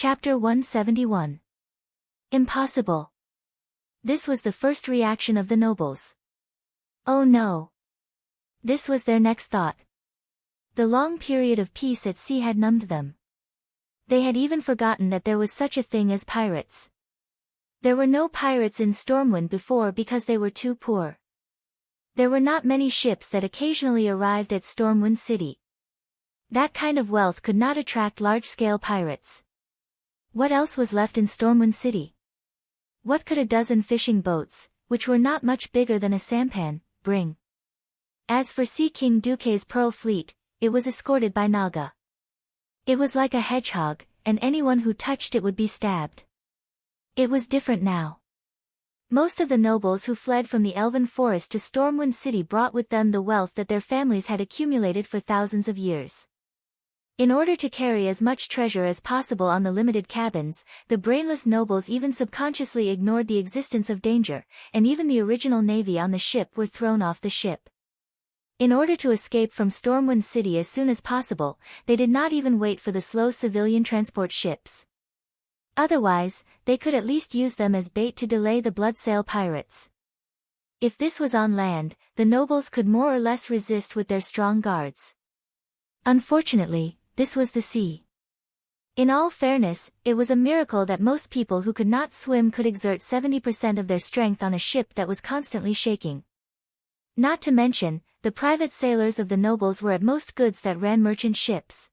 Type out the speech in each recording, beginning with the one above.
Chapter 171. Impossible. This was the first reaction of the nobles. Oh no. This was their next thought. The long period of peace at sea had numbed them. They had even forgotten that there was such a thing as pirates. There were no pirates in Stormwind before because they were too poor. There were not many ships that occasionally arrived at Stormwind City. That kind of wealth could not attract large-scale pirates. What else was left in Stormwind City? What could a dozen fishing boats, which were not much bigger than a sampan, bring? As for Sea King Duque's Pearl Fleet, it was escorted by Naga. It was like a hedgehog, and anyone who touched it would be stabbed. It was different now. Most of the nobles who fled from the Elven Forest to Stormwind City brought with them the wealth that their families had accumulated for thousands of years. In order to carry as much treasure as possible on the limited cabins, the brainless nobles even subconsciously ignored the existence of danger, and even the original navy on the ship were thrown off the ship. In order to escape from Stormwind City as soon as possible, they did not even wait for the slow civilian transport ships. Otherwise, they could at least use them as bait to delay the Bloodsail pirates. If this was on land, the nobles could more or less resist with their strong guards. Unfortunately, this was the sea. In all fairness, it was a miracle that most people who could not swim could exert 70% of their strength on a ship that was constantly shaking. Not to mention, the private sailors of the nobles were at most goods that ran merchant ships.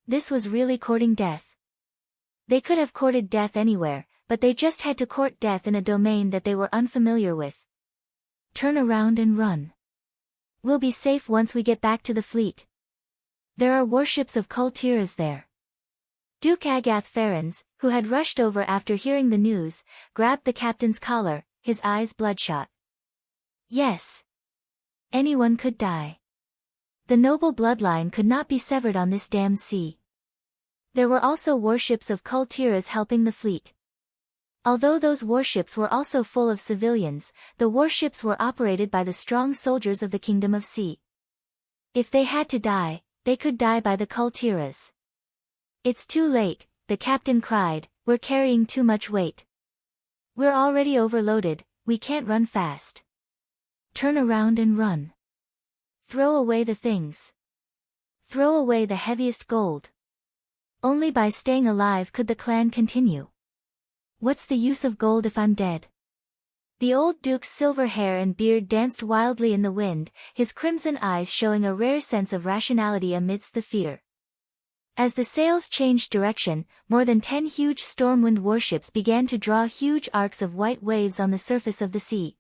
This was really courting death. They could have courted death anywhere, but they just had to court death in a domain that they were unfamiliar with. Turn around and run. We'll be safe once we get back to the fleet. There are warships of Kultiras there. Duke Agath Ferens, who had rushed over after hearing the news, grabbed the captain's collar, his eyes bloodshot. Yes. Anyone could die. The noble bloodline could not be severed on this damned sea. There were also warships of Kultiras helping the fleet. Although those warships were also full of civilians, the warships were operated by the strong soldiers of the Kingdom of Sea. If they had to die, they could die by the Kultiras. It's too late, the captain cried, we're carrying too much weight. We're already overloaded, we can't run fast. Turn around and run. Throw away the things. Throw away the heaviest gold. Only by staying alive could the clan continue. What's the use of gold if I'm dead? The old duke's silver hair and beard danced wildly in the wind, his crimson eyes showing a rare sense of rationality amidst the fear. As the sails changed direction, more than 10 huge Stormwind warships began to draw huge arcs of white waves on the surface of the sea.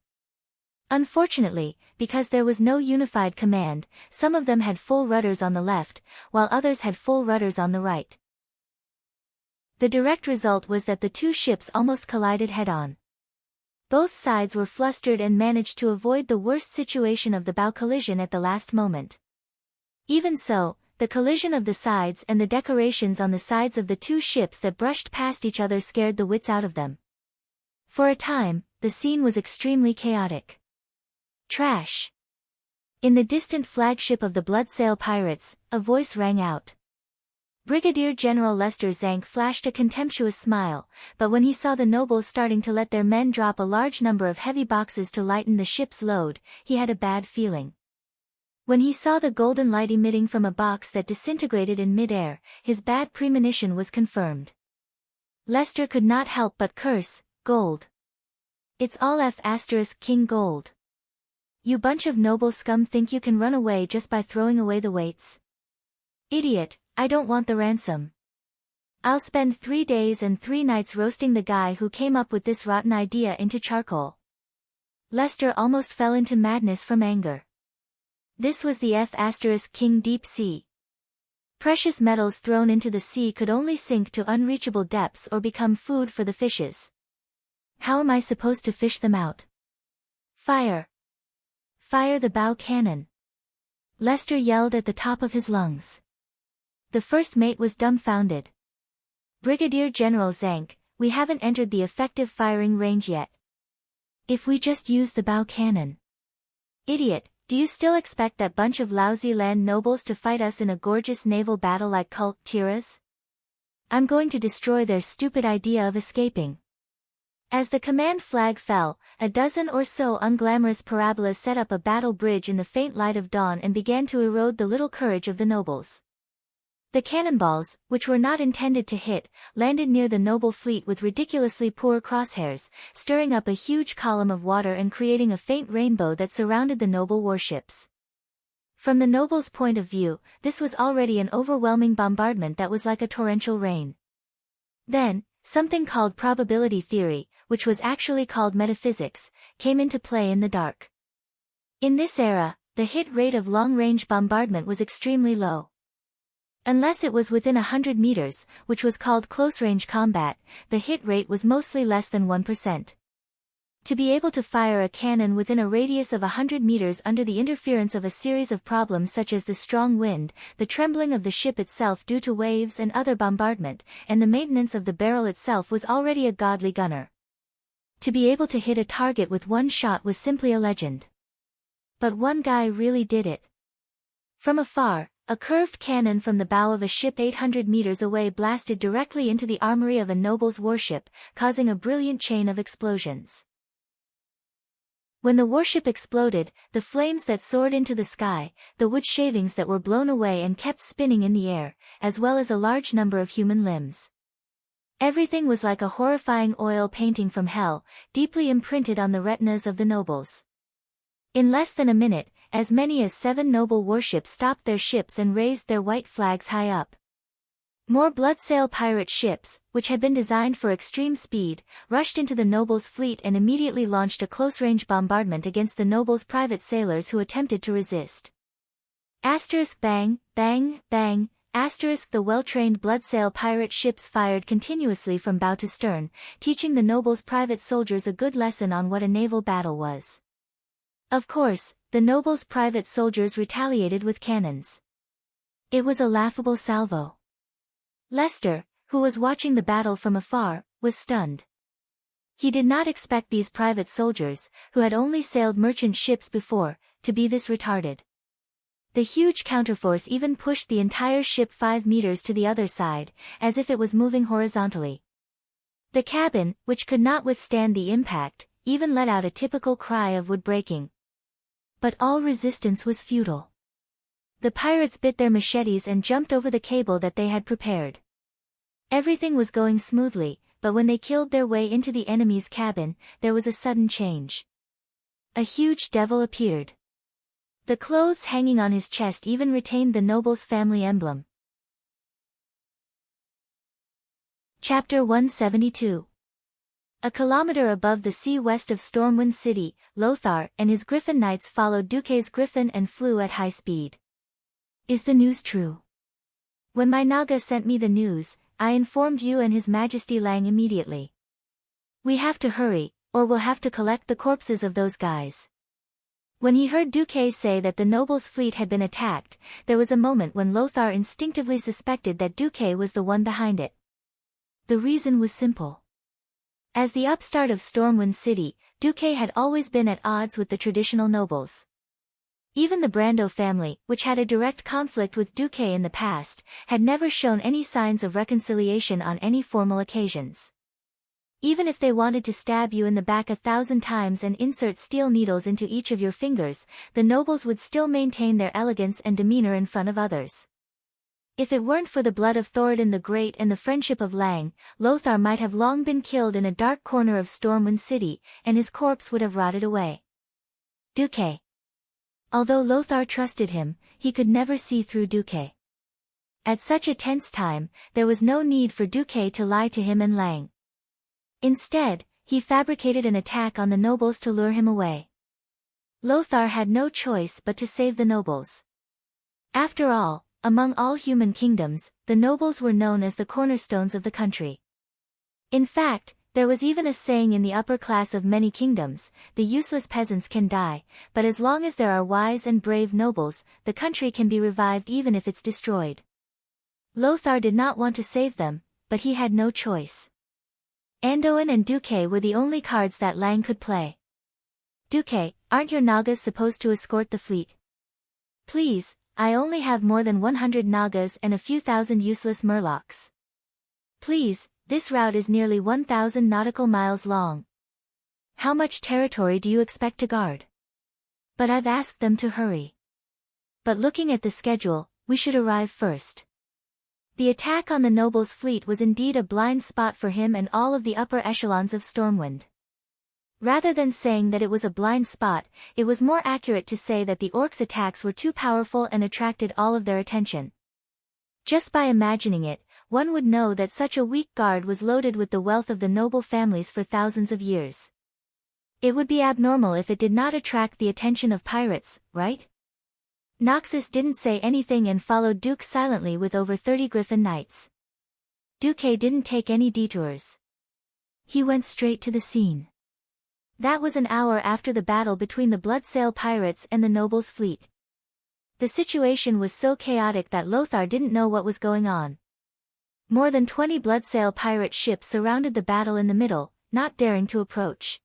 Unfortunately, because there was no unified command, some of them had full rudders on the left, while others had full rudders on the right. The direct result was that the two ships almost collided head-on. Both sides were flustered and managed to avoid the worst situation of the bow collision at the last moment. Even so, the collision of the sides and the decorations on the sides of the two ships that brushed past each other scared the wits out of them. For a time, the scene was extremely chaotic. Trash! In the distant flagship of the Bloodsail pirates, a voice rang out. Brigadier General Lester Zank flashed a contemptuous smile, but when he saw the nobles starting to let their men drop a large number of heavy boxes to lighten the ship's load, he had a bad feeling. When he saw the golden light emitting from a box that disintegrated in mid-air, his bad premonition was confirmed. Lester could not help but curse, gold. It's all King gold. You bunch of noble scum think you can run away just by throwing away the weights? Idiot, I don't want the ransom. I'll spend 3 days and 3 nights roasting the guy who came up with this rotten idea into charcoal. Lester almost fell into madness from anger. This was the King Deep Sea. Precious metals thrown into the sea could only sink to unreachable depths or become food for the fishes. How am I supposed to fish them out? Fire! Fire the bow cannon! Lester yelled at the top of his lungs. The first mate was dumbfounded. Brigadier General Zank, we haven't entered the effective firing range yet. If we just use the bow cannon. Idiot, do you still expect that bunch of lousy land nobles to fight us in a gorgeous naval battle like Kultiras? I'm going to destroy their stupid idea of escaping. As the command flag fell, a dozen or so unglamorous parabolas set up a battle bridge in the faint light of dawn and began to erode the little courage of the nobles. The cannonballs, which were not intended to hit, landed near the noble fleet with ridiculously poor crosshairs, stirring up a huge column of water and creating a faint rainbow that surrounded the noble warships. From the nobles' point of view, this was already an overwhelming bombardment that was like a torrential rain. Then, something called probability theory, which was actually called metaphysics, came into play in the dark. In this era, the hit rate of long-range bombardment was extremely low. Unless it was within 100 meters, which was called close-range combat, the hit rate was mostly less than 1%. To be able to fire a cannon within a radius of 100 meters under the interference of a series of problems such as the strong wind, the trembling of the ship itself due to waves and other bombardment, and the maintenance of the barrel itself was already a godly gunner. To be able to hit a target with one shot was simply a legend. But one guy really did it. From afar, a curved cannon from the bow of a ship 800 meters away blasted directly into the armory of a noble's warship, causing a brilliant chain of explosions. When the warship exploded, the flames that soared into the sky, the wood shavings that were blown away and kept spinning in the air, as well as a large number of human limbs. Everything was like a horrifying oil painting from hell, deeply imprinted on the retinas of the nobles. In less than a minute, as many as 7 noble warships stopped their ships and raised their white flags high up. More bloodsail pirate ships, which had been designed for extreme speed, rushed into the nobles' fleet and immediately launched a close-range bombardment against the nobles' private sailors who attempted to resist. Bang, bang, bang. The well-trained bloodsail pirate ships fired continuously from bow to stern, teaching the nobles' private soldiers a good lesson on what a naval battle was. Of course, the nobles' private soldiers retaliated with cannons. It was a laughable salvo. Lester, who was watching the battle from afar, was stunned. He did not expect these private soldiers, who had only sailed merchant ships before, to be this retarded. The huge counterforce even pushed the entire ship 5 meters to the other side, as if it was moving horizontally. The cabin, which could not withstand the impact, even let out a typical cry of wood breaking. But all resistance was futile. The pirates bit their machetes and jumped over the cable that they had prepared. Everything was going smoothly, but when they killed their way into the enemy's cabin, there was a sudden change. A huge devil appeared. The clothes hanging on his chest even retained the noble's family emblem. Chapter 172. A kilometer above the sea west of Stormwind City, Lothar and his Griffin Knights followed Duque's Griffin and flew at high speed. Is the news true? When my Naga sent me the news, I informed you and His Majesty Lang immediately. We have to hurry, or we'll have to collect the corpses of those guys. When he heard Duque say that the nobles' fleet had been attacked, there was a moment when Lothar instinctively suspected that Duque was the one behind it. The reason was simple. As the upstart of Stormwind City, Duque had always been at odds with the traditional nobles. Even the Brando family, which had a direct conflict with Duque in the past, had never shown any signs of reconciliation on any formal occasions. Even if they wanted to stab you in the back 1,000 times and insert steel needles into each of your fingers, the nobles would still maintain their elegance and demeanor in front of others. If it weren't for the blood of Thoradin the Great and the friendship of Lang, Lothar might have long been killed in a dark corner of Stormwind City, and his corpse would have rotted away. Duque. Although Lothar trusted him, he could never see through Duque. At such a tense time, there was no need for Duque to lie to him and Lang. Instead, he fabricated an attack on the nobles to lure him away. Lothar had no choice but to save the nobles. After all, among all human kingdoms, the nobles were known as the cornerstones of the country. In fact, there was even a saying in the upper class of many kingdoms, the useless peasants can die, but as long as there are wise and brave nobles, the country can be revived even if it's destroyed. Lothar did not want to save them, but he had no choice. Anduin and Duque were the only cards that Lang could play. Duque, aren't your Nagas supposed to escort the fleet? Please, I only have more than 100 Nagas and a few thousand useless murlocs. Please, this route is nearly 1,000 nautical miles long. How much territory do you expect to guard? But I've asked them to hurry. But looking at the schedule, we should arrive first. The attack on the nobles' fleet was indeed a blind spot for him and all of the upper echelons of Stormwind. Rather than saying that it was a blind spot, it was more accurate to say that the orcs' attacks were too powerful and attracted all of their attention. Just by imagining it, one would know that such a weak guard was loaded with the wealth of the noble families for thousands of years. It would be abnormal if it did not attract the attention of pirates, right? Noxus didn't say anything and followed Duke silently with over 30 Griffin Knights. Duque didn't take any detours. He went straight to the scene. That was an hour after the battle between the Bloodsail pirates and the nobles' fleet. The situation was so chaotic that Lothar didn't know what was going on. More than 20 Bloodsail pirate ships surrounded the battle in the middle, not daring to approach.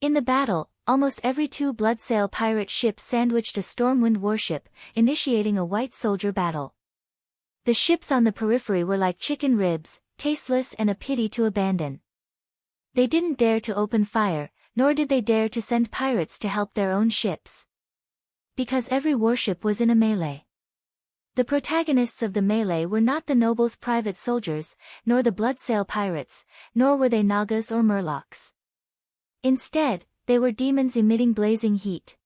In the battle, almost every 2 Bloodsail pirate ships sandwiched a Stormwind warship, initiating a white soldier battle. The ships on the periphery were like chicken ribs, tasteless and a pity to abandon. They didn't dare to open fire, nor did they dare to send pirates to help their own ships. Because every warship was in a melee. The protagonists of the melee were not the nobles' private soldiers, nor the Bloodsail pirates, nor were they Nagas or Murlocs. Instead, they were demons emitting blazing heat.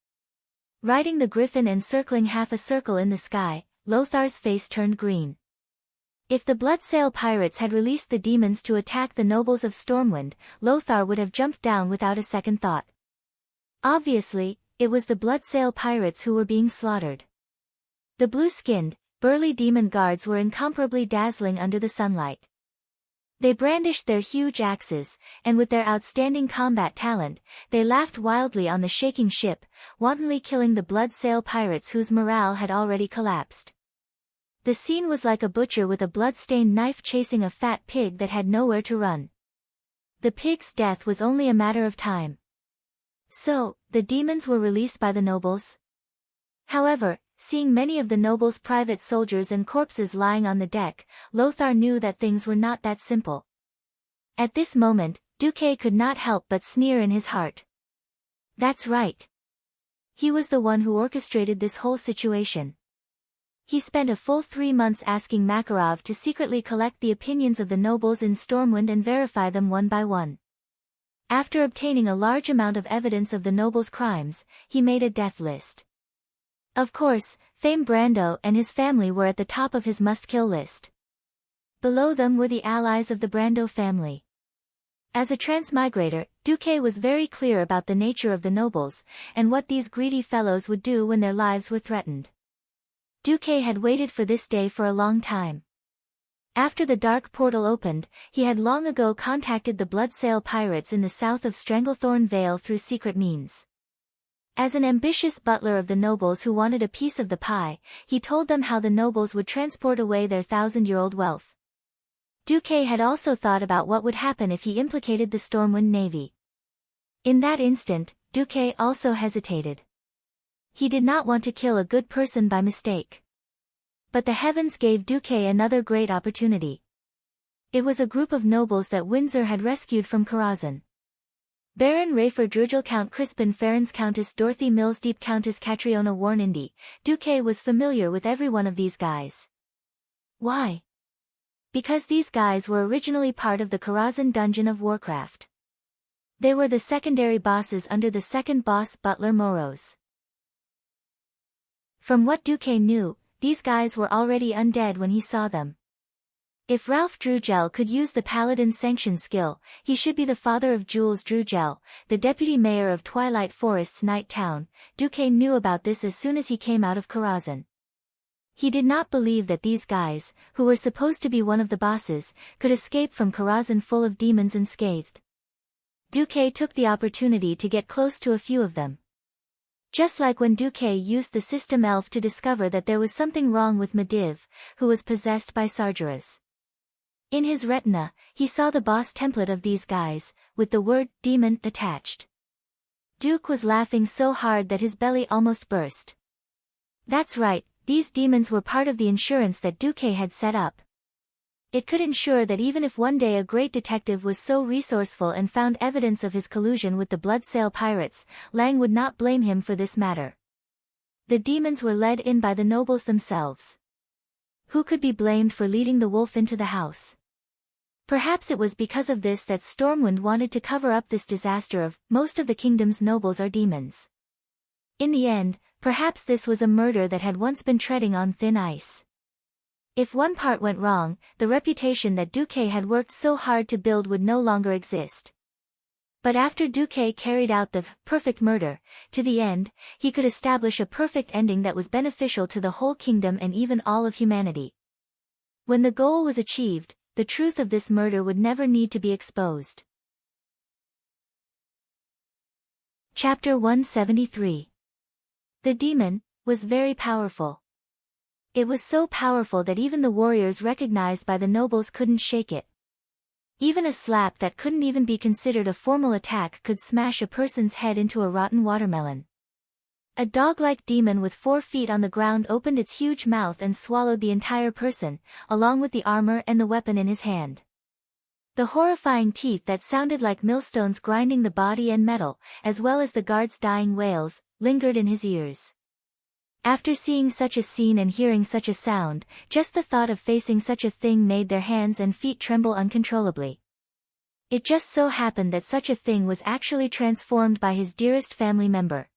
Riding the griffin and circling half a circle in the sky, Lothar's face turned green. If the Bloodsail pirates had released the demons to attack the nobles of Stormwind, Lothar would have jumped down without a second thought. Obviously, it was the Bloodsail pirates who were being slaughtered. The blue-skinned, burly demon guards were incomparably dazzling under the sunlight. They brandished their huge axes, and with their outstanding combat talent, they laughed wildly on the shaking ship, wantonly killing the Bloodsail pirates whose morale had already collapsed. The scene was like a butcher with a blood-stained knife chasing a fat pig that had nowhere to run. The pig's death was only a matter of time. So, the demons were released by the nobles? However, seeing many of the nobles' private soldiers and corpses lying on the deck, Lothar knew that things were not that simple. At this moment, Duque could not help but sneer in his heart. That's right. He was the one who orchestrated this whole situation. He spent a full 3 months asking Makarov to secretly collect the opinions of the nobles in Stormwind and verify them one by one. After obtaining a large amount of evidence of the nobles' crimes, he made a death list. Of course, Fame Brando and his family were at the top of his must-kill list. Below them were the allies of the Brando family. As a transmigrator, Duque was very clear about the nature of the nobles, and what these greedy fellows would do when their lives were threatened. Duque had waited for this day for a long time. After the dark portal opened, he had long ago contacted the Bloodsail pirates in the south of Stranglethorn Vale through secret means. As an ambitious butler of the nobles who wanted a piece of the pie, he told them how the nobles would transport away their 1,000-year-old wealth. Duque had also thought about what would happen if he implicated the Stormwind Navy. In that instant, Duque also hesitated. He did not want to kill a good person by mistake. But the heavens gave Duque another great opportunity. It was a group of nobles that Windsor had rescued from Karazhan. Baron Rafer Drugel, Count Crispin Ferens, Countess Dorothy Millsdeep, Countess Catriona Warnindi. Duque was familiar with every one of these guys. Why? Because these guys were originally part of the Karazhan Dungeon of Warcraft. They were the secondary bosses under the second boss Butler Moros. From what Duque knew, these guys were already undead when he saw them. If Ralph Drugel could use the Paladin's Sanction skill, he should be the father of Jules Drugel, the deputy mayor of Twilight Forest's Night Town. Duque knew about this as soon as he came out of Karazhan. He did not believe that these guys, who were supposed to be one of the bosses, could escape from Karazhan full of demons unscathed. Duque took the opportunity to get close to a few of them. Just like when Duque used the system elf to discover that there was something wrong with Mediv, who was possessed by Sargeras. In his retina, he saw the boss template of these guys, with the word demon attached. Duke was laughing so hard that his belly almost burst. That's right, these demons were part of the insurance that Duque had set up. It could ensure that even if one day a great detective was so resourceful and found evidence of his collusion with the Bloodsail pirates, Lang would not blame him for this matter. The demons were led in by the nobles themselves. Who could be blamed for leading the wolf into the house? Perhaps it was because of this that Stormwind wanted to cover up this disaster of, most of the kingdom's nobles are demons. In the end, perhaps this was a murder that had once been treading on thin ice. If one part went wrong, the reputation that Duque had worked so hard to build would no longer exist. But after Duque carried out the perfect murder, to the end, he could establish a perfect ending that was beneficial to the whole kingdom and even all of humanity. When the goal was achieved, the truth of this murder would never need to be exposed. Chapter 173. The demon was very powerful. It was so powerful that even the warriors recognized by the nobles couldn't shake it. Even a slap that couldn't even be considered a formal attack could smash a person's head into a rotten watermelon. A dog-like demon with 4 feet on the ground opened its huge mouth and swallowed the entire person, along with the armor and the weapon in his hand. The horrifying teeth that sounded like millstones grinding the body and metal, as well as the guards' dying wails, lingered in his ears. After seeing such a scene and hearing such a sound, just the thought of facing such a thing made their hands and feet tremble uncontrollably. It just so happened that such a thing was actually transformed by his dearest family member.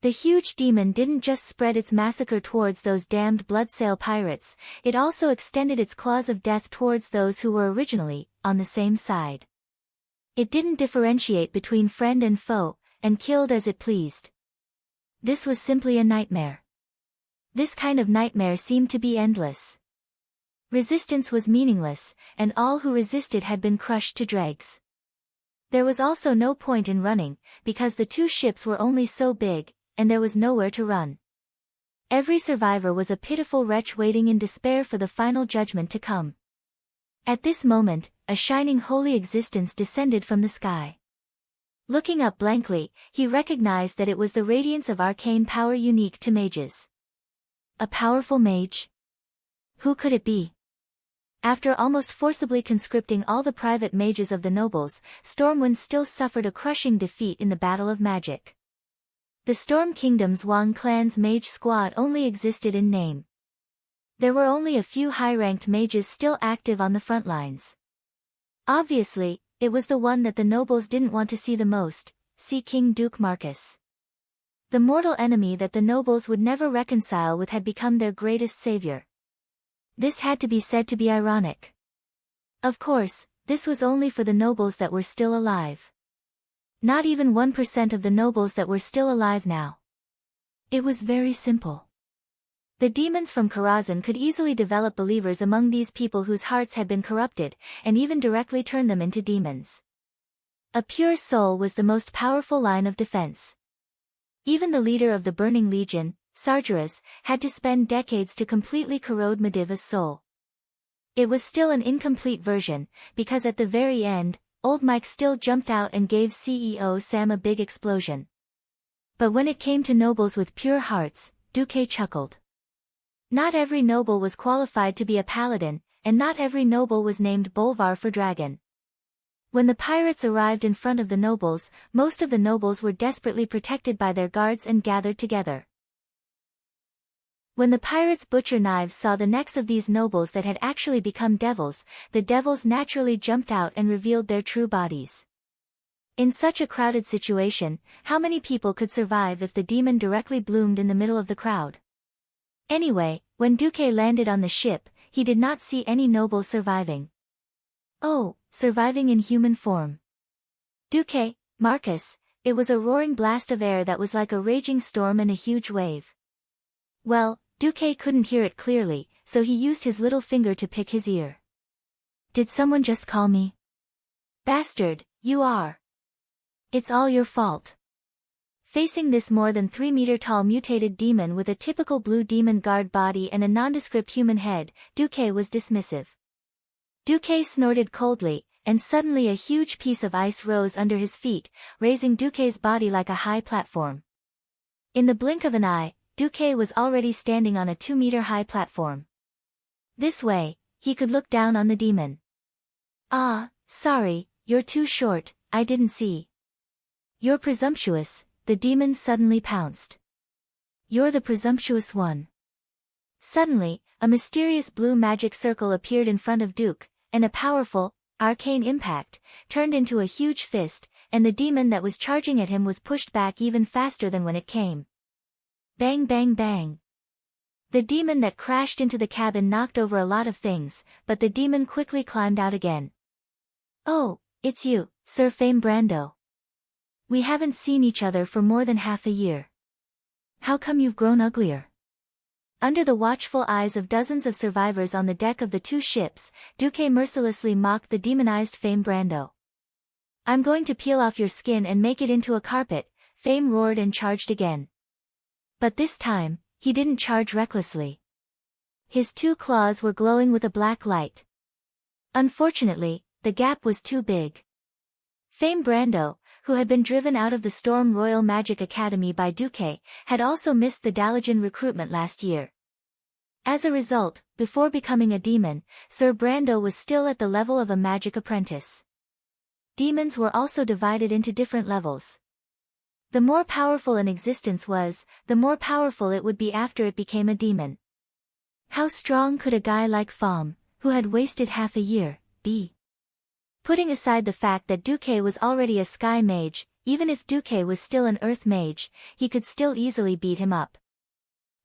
The huge demon didn't just spread its massacre towards those damned Bloodsail pirates, it also extended its claws of death towards those who were originally on the same side. It didn't differentiate between friend and foe, and killed as it pleased. This was simply a nightmare. This kind of nightmare seemed to be endless. Resistance was meaningless, and all who resisted had been crushed to dregs. There was also no point in running, because the 2 ships were only so big, and there was nowhere to run. Every survivor was a pitiful wretch waiting in despair for the final judgment to come. At this moment, a shining holy existence descended from the sky. Looking up blankly, he recognized that it was the radiance of arcane power unique to mages. A powerful mage? Who could it be? After almost forcibly conscripting all the private mages of the nobles, Stormwind still suffered a crushing defeat in the Battle of Magic. The Storm Kingdom's Wang clan's mage squad only existed in name. There were only a few high-ranked mages still active on the front lines. Obviously, it was the one that the nobles didn't want to see the most, see King Duke Marcus. The mortal enemy that the nobles would never reconcile with had become their greatest savior. This had to be said to be ironic. Of course, this was only for the nobles that were still alive. Not even 1% of the nobles that were still alive now. It was very simple. The demons from Karazhan could easily develop believers among these people whose hearts had been corrupted, and even directly turn them into demons. A pure soul was the most powerful line of defense. Even the leader of the Burning Legion, Sargeras, had to spend decades to completely corrode Mediva's soul. It was still an incomplete version, because at the very end, Old Mike still jumped out and gave CEO Sam a big explosion. But when it came to nobles with pure hearts, Duque chuckled. Not every noble was qualified to be a paladin, and not every noble was named Bolvar for dragon. When the pirates arrived in front of the nobles, most of the nobles were desperately protected by their guards and gathered together. When the pirates' butcher knives saw the necks of these nobles that had actually become devils, the devils naturally jumped out and revealed their true bodies. In such a crowded situation, how many people could survive if the demon directly bloomed in the middle of the crowd? Anyway, when Duque landed on the ship, he did not see any nobles surviving. Oh, surviving in human form. Duque, Marcus, it was a roaring blast of air that was like a raging storm and a huge wave. Well, Duque couldn't hear it clearly, so he used his little finger to pick his ear. Did someone just call me? Bastard, you are. It's all your fault. Facing this more than 3-meter-tall mutated demon with a typical blue demon guard body and a nondescript human head, Duque was dismissive. Duque snorted coldly, and suddenly a huge piece of ice rose under his feet, raising Duque's body like a high platform. In the blink of an eye, Duque was already standing on a 2-meter-high platform. This way, he could look down on the demon. "Ah, sorry, you're too short, I didn't see." "You're presumptuous," the demon suddenly pounced. "You're the presumptuous one." Suddenly, a mysterious blue magic circle appeared in front of Duke, and a powerful, arcane impact turned into a huge fist, and the demon that was charging at him was pushed back even faster than when it came. Bang bang bang. The demon that crashed into the cabin knocked over a lot of things, but the demon quickly climbed out again. "Oh, it's you, Sir Fame Brando. We haven't seen each other for more than half a year. How come you've grown uglier?" Under the watchful eyes of dozens of survivors on the deck of the two ships, Duque mercilessly mocked the demonized Fame Brando. "I'm going to peel off your skin and make it into a carpet," Fame roared and charged again. But this time, he didn't charge recklessly. His two claws were glowing with a black light. Unfortunately, the gap was too big. Fame Brando, who had been driven out of the Storm Royal Magic Academy by Duque, had also missed the Dalajan recruitment last year. As a result, before becoming a demon, Sir Brando was still at the level of a magic apprentice. Demons were also divided into different levels. The more powerful an existence was, the more powerful it would be after it became a demon. How strong could a guy like Fam, who had wasted half a year, be? Putting aside the fact that Duque was already a sky mage, even if Duque was still an earth mage, he could still easily beat him up.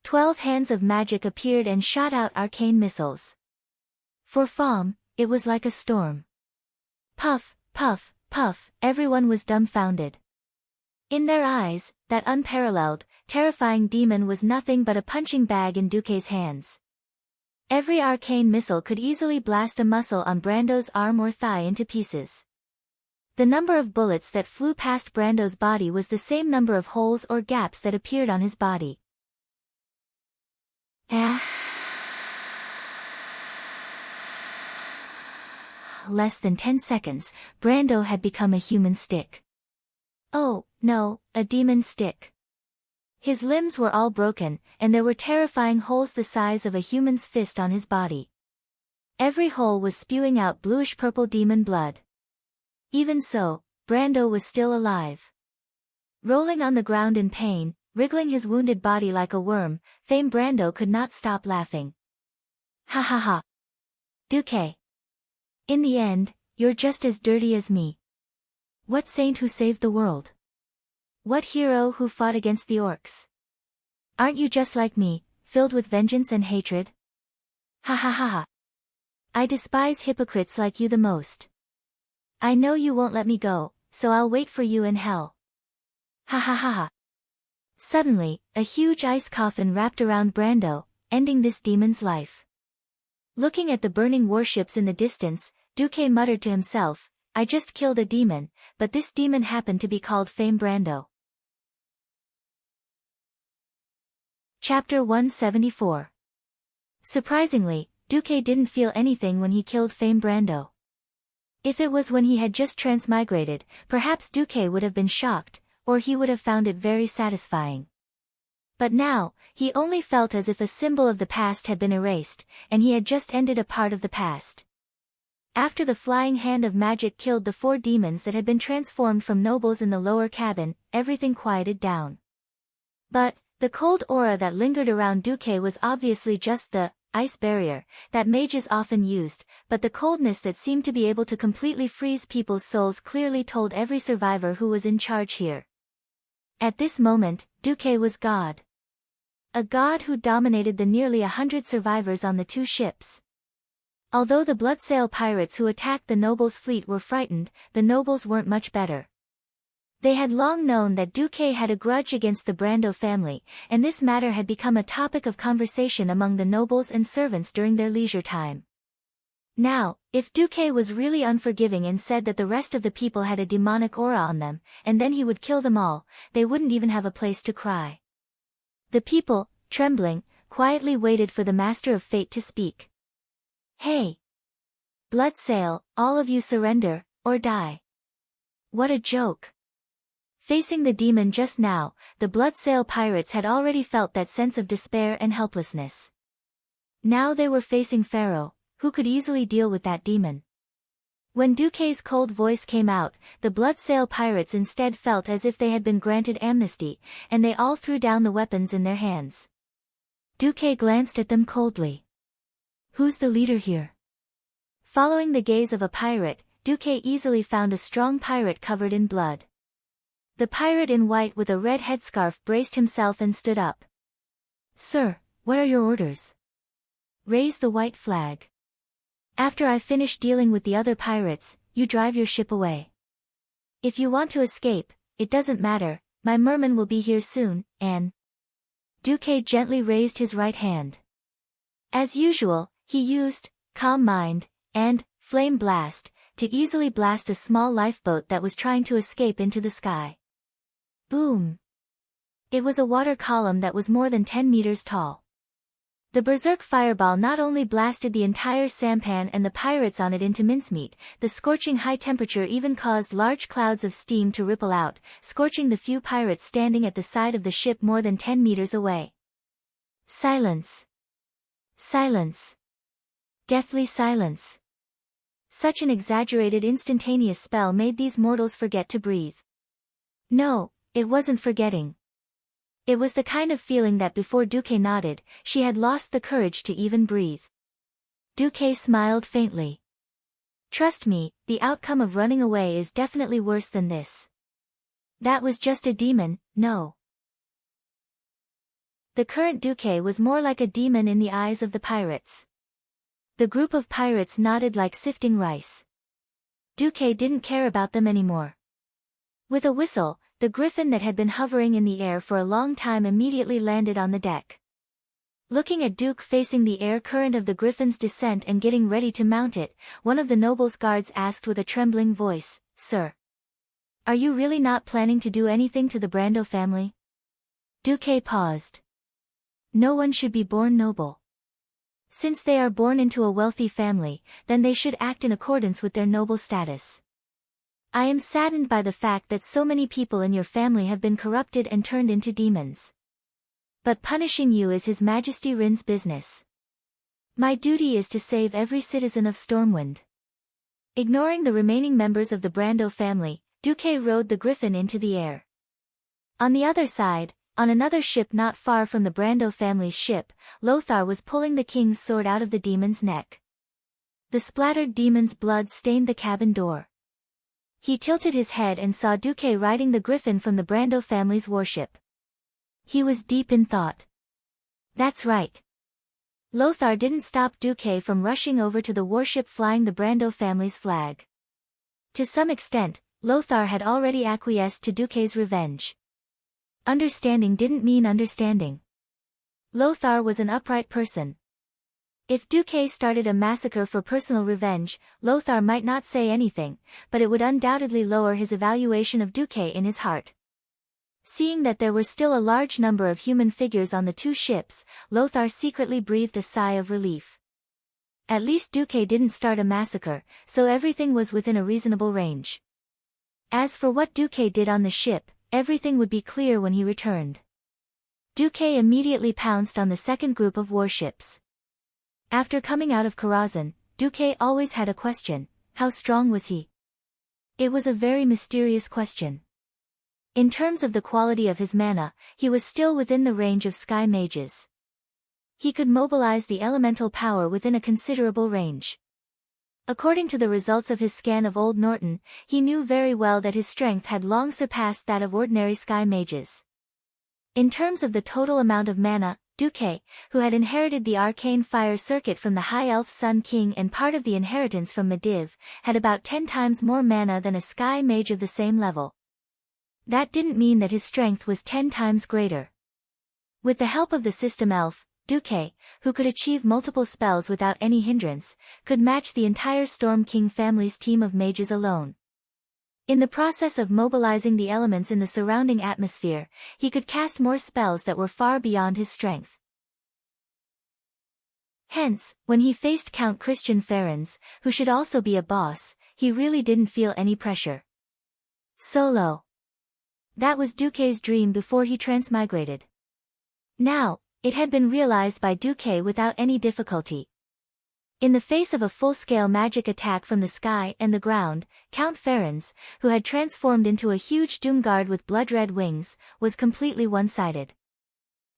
12 hands of magic appeared and shot out arcane missiles. For Fam, it was like a storm. Puff, puff, puff, everyone was dumbfounded. In their eyes, that unparalleled, terrifying demon was nothing but a punching bag in Duque's hands. Every arcane missile could easily blast a muscle on Brando's arm or thigh into pieces. The number of bullets that flew past Brando's body was the same number of holes or gaps that appeared on his body. Less than 10 seconds, Brando had become a human stick. Oh, no, a demon stick. His limbs were all broken, and there were terrifying holes the size of a human's fist on his body. Every hole was spewing out bluish-purple demon blood. Even so, Brando was still alive. Rolling on the ground in pain, wriggling his wounded body like a worm, Fame Brando could not stop laughing. "Ha ha ha. Duque. In the end, you're just as dirty as me. What saint who saved the world? What hero who fought against the orcs? Aren't you just like me, filled with vengeance and hatred? Ha ha ha ha. I despise hypocrites like you the most. I know you won't let me go, so I'll wait for you in hell. Ha ha ha ha." Suddenly, a huge ice coffin wrapped around Brando, ending this demon's life. Looking at the burning warships in the distance, Duque muttered to himself, "I just killed a demon, but this demon happened to be called Fame Brando." Chapter 174. Surprisingly, Duque didn't feel anything when he killed Fame Brando. If it was when he had just transmigrated, perhaps Duque would have been shocked, or he would have found it very satisfying. But now, he only felt as if a symbol of the past had been erased, and he had just ended a part of the past. After the flying hand of magic killed the 4 demons that had been transformed from nobles in the lower cabin, everything quieted down. But the cold aura that lingered around Duque was obviously just the ice barrier that mages often used, but the coldness that seemed to be able to completely freeze people's souls clearly told every survivor who was in charge here. At this moment, Duque was God. A god who dominated the nearly 100 survivors on the 2 ships. Although the Bloodsail pirates who attacked the nobles' fleet were frightened, the nobles weren't much better. They had long known that Duque had a grudge against the Brando family, and this matter had become a topic of conversation among the nobles and servants during their leisure time. Now, if Duque was really unforgiving and said that the rest of the people had a demonic aura on them, and then he would kill them all, they wouldn't even have a place to cry. The people, trembling, quietly waited for the Master of Fate to speak. "Hey! Bloodsail, all of you surrender, or die." What a joke! Facing the demon just now, the Bloodsail pirates had already felt that sense of despair and helplessness. Now they were facing Pharaoh, who could easily deal with that demon. When Duque's cold voice came out, the Bloodsail pirates instead felt as if they had been granted amnesty, and they all threw down the weapons in their hands. Duque glanced at them coldly. Who's the leader here? Following the gaze of a pirate, Duque easily found a strong pirate covered in blood. The pirate in white with a red headscarf braced himself and stood up. Sir, what are your orders? Raise the white flag. After I finish dealing with the other pirates, you drive your ship away. If you want to escape, it doesn't matter, my merman will be here soon, and... Duque gently raised his right hand. As usual, he used Calm Mind and Flame Blast to easily blast a small lifeboat that was trying to escape into the sky. Boom! It was a water column that was more than 10 meters tall. The berserk fireball not only blasted the entire sampan and the pirates on it into mincemeat, the scorching high temperature even caused large clouds of steam to ripple out, scorching the few pirates standing at the side of the ship more than 10 meters away. Silence. Silence. Deathly silence. Such an exaggerated instantaneous spell made these mortals forget to breathe. No, it wasn't forgetting. It was the kind of feeling that before Duque nodded, she had lost the courage to even breathe. Duque smiled faintly. Trust me, the outcome of running away is definitely worse than this. That was just a demon, no. The current Duque was more like a demon in the eyes of the pirates. The group of pirates nodded like sifting rice. Duque didn't care about them anymore. With a whistle, the griffin that had been hovering in the air for a long time immediately landed on the deck. Looking at Duque facing the air current of the griffin's descent and getting ready to mount it, one of the noble's guards asked with a trembling voice, Sir, are you really not planning to do anything to the Brando family? Duque paused. No one should be born noble. Since they are born into a wealthy family, then they should act in accordance with their noble status. I am saddened by the fact that so many people in your family have been corrupted and turned into demons. But punishing you is His Majesty Rin's business. My duty is to save every citizen of Stormwind. Ignoring the remaining members of the Brando family, Duque rode the griffin into the air. On the other side, on another ship not far from the Brando family's ship, Lothar was pulling the king's sword out of the demon's neck. The splattered demon's blood stained the cabin door. He tilted his head and saw Duque riding the griffin from the Brando family's warship. He was deep in thought. That's right. Lothar didn't stop Duque from rushing over to the warship flying the Brando family's flag. To some extent, Lothar had already acquiesced to Duque's revenge. Understanding didn't mean understanding. Lothar was an upright person. If Duque started a massacre for personal revenge, Lothar might not say anything, but it would undoubtedly lower his evaluation of Duque in his heart. Seeing that there were still a large number of human figures on the two ships, Lothar secretly breathed a sigh of relief. At least Duque didn't start a massacre, so everything was within a reasonable range. As for what Duque did on the ship, everything would be clear when he returned. Duque immediately pounced on the second group of warships. After coming out of Karazhan, Duque always had a question: how strong was he? It was a very mysterious question. In terms of the quality of his mana, he was still within the range of sky mages. He could mobilize the elemental power within a considerable range. According to the results of his scan of Old Norton, he knew very well that his strength had long surpassed that of ordinary sky mages. In terms of the total amount of mana, Duque, who had inherited the arcane fire circuit from the High Elf Sun King and part of the inheritance from Medivh, had about 10 times more mana than a sky mage of the same level. That didn't mean that his strength was 10 times greater. With the help of the system elf, Duque, who could achieve multiple spells without any hindrance, could match the entire Storm King family's team of mages alone. In the process of mobilizing the elements in the surrounding atmosphere, he could cast more spells that were far beyond his strength. Hence, when he faced Count Christian Ferens, who should also be a boss, he really didn't feel any pressure. Solo. That was Duque's dream before he transmigrated. Now, it had been realized by Duque without any difficulty. In the face of a full-scale magic attack from the sky and the ground, Count Ferenc, who had transformed into a huge doomguard with blood-red wings, was completely one-sided.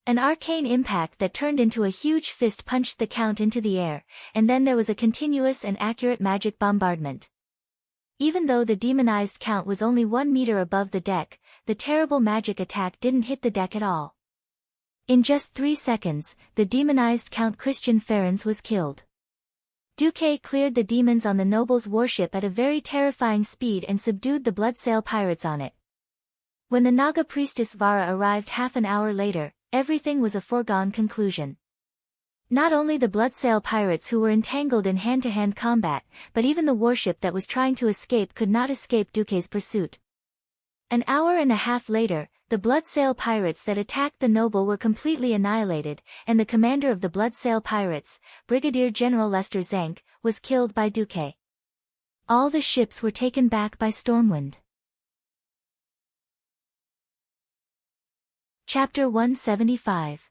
An arcane impact that turned into a huge fist punched the Count into the air, and then there was a continuous and accurate magic bombardment. Even though the demonized Count was only 1 meter above the deck, the terrible magic attack didn't hit the deck at all. In just 3 seconds, the demonized Count Christian Ferenc was killed. Duque cleared the demons on the noble's warship at a very terrifying speed and subdued the Bloodsail pirates on it. When the Naga priestess Vara arrived half an hour later, everything was a foregone conclusion. Not only the Bloodsail pirates who were entangled in hand-to-hand combat, but even the warship that was trying to escape could not escape Duque's pursuit. An hour and a half later, the Bloodsail pirates that attacked the noble were completely annihilated, and the commander of the Bloodsail pirates, Brigadier General Lester Zank, was killed by Duque. All the ships were taken back by Stormwind. Chapter 175.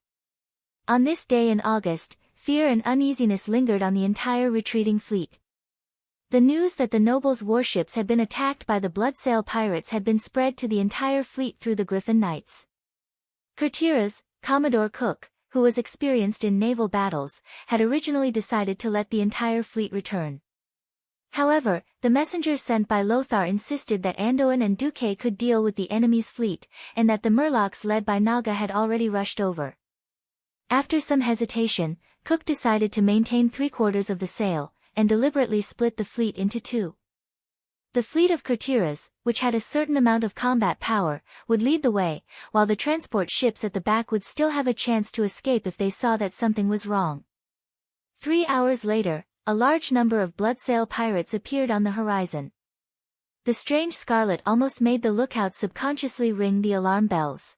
On this day in August, fear and uneasiness lingered on the entire retreating fleet. The news that the noble's warships had been attacked by the Bloodsail pirates had been spread to the entire fleet through the Griffin Knights. Curtiras, Commodore Cook, who was experienced in naval battles, had originally decided to let the entire fleet return. However, the messengers sent by Lothar insisted that Anduin and Duque could deal with the enemy's fleet, and that the Murlocs led by Naga had already rushed over. After some hesitation, Cook decided to maintain 3/4 of the sail, and deliberately split the fleet into 2. The fleet of Curtiras, which had a certain amount of combat power, would lead the way, while the transport ships at the back would still have a chance to escape if they saw that something was wrong. 3 hours later, a large number of Bloodsail pirates appeared on the horizon. The strange scarlet almost made the lookouts subconsciously ring the alarm bells.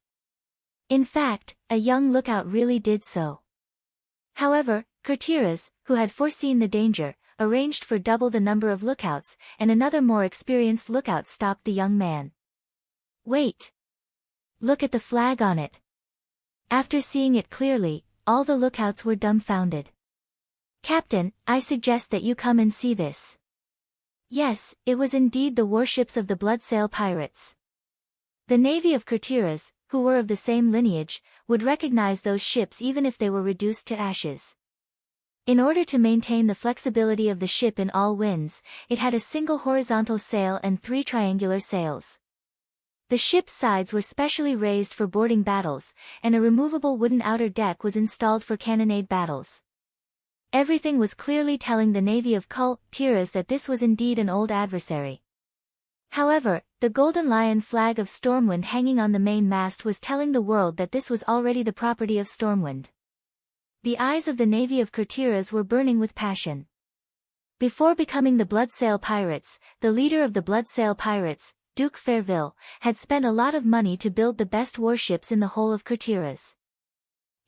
In fact, a young lookout really did so. However, Curtiras, who had foreseen the danger, arranged for double the number of lookouts, and another more experienced lookout stopped the young man. "Wait! Look at the flag on it." After seeing it clearly, all the lookouts were dumbfounded. "Captain, I suggest that you come and see this." Yes, it was indeed the warships of the Bloodsail pirates. The navy of Curtiras, who were of the same lineage, would recognize those ships even if they were reduced to ashes. In order to maintain the flexibility of the ship in all winds, it had a single horizontal sail and 3 triangular sails. The ship's sides were specially raised for boarding battles, and a removable wooden outer deck was installed for cannonade battles. Everything was clearly telling the navy of Curtiras that this was indeed an old adversary. However, the Golden Lion flag of Stormwind hanging on the main mast was telling the world that this was already the property of Stormwind. The eyes of the navy of Curtiras were burning with passion. Before becoming the Bloodsail pirates, the leader of the Bloodsail pirates, Duke Fairville, had spent a lot of money to build the best warships in the whole of Curtiras.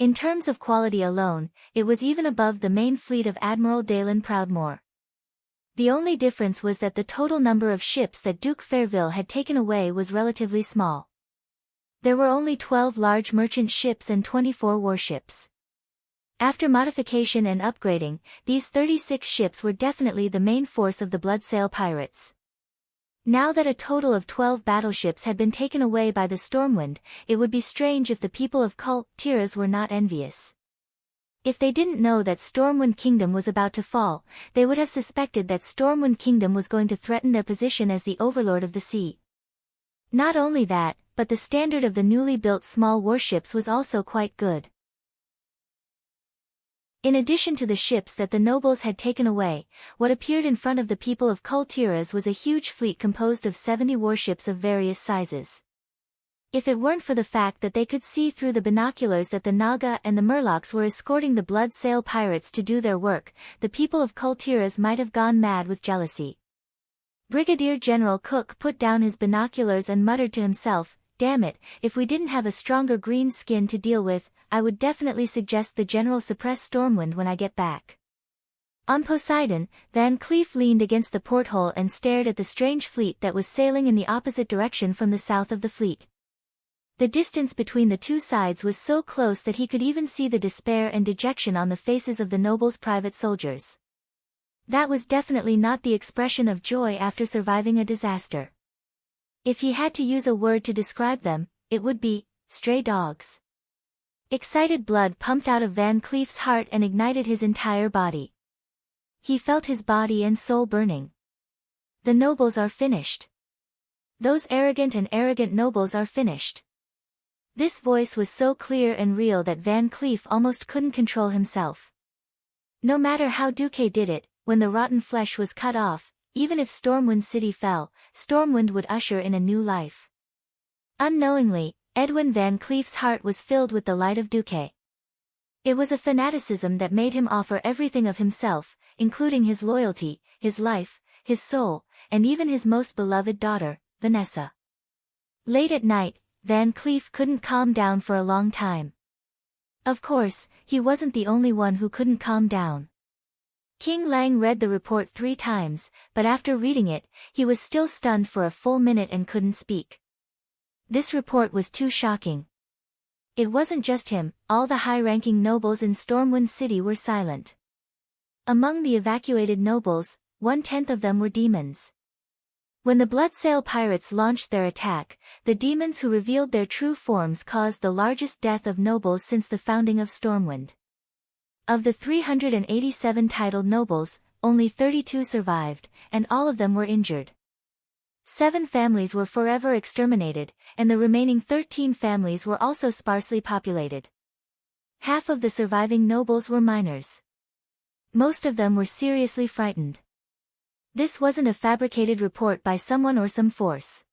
In terms of quality alone, it was even above the main fleet of Admiral Dalen Proudmoore. The only difference was that the total number of ships that Duke Fairville had taken away was relatively small. There were only 12 large merchant ships and 24 warships. After modification and upgrading, these 36 ships were definitely the main force of the Bloodsail pirates. Now that a total of 12 battleships had been taken away by the Stormwind, it would be strange if the people of Curtiras were not envious. If they didn't know that Stormwind Kingdom was about to fall, they would have suspected that Stormwind Kingdom was going to threaten their position as the overlord of the sea. Not only that, but the standard of the newly built small warships was also quite good. In addition to the ships that the nobles had taken away, what appeared in front of the people of Curtiras was a huge fleet composed of 70 warships of various sizes. If it weren't for the fact that they could see through the binoculars that the Naga and the Murlocs were escorting the Bloodsail pirates to do their work, the people of Curtiras might have gone mad with jealousy. Brigadier General Cook put down his binoculars and muttered to himself, "Damn it, if we didn't have a stronger green skin to deal with, I would definitely suggest the General suppress Stormwind when I get back." On Poseidon, Van Cleef leaned against the porthole and stared at the strange fleet that was sailing in the opposite direction from the south of the fleet. The distance between the two sides was so close that he could even see the despair and dejection on the faces of the nobles' private soldiers. That was definitely not the expression of joy after surviving a disaster. If he had to use a word to describe them, it would be, stray dogs. Excited blood pumped out of Van Cleef's heart and ignited his entire body. He felt his body and soul burning. The nobles are finished. Those arrogant nobles are finished. This voice was so clear and real that Van Cleef almost couldn't control himself. No matter how Duque did it, when the rotten flesh was cut off, even if Stormwind City fell, Stormwind would usher in a new life. Unknowingly, Edwin Van Cleef's heart was filled with the light of Duque. It was a fanaticism that made him offer everything of himself, including his loyalty, his life, his soul, and even his most beloved daughter, Vanessa. Late at night, Van Cleef couldn't calm down for a long time. Of course, he wasn't the only one who couldn't calm down. King Lang read the report 3 times, but after reading it, he was still stunned for a full minute and couldn't speak. This report was too shocking. It wasn't just him, all the high-ranking nobles in Stormwind City were silent. Among the evacuated nobles, 1/10 of them were demons. When the Bloodsail pirates launched their attack, the demons who revealed their true forms caused the largest death of nobles since the founding of Stormwind. Of the 387 titled nobles, only 32 survived, and all of them were injured. 7 families were forever exterminated, and the remaining 13 families were also sparsely populated. Half of the surviving nobles were minors. Most of them were seriously frightened. This wasn't a fabricated report by someone or some force.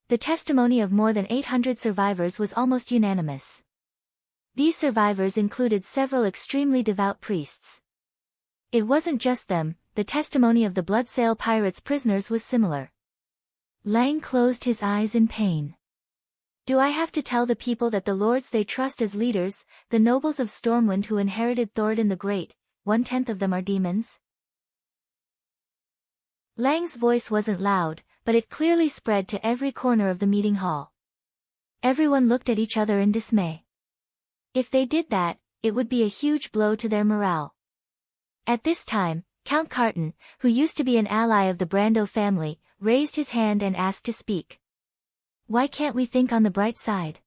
The testimony of more than 800 survivors was almost unanimous. These survivors included several extremely devout priests. It wasn't just them, the testimony of the Bloodsail pirates' prisoners was similar. Lang closed his eyes in pain. Do I have to tell the people that the lords they trust as leaders, the nobles of Stormwind who inherited Thoradin the Great, 1/10 of them are demons? Lang's voice wasn't loud, but it clearly spread to every corner of the meeting hall. Everyone looked at each other in dismay. If they did that, it would be a huge blow to their morale. At this time, Count Carton, who used to be an ally of the Brando family, raised his hand and asked to speak. Why can't we think on the bright side?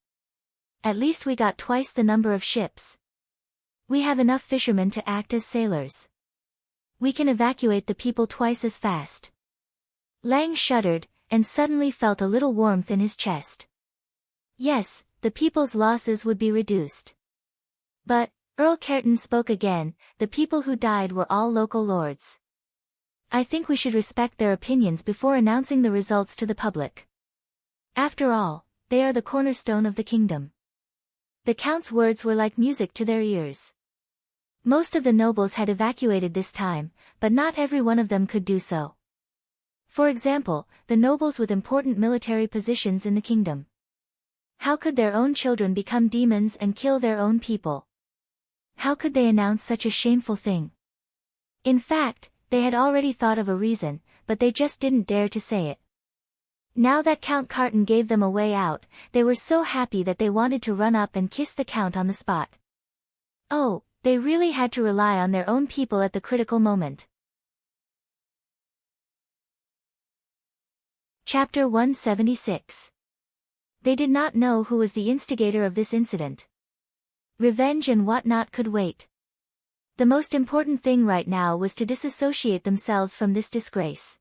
At least we got twice the number of ships. We have enough fishermen to act as sailors. We can evacuate the people twice as fast. Lang shuddered, and suddenly felt a little warmth in his chest. Yes, the people's losses would be reduced. But, Earl Cairton spoke again, the people who died were all local lords. I think we should respect their opinions before announcing the results to the public. After all, they are the cornerstone of the kingdom. The Count's words were like music to their ears. Most of the nobles had evacuated this time, but not every one of them could do so. For example, the nobles with important military positions in the kingdom. How could their own children become demons and kill their own people? How could they announce such a shameful thing? In fact, they had already thought of a reason, but they just didn't dare to say it. Now that Count Carton gave them a way out, they were so happy that they wanted to run up and kiss the Count on the spot. Oh, they really had to rely on their own people at the critical moment. Chapter 176. They did not know who was the instigator of this incident. Revenge and whatnot could wait. The most important thing right now was to disassociate themselves from this disgrace.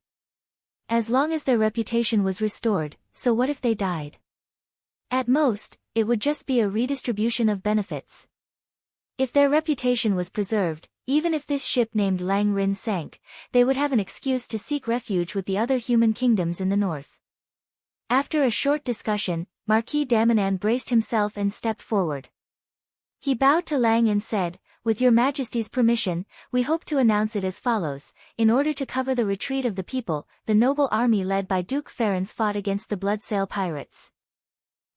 As long as their reputation was restored, so what if they died? At most, it would just be a redistribution of benefits. If their reputation was preserved, even if this ship named Lang Rin sank, they would have an excuse to seek refuge with the other human kingdoms in the north. After a short discussion, Marquis Daminan braced himself and stepped forward. He bowed to Lang and said, "With your Majesty's permission, we hope to announce it as follows. In order to cover the retreat of the people, the noble army led by Duke Ferens fought against the Bloodsail pirates.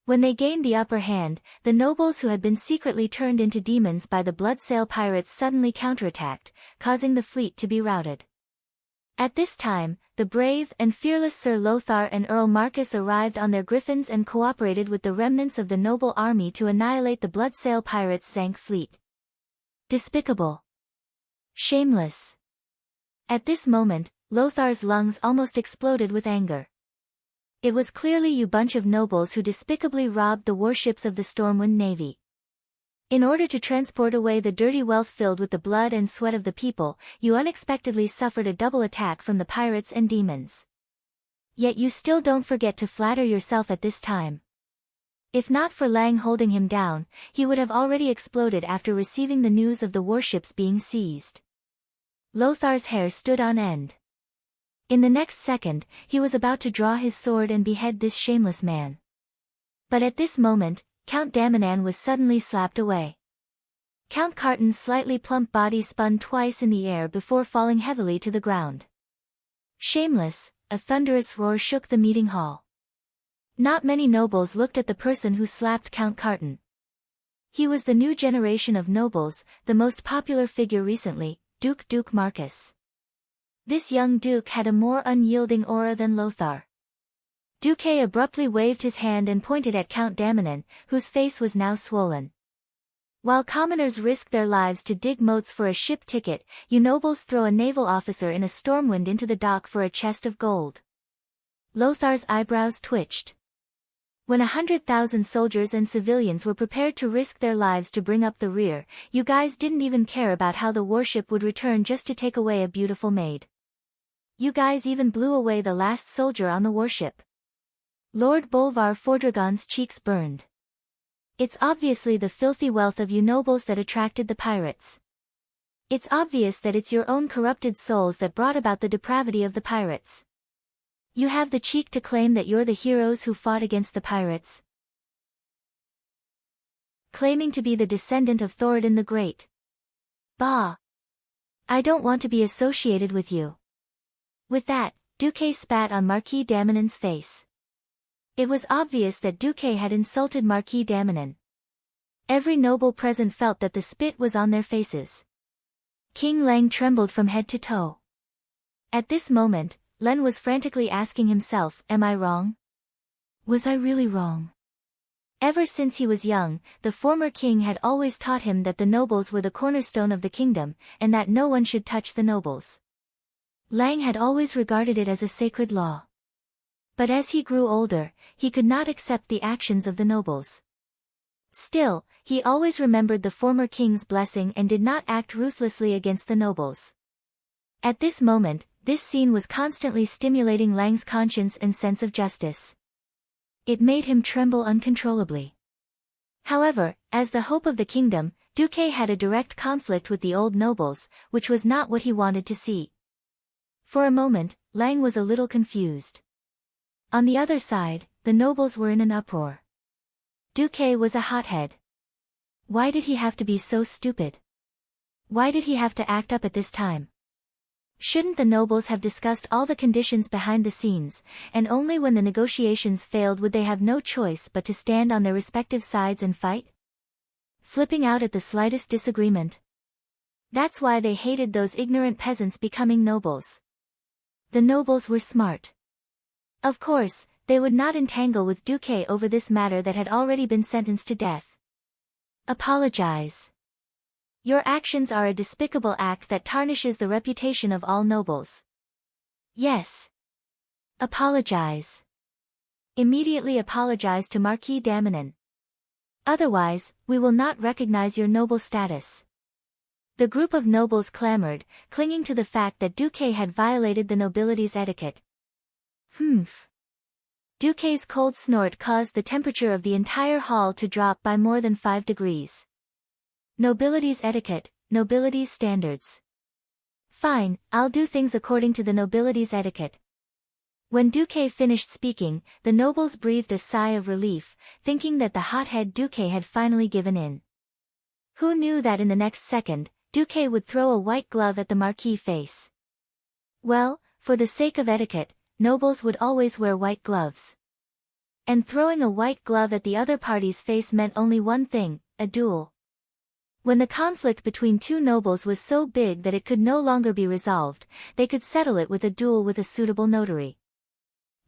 When they gained the upper hand, the nobles who had been secretly turned into demons by the Bloodsail pirates suddenly counterattacked, causing the fleet to be routed. At this time, the brave and fearless Sir Lothar and Earl Marcus arrived on their griffins and cooperated with the remnants of the noble army to annihilate the Bloodsail pirates' sank fleet. Despicable. Shameless. At this moment, Lothar's lungs almost exploded with anger. It was clearly you bunch of nobles who despicably robbed the warships of the Stormwind Navy. In order to transport away the dirty wealth filled with the blood and sweat of the people, you unexpectedly suffered a double attack from the pirates and demons. Yet you still don't forget to flatter yourself at this time. If not for Lang holding him down, he would have already exploded after receiving the news of the warships being seized. Lothar's hair stood on end. In the next second, he was about to draw his sword and behead this shameless man. But at this moment, Count Daminan was suddenly slapped away. Count Carton's slightly plump body spun twice in the air before falling heavily to the ground. Shameless, a thunderous roar shook the meeting hall. Not many nobles looked at the person who slapped Count Carton. He was the new generation of nobles, the most popular figure recently, Duke Marcus. This young duke had a more unyielding aura than Lothar. Duque abruptly waved his hand and pointed at Count Daminan, whose face was now swollen. While commoners risk their lives to dig moats for a ship ticket, you nobles throw a naval officer in a stormwind into the dock for a chest of gold. Lothar's eyebrows twitched. When 100,000 soldiers and civilians were prepared to risk their lives to bring up the rear, you guys didn't even care about how the warship would return just to take away a beautiful maid. You guys even blew away the last soldier on the warship. Lord Bolvar Fordragon's cheeks burned. It's obviously the filthy wealth of you nobles that attracted the pirates. It's obvious that it's your own corrupted souls that brought about the depravity of the pirates. You have the cheek to claim that you're the heroes who fought against the pirates. Claiming to be the descendant of Thoradin the Great. Bah! I don't want to be associated with you. With that, Duque spat on Marquis Daminan's face. It was obvious that Duque had insulted Marquis Daminan. Every noble present felt that the spit was on their faces. King Lang trembled from head to toe. At this moment, Len was frantically asking himself, am I wrong? Was I really wrong? Ever since he was young, the former king had always taught him that the nobles were the cornerstone of the kingdom, and that no one should touch the nobles. Lang had always regarded it as a sacred law. But as he grew older, he could not accept the actions of the nobles. Still, he always remembered the former king's blessing and did not act ruthlessly against the nobles. At this moment, this scene was constantly stimulating Lang's conscience and sense of justice. It made him tremble uncontrollably. However, as the hope of the kingdom, Duque had a direct conflict with the old nobles, which was not what he wanted to see. For a moment, Lang was a little confused. On the other side, the nobles were in an uproar. Duque was a hothead. Why did he have to be so stupid? Why did he have to act up at this time? Shouldn't the nobles have discussed all the conditions behind the scenes, and only when the negotiations failed would they have no choice but to stand on their respective sides and fight? Flipping out at the slightest disagreement. That's why they hated those ignorant peasants becoming nobles. The nobles were smart. Of course, they would not entangle with Duque over this matter that had already been sentenced to death. Apologize. Your actions are a despicable act that tarnishes the reputation of all nobles. Yes. Apologize. Immediately apologize to Marquis Daminan. Otherwise, we will not recognize your noble status. The group of nobles clamored, clinging to the fact that Duque had violated the nobility's etiquette. Humph. Duque's cold snort caused the temperature of the entire hall to drop by more than 5 degrees. Nobility's etiquette, nobility's standards. Fine, I'll do things according to the nobility's etiquette. When Duque finished speaking, the nobles breathed a sigh of relief, thinking that the hothead Duque had finally given in. Who knew that in the next second, Duque would throw a white glove at the Marquis' face? Well, for the sake of etiquette, nobles would always wear white gloves. And throwing a white glove at the other party's face meant only one thing, a duel. When the conflict between two nobles was so big that it could no longer be resolved, they could settle it with a duel with a suitable notary.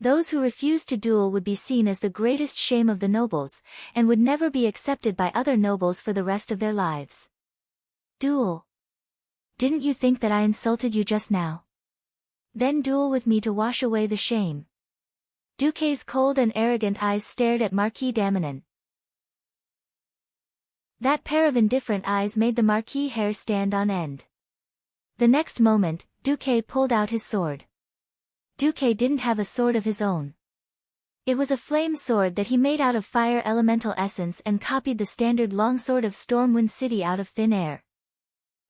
Those who refused to duel would be seen as the greatest shame of the nobles, and would never be accepted by other nobles for the rest of their lives. Duel. Didn't you think that I insulted you just now? Then duel with me to wash away the shame. Duque's cold and arrogant eyes stared at Marquis d'Aminon. That pair of indifferent eyes made the Marquis' hair stand on end. The next moment, Duque pulled out his sword. Duque didn't have a sword of his own. It was a flame sword that he made out of fire elemental essence and copied the standard longsword of Stormwind City out of thin air.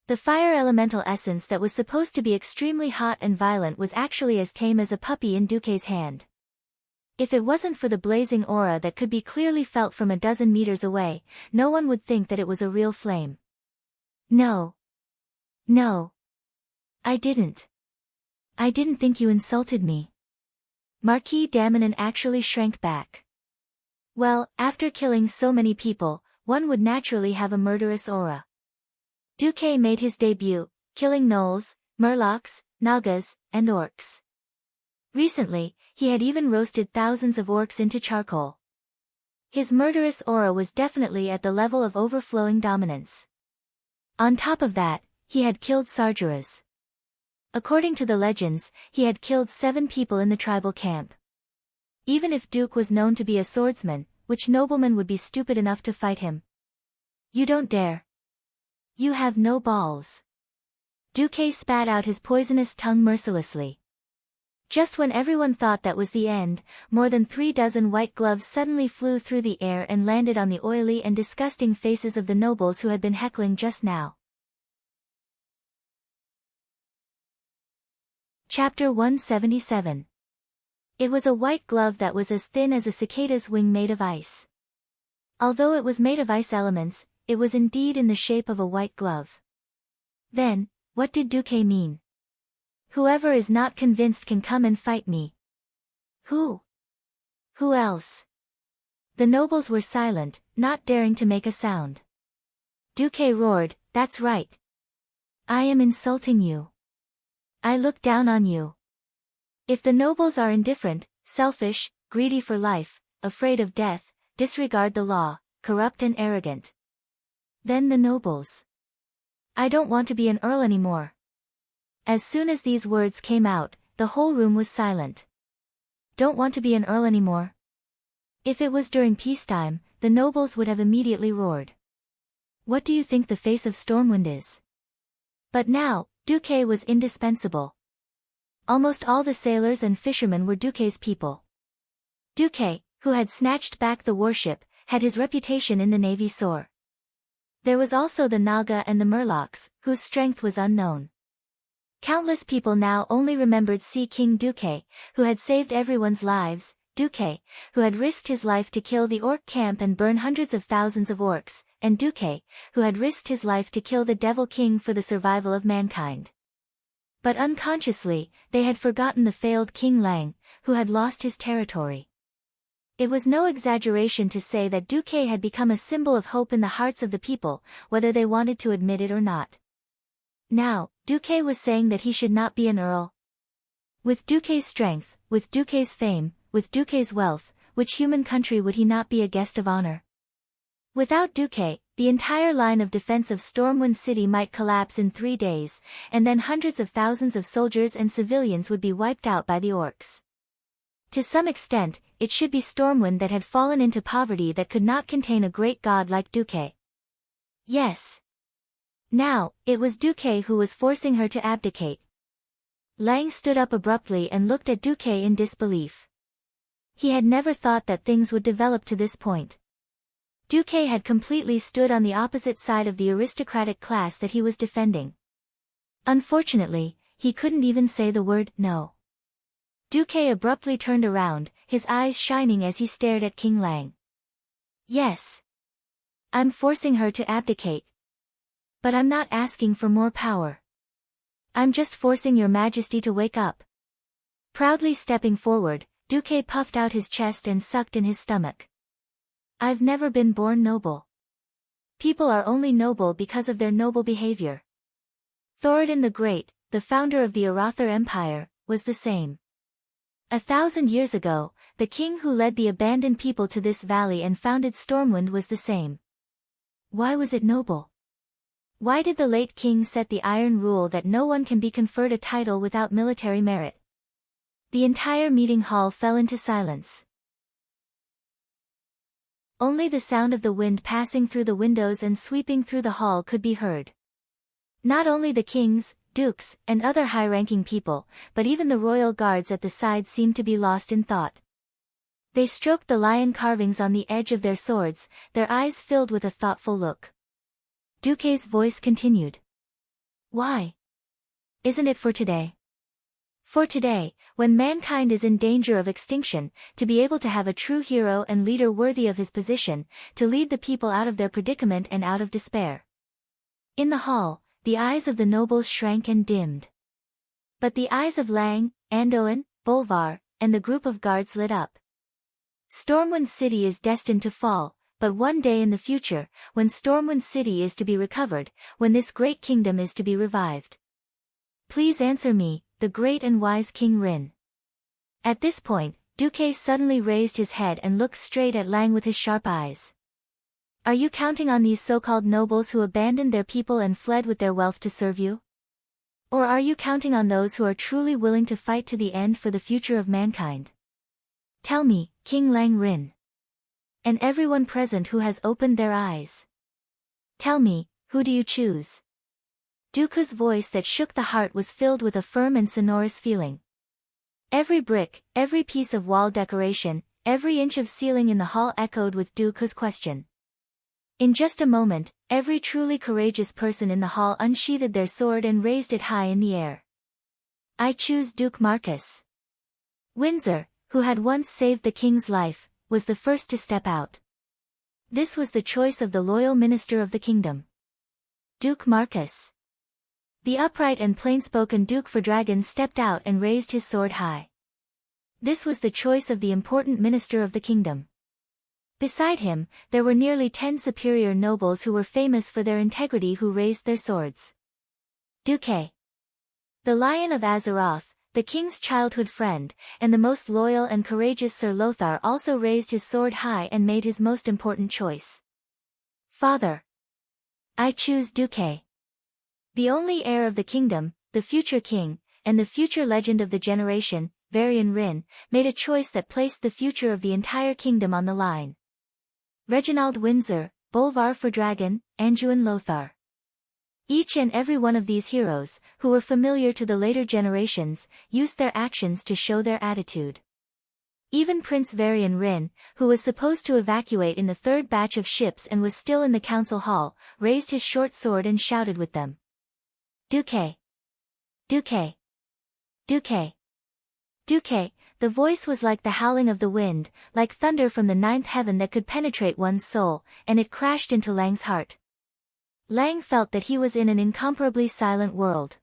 The fire elemental essence that was supposed to be extremely hot and violent was actually as tame as a puppy in Duque's hand. If it wasn't for the blazing aura that could be clearly felt from a dozen meters away, no one would think that it was a real flame. No. No. I didn't think you insulted me. Marquis d'Aminon actually shrank back. Well, after killing so many people, one would naturally have a murderous aura. Duque made his debut, killing gnolls, murlocs, nagas, and orcs. Recently, he had even roasted thousands of orcs into charcoal. His murderous aura was definitely at the level of overflowing dominance. On top of that, he had killed Sargeras. According to the legends, he had killed 7 people in the tribal camp. Even if Duke was known to be a swordsman, which nobleman would be stupid enough to fight him? You don't dare. You have no balls. Duque spat out his poisonous tongue mercilessly. Just when everyone thought that was the end, more than 3 dozen white gloves suddenly flew through the air and landed on the oily and disgusting faces of the nobles who had been heckling just now. Chapter 177. It was a white glove that was as thin as a cicada's wing made of ice. Although it was made of ice elements, it was indeed in the shape of a white glove. Then, what did Duque mean? Whoever is not convinced can come and fight me. Who? Who else? The nobles were silent, not daring to make a sound. Duque roared, "That's right. I am insulting you. I look down on you. If the nobles are indifferent, selfish, greedy for life, afraid of death, disregard the law, corrupt and arrogant. Then the nobles. I don't want to be an earl anymore." As soon as these words came out, the whole room was silent. Don't want to be an earl anymore? If it was during peacetime, the nobles would have immediately roared. What do you think the face of Stormwind is? But now, Duque was indispensable. Almost all the sailors and fishermen were Duque's people. Duque, who had snatched back the warship, had his reputation in the navy soar. There was also the Naga and the Murlocs, whose strength was unknown. Countless people now only remembered Sea King Duque, who had saved everyone's lives, Duque, who had risked his life to kill the orc camp and burn hundreds of thousands of orcs, and Duque, who had risked his life to kill the Devil King for the survival of mankind. But unconsciously, they had forgotten the failed King Lang, who had lost his territory. It was no exaggeration to say that Duque had become a symbol of hope in the hearts of the people, whether they wanted to admit it or not. Now, Duque was saying that he should not be an earl. With Duque's strength, with Duque's fame, with Duque's wealth, which human country would he not be a guest of honor? Without Duque, the entire line of defense of Stormwind City might collapse in 3 days, and then hundreds of thousands of soldiers and civilians would be wiped out by the orcs. To some extent, it should be Stormwind that had fallen into poverty that could not contain a great god like Duque. Yes. Now, it was Duque who was forcing her to abdicate. Lang stood up abruptly and looked at Duque in disbelief. He had never thought that things would develop to this point. Duque had completely stood on the opposite side of the aristocratic class that he was defending. Unfortunately, he couldn't even say the word no. Duque abruptly turned around, his eyes shining as he stared at King Lang. Yes. I'm forcing her to abdicate. But I'm not asking for more power. I'm just forcing your majesty to wake up. Proudly stepping forward, Duque puffed out his chest and sucked in his stomach. I've never been born noble. People are only noble because of their noble behavior. Thoradin the Great, the founder of the Arather Empire, was the same. 1,000 years ago, the king who led the abandoned people to this valley and founded Stormwind was the same. Why was it noble? Why did the late king set the iron rule that no one can be conferred a title without military merit? The entire meeting hall fell into silence. Only the sound of the wind passing through the windows and sweeping through the hall could be heard. Not only the kings, dukes, and other high-ranking people, but even the royal guards at the side seemed to be lost in thought. They stroked the lion carvings on the edge of their swords, their eyes filled with a thoughtful look. Duque's voice continued. Why? Isn't it for today? For today, when mankind is in danger of extinction, to be able to have a true hero and leader worthy of his position, to lead the people out of their predicament and out of despair. In the hall, the eyes of the nobles shrank and dimmed. But the eyes of Lang, Andoin, Bolvar, and the group of guards lit up. Stormwind City is destined to fall, but one day in the future, when Stormwind City is to be recovered, when this great kingdom is to be revived. Please answer me, the great and wise King Rin. At this point, Duque suddenly raised his head and looked straight at Lang with his sharp eyes. Are you counting on these so-called nobles who abandoned their people and fled with their wealth to serve you? Or are you counting on those who are truly willing to fight to the end for the future of mankind? Tell me, King Lang Rin. And everyone present who has opened their eyes. Tell me, who do you choose? Dooku's voice that shook the heart was filled with a firm and sonorous feeling. Every brick, every piece of wall decoration, every inch of ceiling in the hall echoed with Dooku's question. In just a moment, every truly courageous person in the hall unsheathed their sword and raised it high in the air. I choose Duke Marcus. Windsor, who had once saved the king's life, was the first to step out. This was the choice of the loyal minister of the kingdom. Duke Marcus. The upright and plain-spoken Duke for Dragon stepped out and raised his sword high. This was the choice of the important minister of the kingdom. Beside him, there were nearly 10 superior nobles who were famous for their integrity who raised their swords. Duque. The Lion of Azeroth, the king's childhood friend, and the most loyal and courageous Sir Lothar also raised his sword high and made his most important choice. Father. I choose Duque. The only heir of the kingdom, the future king, and the future legend of the generation, Varian Rin, made a choice that placed the future of the entire kingdom on the line. Reginald Windsor, Bolvar for Dragon, Anduin Lothar. Each and every one of these heroes, who were familiar to the later generations, used their actions to show their attitude. Even Prince Varian Rin, who was supposed to evacuate in the third batch of ships and was still in the council hall, raised his short sword and shouted with them. Duque! Duque! Duque! Duque! The voice was like the howling of the wind, like thunder from the ninth heaven that could penetrate one's soul, and it crashed into Lang's heart. Lang felt that he was in an incomparably silent world.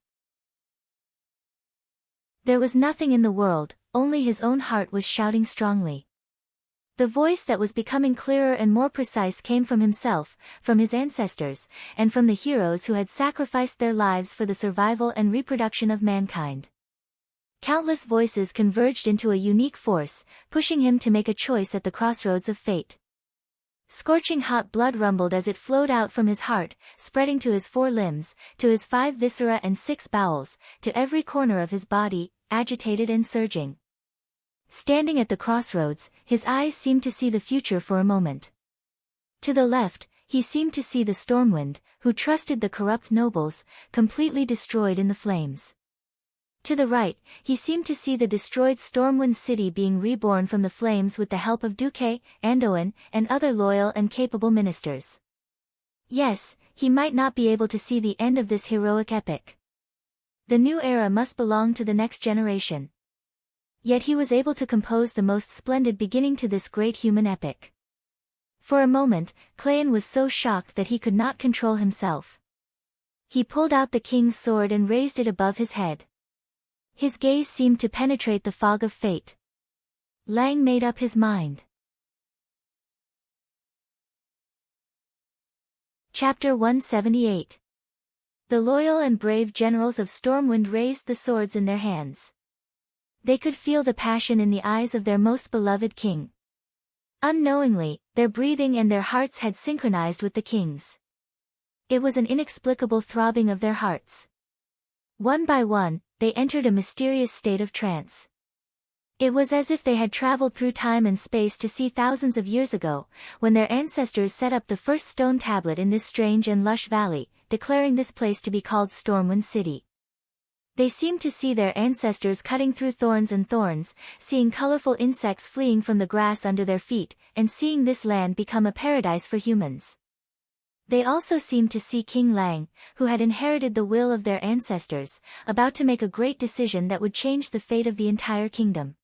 There was nothing in the world, only his own heart was shouting strongly. The voice that was becoming clearer and more precise came from himself, from his ancestors, and from the heroes who had sacrificed their lives for the survival and reproduction of mankind. Countless voices converged into a unique force, pushing him to make a choice at the crossroads of fate. Scorching hot blood rumbled as it flowed out from his heart, spreading to his 4 limbs, to his 5 viscera and 6 bowels, to every corner of his body, agitated and surging. Standing at the crossroads, his eyes seemed to see the future for a moment. To the left, he seemed to see the Stormwind, who trusted the corrupt nobles, completely destroyed in the flames. To the right, he seemed to see the destroyed Stormwind City being reborn from the flames with the help of Duque, Andoin, and other loyal and capable ministers. Yes, he might not be able to see the end of this heroic epic. The new era must belong to the next generation. Yet he was able to compose the most splendid beginning to this great human epic. For a moment, Cleon was so shocked that he could not control himself. He pulled out the king's sword and raised it above his head. His gaze seemed to penetrate the fog of fate. Lang made up his mind. Chapter 178. The loyal and brave generals of Stormwind raised the swords in their hands. They could feel the passion in the eyes of their most beloved king. Unknowingly, their breathing and their hearts had synchronized with the king's. It was an inexplicable throbbing of their hearts. One by one, they entered a mysterious state of trance. It was as if they had traveled through time and space to see thousands of years ago, when their ancestors set up the first stone tablet in this strange and lush valley, declaring this place to be called Stormwind City. They seemed to see their ancestors cutting through thorns and thorns, seeing colorful insects fleeing from the grass under their feet, and seeing this land become a paradise for humans. They also seemed to see King Lang, who had inherited the will of their ancestors, about to make a great decision that would change the fate of the entire kingdom.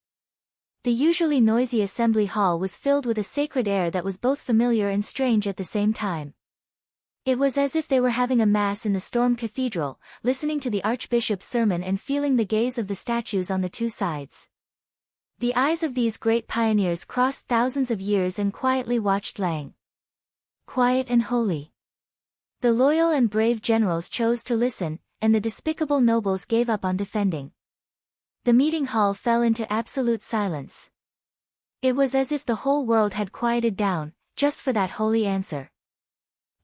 The usually noisy assembly hall was filled with a sacred air that was both familiar and strange at the same time. It was as if they were having a mass in the Storm Cathedral, listening to the Archbishop's sermon and feeling the gaze of the statues on the two sides. The eyes of these great pioneers crossed thousands of years and quietly watched Lang. Quiet and holy. The loyal and brave generals chose to listen, and the despicable nobles gave up on defending. The meeting hall fell into absolute silence. It was as if the whole world had quieted down, just for that holy answer.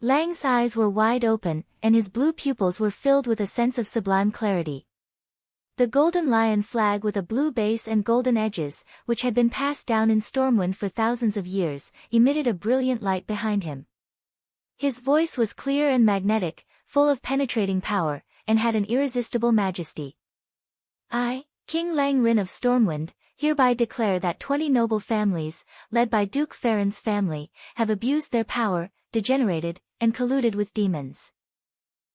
Lang's eyes were wide open, and his blue pupils were filled with a sense of sublime clarity. The golden lion flag with a blue base and golden edges, which had been passed down in Stormwind for thousands of years, emitted a brilliant light behind him. His voice was clear and magnetic, full of penetrating power, and had an irresistible majesty. I, King Lang Rin of Stormwind, hereby declare that 20 noble families, led by Duke Farron's family, have abused their power, degenerated, and colluded with demons.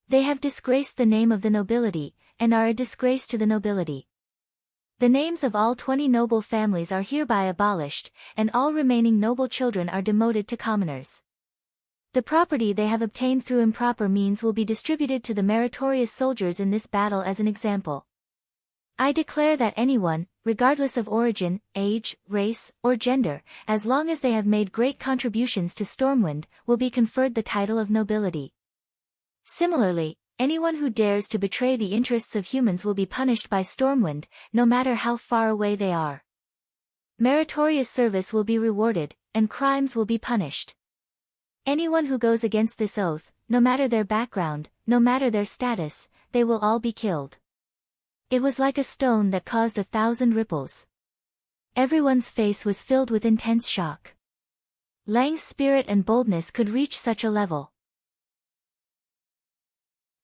They have disgraced the name of the nobility, and are a disgrace to the nobility. The names of all 20 noble families are hereby abolished, and all remaining noble children are demoted to commoners. The property they have obtained through improper means will be distributed to the meritorious soldiers in this battle as an example. I declare that anyone, regardless of origin, age, race, or gender, as long as they have made great contributions to Stormwind, will be conferred the title of nobility. Similarly, anyone who dares to betray the interests of humans will be punished by Stormwind, no matter how far away they are. Meritorious service will be rewarded, and crimes will be punished. Anyone who goes against this oath, no matter their background, no matter their status, they will all be killed. It was like a stone that caused 1,000 ripples. Everyone's face was filled with intense shock. Lang's spirit and boldness could reach such a level.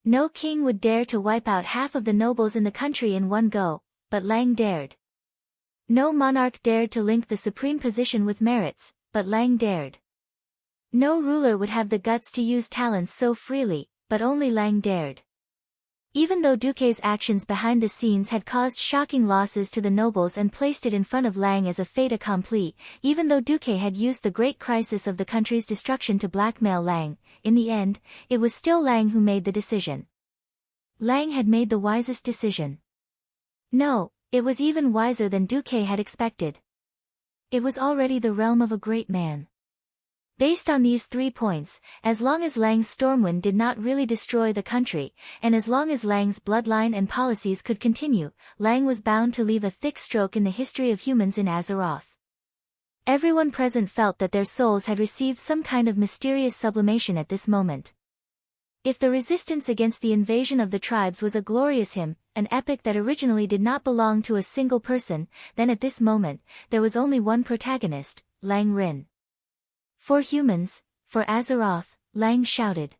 No king would dare to wipe out half of the nobles in the country in one go, but Lang dared. No monarch dared to link the supreme position with merits, but Lang dared. No ruler would have the guts to use talents so freely, but only Lang dared. Even though Duque's actions behind the scenes had caused shocking losses to the nobles and placed it in front of Lang as a fait accompli, even though Duque had used the great crisis of the country's destruction to blackmail Lang, in the end, it was still Lang who made the decision. Lang had made the wisest decision. No, it was even wiser than Duque had expected. It was already the realm of a great man. Based on these 3 points, as long as Lang's Stormwind did not really destroy the country, and as long as Lang's bloodline and policies could continue, Lang was bound to leave a thick stroke in the history of humans in Azeroth. Everyone present felt that their souls had received some kind of mysterious sublimation at this moment. If the resistance against the invasion of the tribes was a glorious hymn, an epic that originally did not belong to a single person, then at this moment, there was only one protagonist, Lang Rin. For humans, for Azeroth, Lang shouted.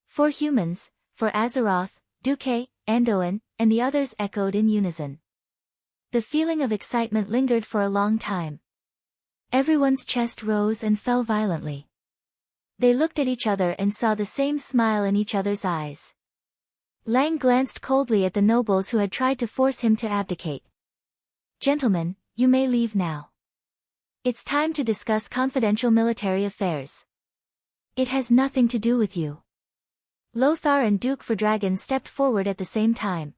For humans, for Azeroth, Duque, Andoin, and the others echoed in unison. The feeling of excitement lingered for a long time. Everyone's chest rose and fell violently. They looked at each other and saw the same smile in each other's eyes. Lang glanced coldly at the nobles who had tried to force him to abdicate. Gentlemen, you may leave now. It's time to discuss confidential military affairs. It has nothing to do with you. Lothar and Duke Verdragon stepped forward at the same time.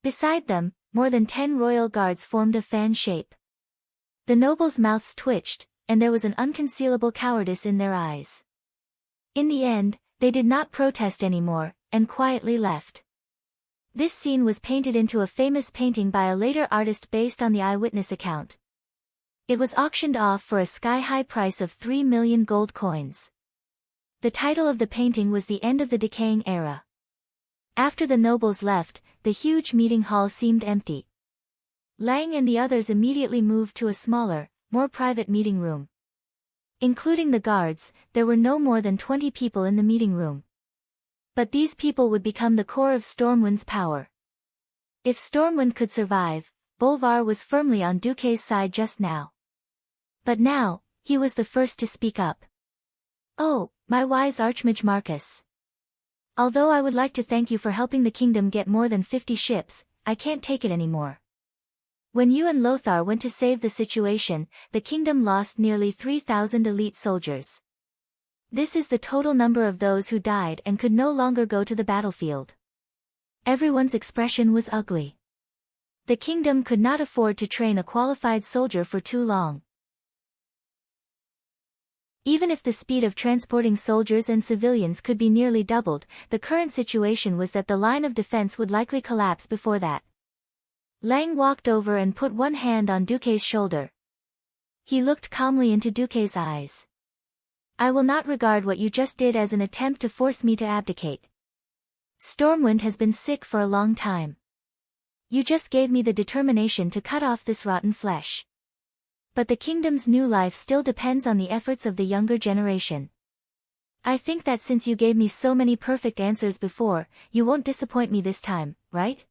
Beside them, more than 10 royal guards formed a fan shape. The nobles' mouths twitched, and there was an unconcealable cowardice in their eyes. In the end, they did not protest anymore, and quietly left. This scene was painted into a famous painting by a later artist based on the eyewitness account. It was auctioned off for a sky-high price of 3 million gold coins. The title of the painting was The End of the Decaying Era. After the nobles left, the huge meeting hall seemed empty. Lang and the others immediately moved to a smaller, more private meeting room. Including the guards, there were no more than 20 people in the meeting room. But these people would become the core of Stormwind's power. If Stormwind could survive, Bolvar was firmly on Duque's side just now. But now, he was the first to speak up. "Oh, my wise Archmage Marcus. Although I would like to thank you for helping the kingdom get more than 50 ships, I can't take it anymore. When you and Lothar went to save the situation, the kingdom lost nearly 3,000 elite soldiers. This is the total number of those who died and could no longer go to the battlefield." Everyone's expression was ugly. The kingdom could not afford to train a qualified soldier for too long. Even if the speed of transporting soldiers and civilians could be nearly doubled, the current situation was that the line of defense would likely collapse before that. Lang walked over and put one hand on Duque's shoulder. He looked calmly into Duque's eyes. "I will not regard what you just did as an attempt to force me to abdicate. Stormwind has been sick for a long time. You just gave me the determination to cut off this rotten flesh. But the kingdom's new life still depends on the efforts of the younger generation. I think that since you gave me so many perfect answers before, you won't disappoint me this time, right?"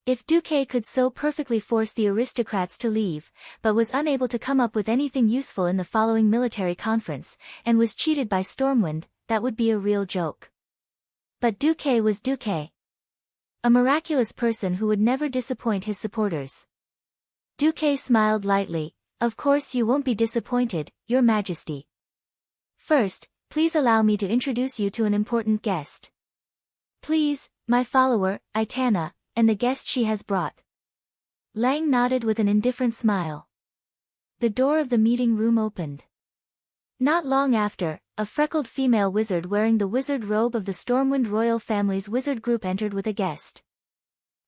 If Duque could so perfectly force the aristocrats to leave, but was unable to come up with anything useful in the following military conference, and was cheated by Stormwind, that would be a real joke. But Duque was Duque. A miraculous person who would never disappoint his supporters. Duque smiled lightly. "Of course you won't be disappointed, Your Majesty. First, please allow me to introduce you to an important guest. Please, my follower, Aitana, and the guest she has brought." Lang nodded with an indifferent smile. The door of the meeting room opened. Not long after, a freckled female wizard wearing the wizard robe of the Stormwind royal family's wizard group entered with a guest.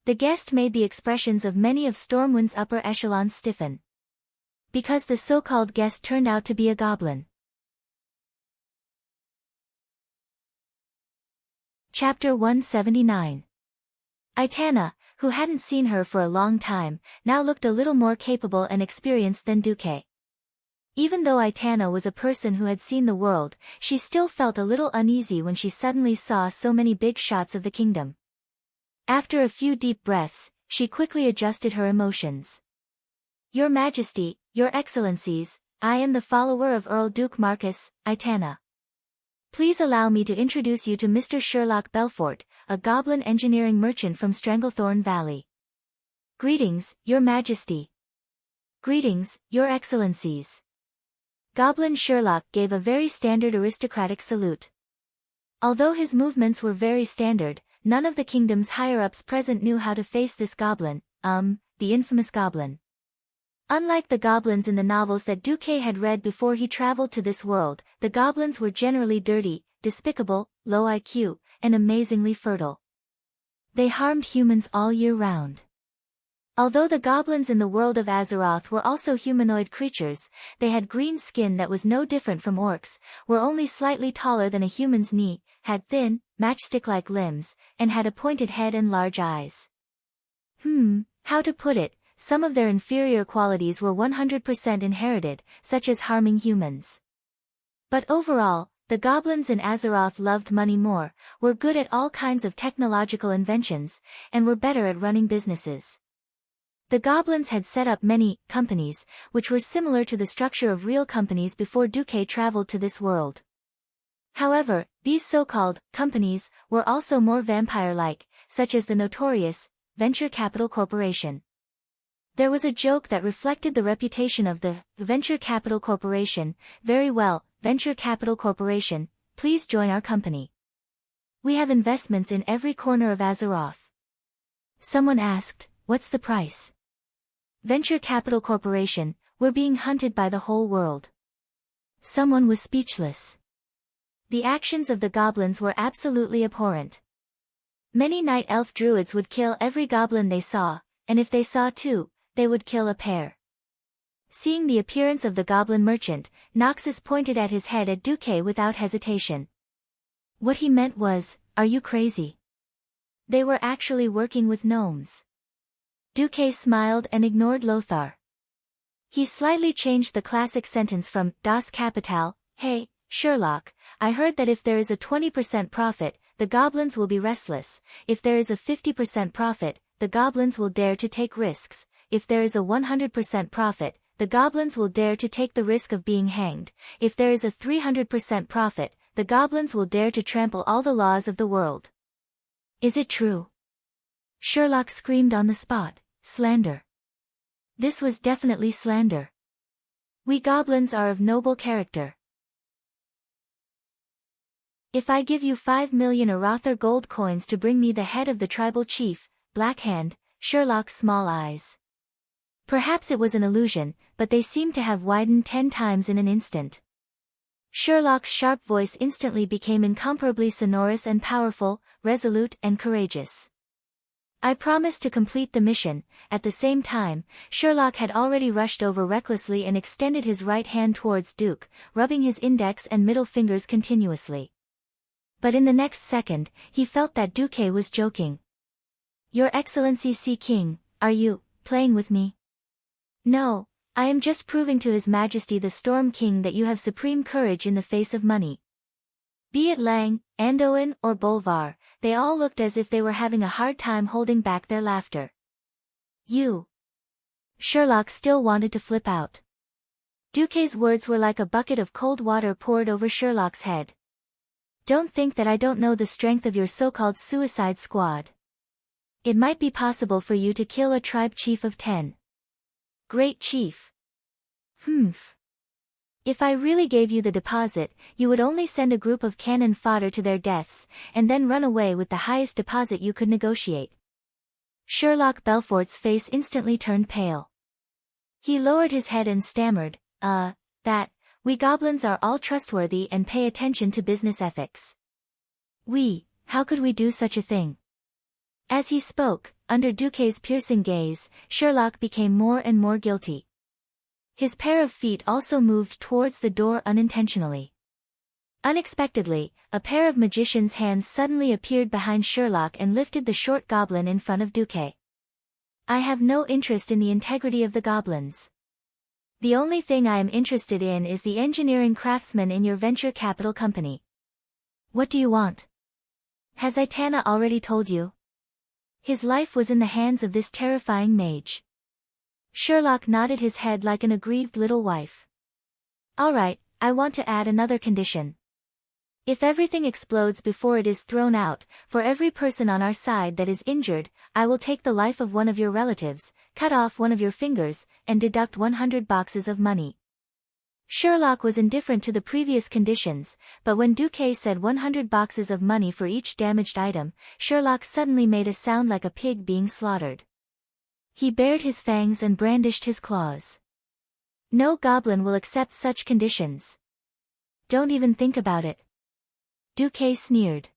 The guest made the expressions of many of Stormwind's upper echelons stiffen. Because the so-called guest turned out to be a goblin. Chapter 179. Aitana, who hadn't seen her for a long time, now looked a little more capable and experienced than Duque. Even though Aitana was a person who had seen the world, she still felt a little uneasy when she suddenly saw so many big shots of the kingdom. After a few deep breaths, she quickly adjusted her emotions. "Your Majesty, Your Excellencies, I am the follower of Earl Duke Marcus, Aitana. Please allow me to introduce you to Mr. Sherlock Belfort, a goblin engineering merchant from Stranglethorn Valley." "Greetings, Your Majesty." "Greetings, Your Excellencies." Goblin Sherlock gave a very standard aristocratic salute. Although his movements were very standard, none of the kingdom's higher-ups present knew how to face this goblin, the infamous goblin. Unlike the goblins in the novels that Duque had read before he traveled to this world, the goblins were generally dirty, despicable, low IQ, and amazingly fertile. They harmed humans all year round. Although the goblins in the world of Azeroth were also humanoid creatures, they had green skin that was no different from orcs, were only slightly taller than a human's knee, had thin, matchstick-like limbs, and had a pointed head and large eyes. How to put it? Some of their inferior qualities were 100% inherited, such as harming humans. But overall, the goblins in Azeroth loved money more, were good at all kinds of technological inventions, and were better at running businesses. The goblins had set up many companies, which were similar to the structure of real companies before Duque traveled to this world. However, these so-called companies were also more vampire-like, such as the notorious Venture Capital Corporation. There was a joke that reflected the reputation of the Venture Capital Corporation. "Very well, Venture Capital Corporation, please join our company. We have investments in every corner of Azeroth." Someone asked, "What's the price?" "Venture Capital Corporation, we're being hunted by the whole world." Someone was speechless. The actions of the goblins were absolutely abhorrent. Many night elf druids would kill every goblin they saw, and if they saw two, they would kill a pair. Seeing the appearance of the goblin merchant, Noxus pointed at his head at Duque without hesitation. What he meant was, are you crazy? They were actually working with gnomes. Duque smiled and ignored Lothar. He slightly changed the classic sentence from Das Kapital, hey, Sherlock, I heard that if there is a 20% profit, the goblins will be restless. If there is a 50% profit, the goblins will dare to take risks. If there is a 100% profit, the goblins will dare to take the risk of being hanged. If there is a 300% profit, the goblins will dare to trample all the laws of the world. Is it true? Sherlock screamed on the spot, slander. This was definitely slander. We goblins are of noble character. If I give you 5 million Arather gold coins to bring me the head of the tribal chief, Blackhand, Sherlock's small eyes. Perhaps it was an illusion, but they seemed to have widened 10 times in an instant. Sherlock's sharp voice instantly became incomparably sonorous and powerful, resolute and courageous. I promise to complete the mission. At the same time, Sherlock had already rushed over recklessly and extended his right hand towards Duke, rubbing his index and middle fingers continuously. But in the next second, he felt that Duque was joking. Your Excellency Sea King, are you playing with me? No, I am just proving to His Majesty the Storm King that you have supreme courage in the face of money. Be it Lang, Andoin or Bolvar, they all looked as if they were having a hard time holding back their laughter. You. Sherlock still wanted to flip out. Duque's words were like a bucket of cold water poured over Sherlock's head. Don't think that I don't know the strength of your so-called suicide squad. It might be possible for you to kill a tribe chief of 10. Great chief. Humph. If I really gave you the deposit, you would only send a group of cannon fodder to their deaths, and then run away with the highest deposit you could negotiate. Sherlock Belfort's face instantly turned pale. He lowered his head and stammered, we goblins are all trustworthy and pay attention to business ethics. How could we do such a thing? As he spoke, under Duque's piercing gaze, Sherlock became more and more guilty. His pair of feet also moved towards the door unintentionally. Unexpectedly, a pair of magician's hands suddenly appeared behind Sherlock and lifted the short goblin in front of Duque. I have no interest in the integrity of the goblins. The only thing I am interested in is the engineering craftsman in your venture capital company. What do you want? Has Aitana already told you? His life was in the hands of this terrifying mage. Sherlock nodded his head like an aggrieved little wife. All right, I want to add another condition. If everything explodes before it is thrown out, for every person on our side that is injured, I will take the life of one of your relatives, cut off one of your fingers, and deduct 100 boxes of money. Sherlock was indifferent to the previous conditions, but when Duque said 100 boxes of money for each damaged item, Sherlock suddenly made a sound like a pig being slaughtered. He bared his fangs and brandished his claws. No goblin will accept such conditions. Don't even think about it. Duque sneered.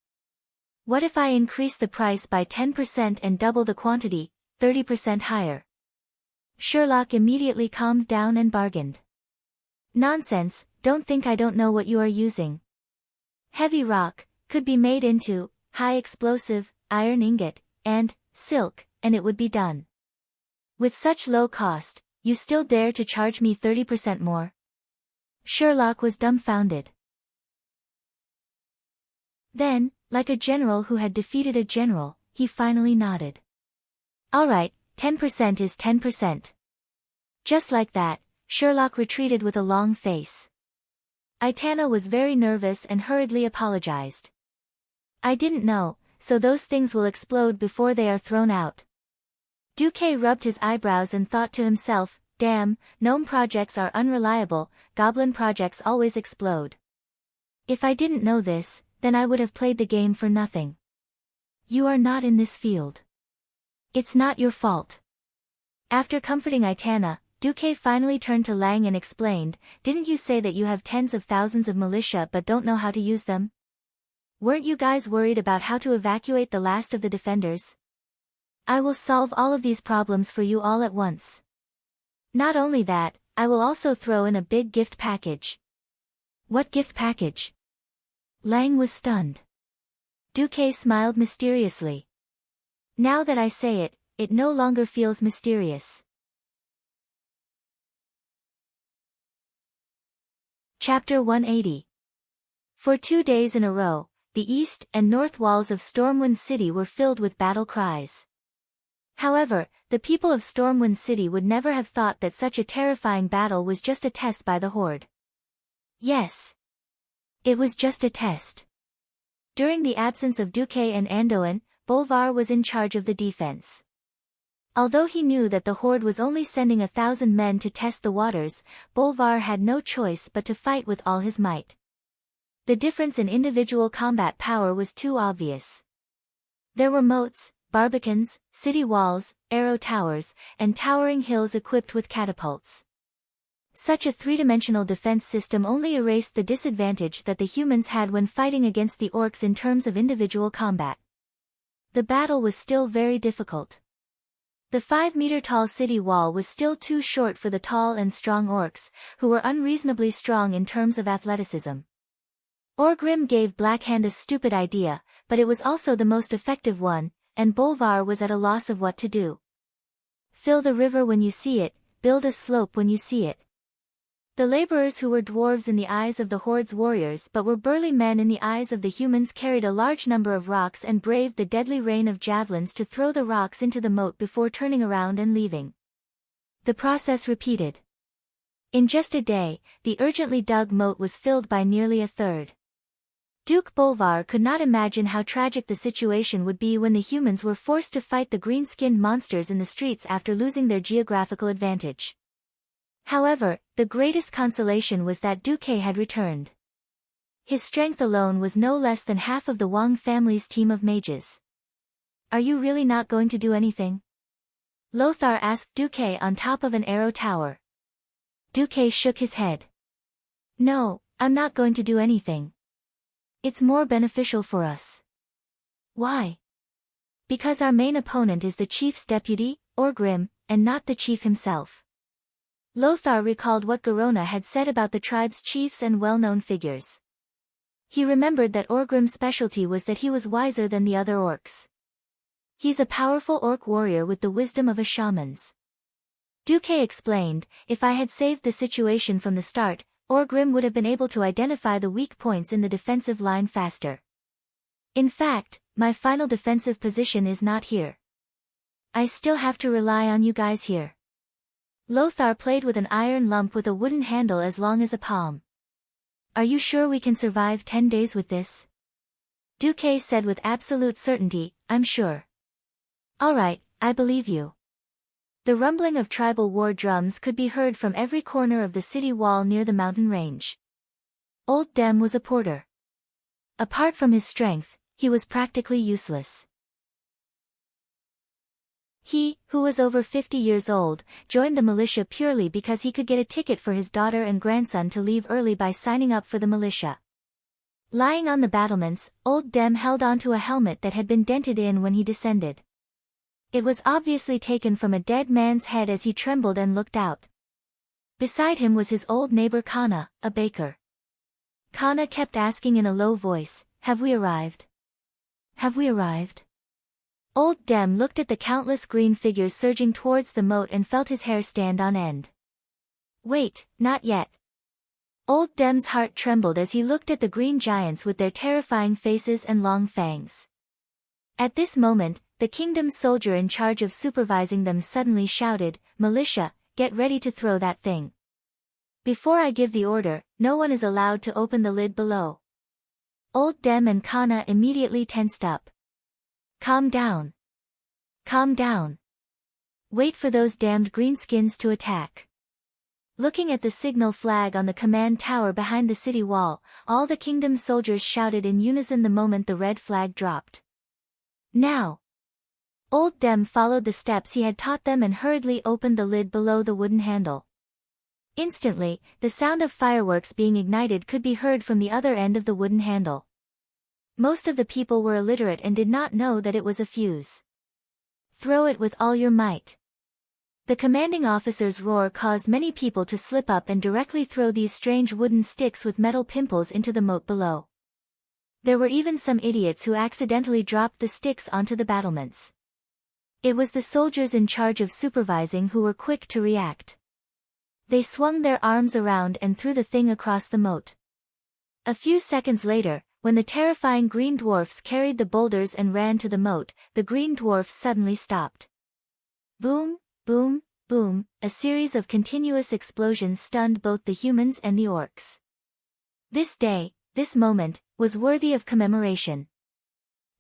What if I increase the price by 10% and double the quantity, 30% higher? Sherlock immediately calmed down and bargained. Nonsense, don't think I don't know what you are using. Heavy rock could be made into high explosive, iron ingot, and silk, and it would be done. With such low cost, you still dare to charge me 30% more? Sherlock was dumbfounded. Then, like a general who had defeated a general, he finally nodded. All right, 10% is 10%. Just like that, Sherlock retreated with a long face. Aitana was very nervous and hurriedly apologized. I didn't know, so those things will explode before they are thrown out. Duque rubbed his eyebrows and thought to himself, damn, gnome projects are unreliable, goblin projects always explode. If I didn't know this, then I would have played the game for nothing. You are not in this field. It's not your fault. After comforting Aitana, Duque finally turned to Lang and explained, didn't you say that you have tens of thousands of militia but don't know how to use them? Weren't you guys worried about how to evacuate the last of the defenders? I will solve all of these problems for you all at once. Not only that, I will also throw in a big gift package. What gift package? Lang was stunned. Duque smiled mysteriously. Now that I say it, it no longer feels mysterious. Chapter 180. For 2 days in a row, the east and north walls of Stormwind City were filled with battle cries. However, the people of Stormwind City would never have thought that such a terrifying battle was just a test by the Horde. Yes. It was just a test. During the absence of Duque and Andoin, Bolvar was in charge of the defense. Although he knew that the Horde was only sending 1,000 men to test the waters, Bolvar had no choice but to fight with all his might. The difference in individual combat power was too obvious. There were moats, barbicans, city walls, arrow towers, and towering hills equipped with catapults. Such a three-dimensional defense system only erased the disadvantage that the humans had when fighting against the orcs in terms of individual combat. The battle was still very difficult. The 5-meter-tall city wall was still too short for the tall and strong orcs, who were unreasonably strong in terms of athleticism. Orgrim gave Blackhand a stupid idea, but it was also the most effective one, and Bolvar was at a loss of what to do. Fill the river when you see it, build a slope when you see it. The laborers, who were dwarves in the eyes of the Horde's warriors but were burly men in the eyes of the humans, carried a large number of rocks and braved the deadly rain of javelins to throw the rocks into the moat before turning around and leaving. The process repeated. In just a day, the urgently dug moat was filled by nearly a third. Duke Bolvar could not imagine how tragic the situation would be when the humans were forced to fight the green-skinned monsters in the streets after losing their geographical advantage. However, the greatest consolation was that Duque had returned. His strength alone was no less than half of the Wang family's team of mages. Are you really not going to do anything? Lothar asked Duque on top of an arrow tower. Duque shook his head. No, I'm not going to do anything. It's more beneficial for us. Why? Because our main opponent is the chief's deputy, Orgrim, and not the chief himself. Lothar recalled what Garona had said about the tribe's chiefs and well-known figures. He remembered that Orgrim's specialty was that he was wiser than the other orcs. He's a powerful orc warrior with the wisdom of a shaman's. Duque explained, if I had saved the situation from the start, Orgrim would have been able to identify the weak points in the defensive line faster. In fact, my final defensive position is not here. I still have to rely on you guys here. Lothar played with an iron lump with a wooden handle as long as a palm. Are you sure we can survive 10 days with this? Duque said with absolute certainty, I'm sure. All right, I believe you. The rumbling of tribal war drums could be heard from every corner of the city wall near the mountain range. Old Dem was a porter. Apart from his strength, he was practically useless. He, who was over 50 years old, joined the militia purely because he could get a ticket for his daughter and grandson to leave early by signing up for the militia. Lying on the battlements, Old Dem held onto a helmet that had been dented in when he descended. It was obviously taken from a dead man's head as he trembled and looked out. Beside him was his old neighbor Kana, a baker. Kana kept asking in a low voice, "Have we arrived? Have we arrived?" Old Dem looked at the countless green figures surging towards the moat and felt his hair stand on end. Wait, not yet. Old Dem's heart trembled as he looked at the green giants with their terrifying faces and long fangs. At this moment, the kingdom's soldier in charge of supervising them suddenly shouted, "Militia, get ready to throw that thing. Before I give the order, no one is allowed to open the lid below." Old Dem and Kana immediately tensed up. Calm down. Calm down. Wait for those damned greenskins to attack. Looking at the signal flag on the command tower behind the city wall, all the kingdom's soldiers shouted in unison the moment the red flag dropped. Now! Old Dem followed the steps he had taught them and hurriedly opened the lid below the wooden handle. Instantly, the sound of fireworks being ignited could be heard from the other end of the wooden handle. Most of the people were illiterate and did not know that it was a fuse. Throw it with all your might. The commanding officer's roar caused many people to slip up and directly throw these strange wooden sticks with metal pimples into the moat below. There were even some idiots who accidentally dropped the sticks onto the battlements. It was the soldiers in charge of supervising who were quick to react. They swung their arms around and threw the thing across the moat. A few seconds later, when the terrifying green dwarfs carried the boulders and ran to the moat, the green dwarfs suddenly stopped. Boom, boom, boom, a series of continuous explosions stunned both the humans and the orcs. This day, this moment, was worthy of commemoration.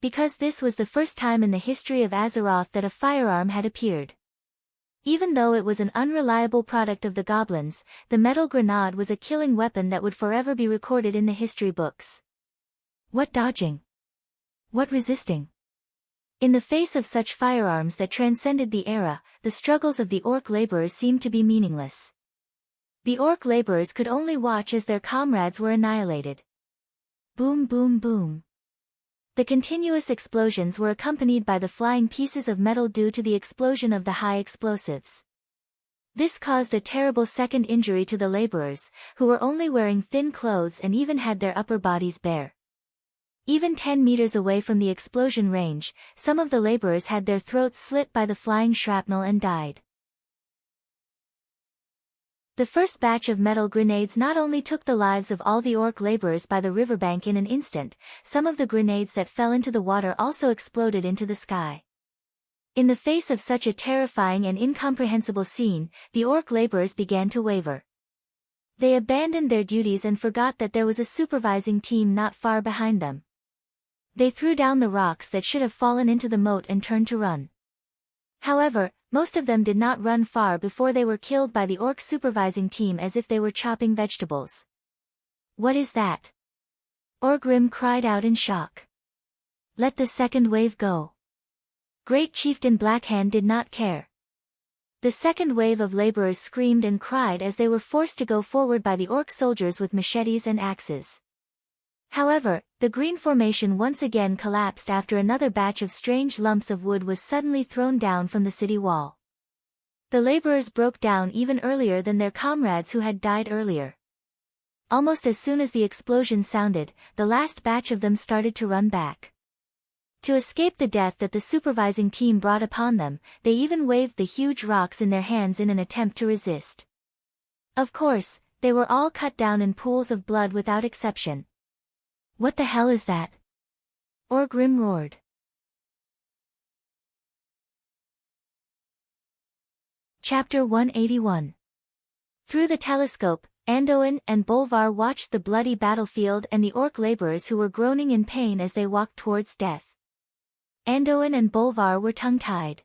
Because this was the first time in the history of Azeroth that a firearm had appeared. Even though it was an unreliable product of the goblins, the metal grenade was a killing weapon that would forever be recorded in the history books. What dodging? What resisting? In the face of such firearms that transcended the era, the struggles of the orc laborers seemed to be meaningless. The orc laborers could only watch as their comrades were annihilated. Boom, boom, boom. The continuous explosions were accompanied by the flying pieces of metal due to the explosion of the high explosives. This caused a terrible second injury to the laborers, who were only wearing thin clothes and even had their upper bodies bare. Even 10 meters away from the explosion range, some of the laborers had their throats slit by the flying shrapnel and died. The first batch of metal grenades not only took the lives of all the orc laborers by the riverbank in an instant, some of the grenades that fell into the water also exploded into the sky. In the face of such a terrifying and incomprehensible scene, the orc laborers began to waver. They abandoned their duties and forgot that there was a supervising team not far behind them. They threw down the rocks that should have fallen into the moat and turned to run. However, most of them did not run far before they were killed by the orc supervising team as if they were chopping vegetables. What is that? Orgrim cried out in shock. Let the second wave go. Great Chieftain Blackhand did not care. The second wave of laborers screamed and cried as they were forced to go forward by the orc soldiers with machetes and axes. However, the green formation once again collapsed after another batch of strange lumps of wood was suddenly thrown down from the city wall. The laborers broke down even earlier than their comrades who had died earlier. Almost as soon as the explosion sounded, the last batch of them started to run back. To escape the death that the supervising team brought upon them, they even waved the huge rocks in their hands in an attempt to resist. Of course, they were all cut down in pools of blood without exception. What the hell is that? Orgrim roared. Chapter 181. Through the telescope, Anduin and Bolvar watched the bloody battlefield and the orc laborers who were groaning in pain as they walked towards death. Anduin and Bolvar were tongue-tied.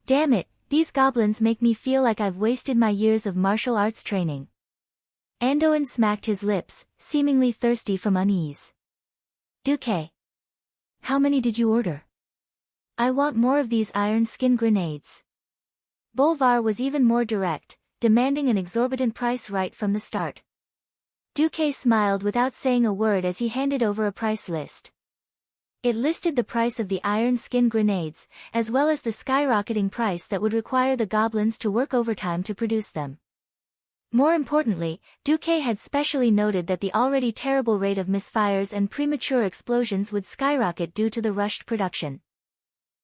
Damn it, these goblins make me feel like I've wasted my years of martial arts training. Anduin smacked his lips, seemingly thirsty from unease. Duque. How many did you order? I want more of these iron skin grenades. Bolvar was even more direct, demanding an exorbitant price right from the start. Duque smiled without saying a word as he handed over a price list. It listed the price of the iron skin grenades, as well as the skyrocketing price that would require the goblins to work overtime to produce them. More importantly, Duque had specially noted that the already terrible rate of misfires and premature explosions would skyrocket due to the rushed production.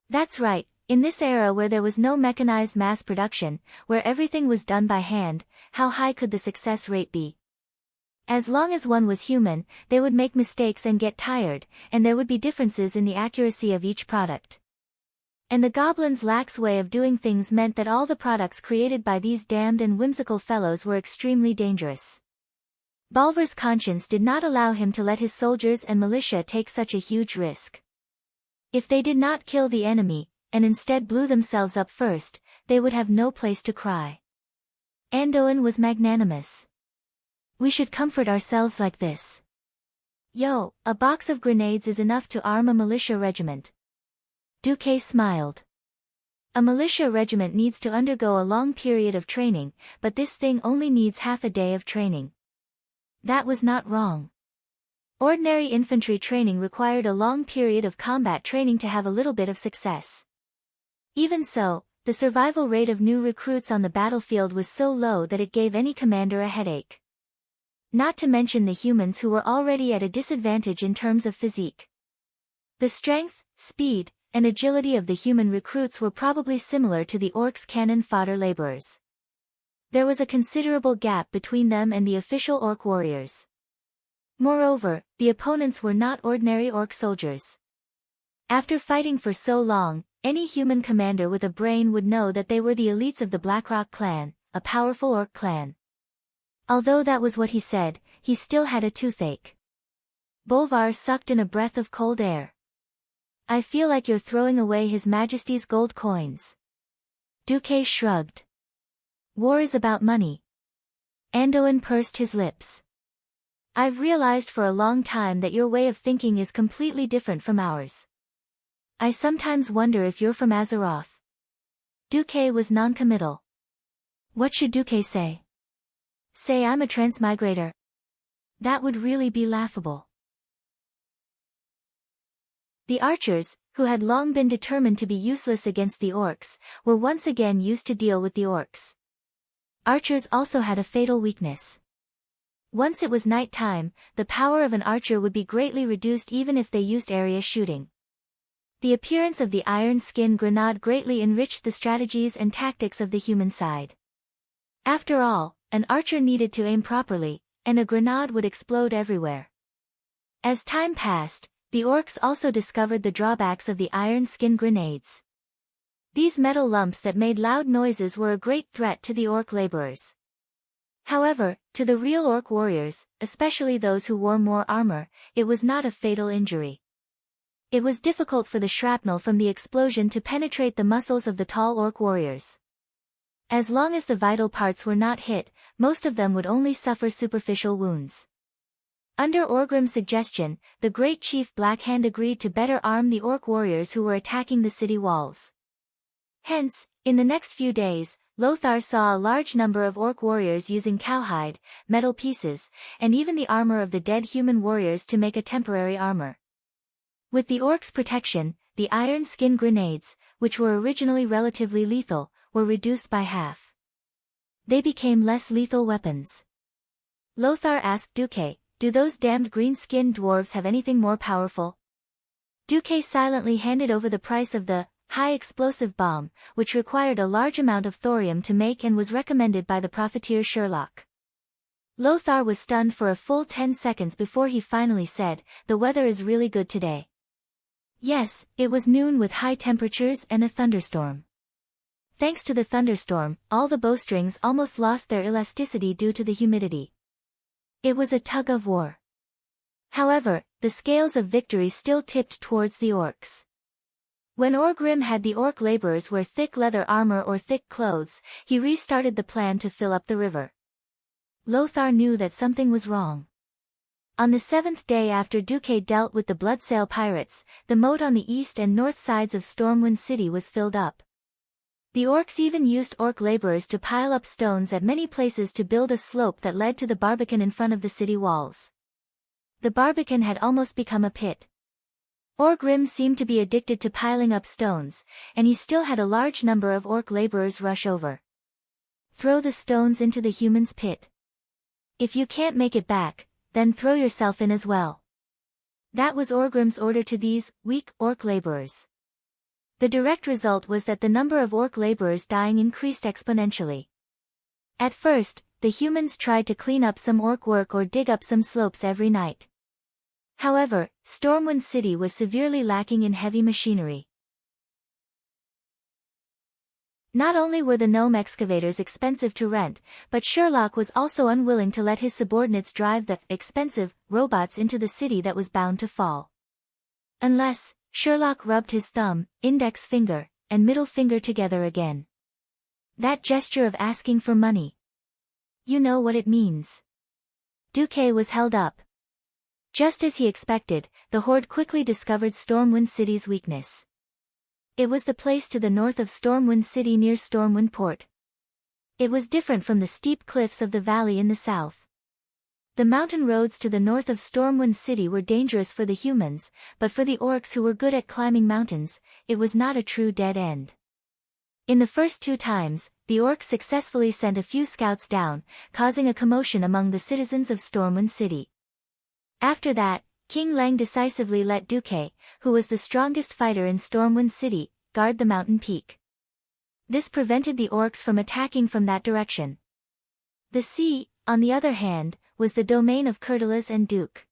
That's right, in this era where there was no mechanized mass production, where everything was done by hand, how high could the success rate be? As long as one was human, they would make mistakes and get tired, and there would be differences in the accuracy of each product. And the goblins' lax way of doing things meant that all the products created by these damned and whimsical fellows were extremely dangerous. Bolvar's conscience did not allow him to let his soldiers and militia take such a huge risk. If they did not kill the enemy, and instead blew themselves up first, they would have no place to cry. Anduin was magnanimous. We should comfort ourselves like this. Yo, a box of grenades is enough to arm a militia regiment. Duque smiled. A militia regiment needs to undergo a long period of training, but this thing only needs half a day of training. That was not wrong. Ordinary infantry training required a long period of combat training to have a little bit of success. Even so, the survival rate of new recruits on the battlefield was so low that it gave any commander a headache. Not to mention the humans who were already at a disadvantage in terms of physique. The strength, speed, and agility of the human recruits were probably similar to the orcs' cannon fodder laborers. There was a considerable gap between them and the official orc warriors. Moreover, the opponents were not ordinary orc soldiers. After fighting for so long, any human commander with a brain would know that they were the elites of the Blackrock clan, a powerful orc clan. Although that was what he said, he still had a toothache. Bolvar sucked in a breath of cold air. I feel like you're throwing away His Majesty's gold coins. Duque shrugged. War is about money. Anduin pursed his lips. I've realized for a long time that your way of thinking is completely different from ours. I sometimes wonder if you're from Azeroth. Duque was non-committal. What should Duque say? Say I'm a transmigrator. That would really be laughable. The archers, who had long been determined to be useless against the orcs, were once again used to deal with the orcs. Archers also had a fatal weakness. Once it was night time, the power of an archer would be greatly reduced even if they used area shooting. The appearance of the iron skin grenade greatly enriched the strategies and tactics of the human side. After all, an archer needed to aim properly, and a grenade would explode everywhere. As time passed, the orcs also discovered the drawbacks of the iron skin grenades. These metal lumps that made loud noises were a great threat to the orc laborers. However, to the real orc warriors, especially those who wore more armor, it was not a fatal injury. It was difficult for the shrapnel from the explosion to penetrate the muscles of the tall orc warriors. As long as the vital parts were not hit, most of them would only suffer superficial wounds. Under Orgrim's suggestion, the great chief Blackhand agreed to better arm the orc warriors who were attacking the city walls. Hence, in the next few days, Lothar saw a large number of orc warriors using cowhide, metal pieces, and even the armor of the dead human warriors to make a temporary armor. With the orcs' protection, the iron skin grenades, which were originally relatively lethal, were reduced by half. They became less lethal weapons. Lothar asked Duque, do those damned green-skinned dwarves have anything more powerful? Duque silently handed over the price of the high-explosive bomb, which required a large amount of thorium to make and was recommended by the profiteer Sherlock. Lothar was stunned for a full 10 seconds before he finally said, the weather is really good today. Yes, it was noon with high temperatures and a thunderstorm. Thanks to the thunderstorm, all the bowstrings almost lost their elasticity due to the humidity. It was a tug of war. However, the scales of victory still tipped towards the orcs. When Orgrim had the orc laborers wear thick leather armor or thick clothes, he restarted the plan to fill up the river. Lothar knew that something was wrong. On the 7th day after Duque dealt with the Bloodsail pirates, the moat on the east and north sides of Stormwind City was filled up. The orcs even used orc laborers to pile up stones at many places to build a slope that led to the barbican in front of the city walls. The barbican had almost become a pit. Orgrim seemed to be addicted to piling up stones, and he still had a large number of orc laborers rush over. Throw the stones into the human's pit. If you can't make it back, then throw yourself in as well. That was Orgrim's order to these weak orc laborers. The direct result was that the number of orc laborers dying increased exponentially. At first, the humans tried to clean up some orc work or dig up some slopes every night. However, Stormwind City was severely lacking in heavy machinery. Not only were the gnome excavators expensive to rent, but Sherlock was also unwilling to let his subordinates drive the expensive robots into the city that was bound to fall. Unless, Sherlock rubbed his thumb, index finger, and middle finger together again. That gesture of asking for money. You know what it means. Duque was held up. Just as he expected, the horde quickly discovered Stormwind City's weakness. It was the place to the north of Stormwind City near Stormwind Port. It was different from the steep cliffs of the valley in the south. The mountain roads to the north of Stormwind City were dangerous for the humans, but for the orcs who were good at climbing mountains, it was not a true dead end. In the first 2 times, the orcs successfully sent a few scouts down, causing a commotion among the citizens of Stormwind City. After that, King Lang decisively let Duque, who was the strongest fighter in Stormwind City, guard the mountain peak. This prevented the orcs from attacking from that direction. The sea, on the other hand, was the domain of Kurtilas and Duke.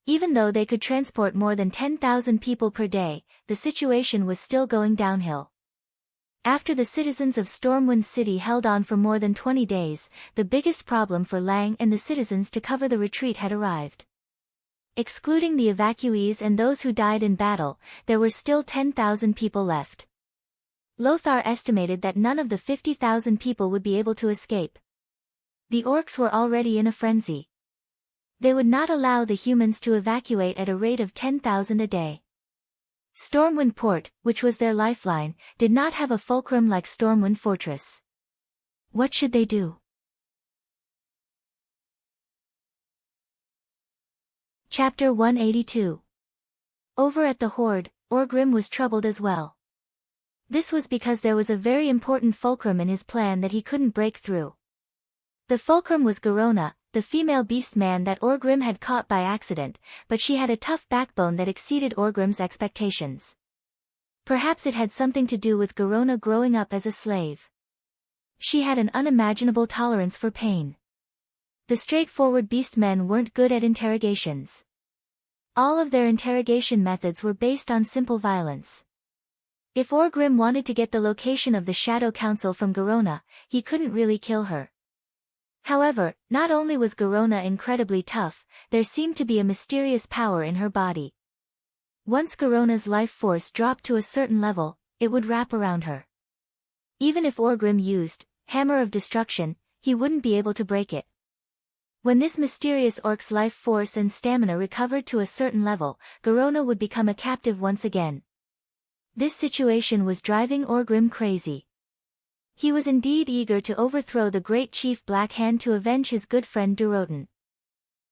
Even though they could transport more than 10,000 people per day, the situation was still going downhill. After the citizens of Stormwind City held on for more than 20 days, the biggest problem for Lang and the citizens to cover the retreat had arrived. Excluding the evacuees and those who died in battle, there were still 10,000 people left. Lothar estimated that none of the 50,000 people would be able to escape. The orcs were already in a frenzy. They would not allow the humans to evacuate at a rate of 10,000 a day. Stormwind Port, which was their lifeline, did not have a fulcrum like Stormwind Fortress. What should they do? Chapter 182. Over at the Horde, Orgrim was troubled as well. This was because there was a very important fulcrum in his plan that he couldn't break through. The fulcrum was Garona, the female beast-man that Orgrim had caught by accident, but she had a tough backbone that exceeded Orgrim's expectations. Perhaps it had something to do with Garona growing up as a slave. She had an unimaginable tolerance for pain. The straightforward beast-men weren't good at interrogations. All of their interrogation methods were based on simple violence. If Orgrim wanted to get the location of the Shadow Council from Garona, he couldn't really kill her. However, not only was Garona incredibly tough, there seemed to be a mysterious power in her body. Once Garona's life force dropped to a certain level, it would wrap around her. Even if Orgrim used Hammer of Destruction, he wouldn't be able to break it. When this mysterious orc's life force and stamina recovered to a certain level, Garona would become a captive once again. This situation was driving Orgrim crazy. He was indeed eager to overthrow the great chief Black Hand to avenge his good friend Durotan.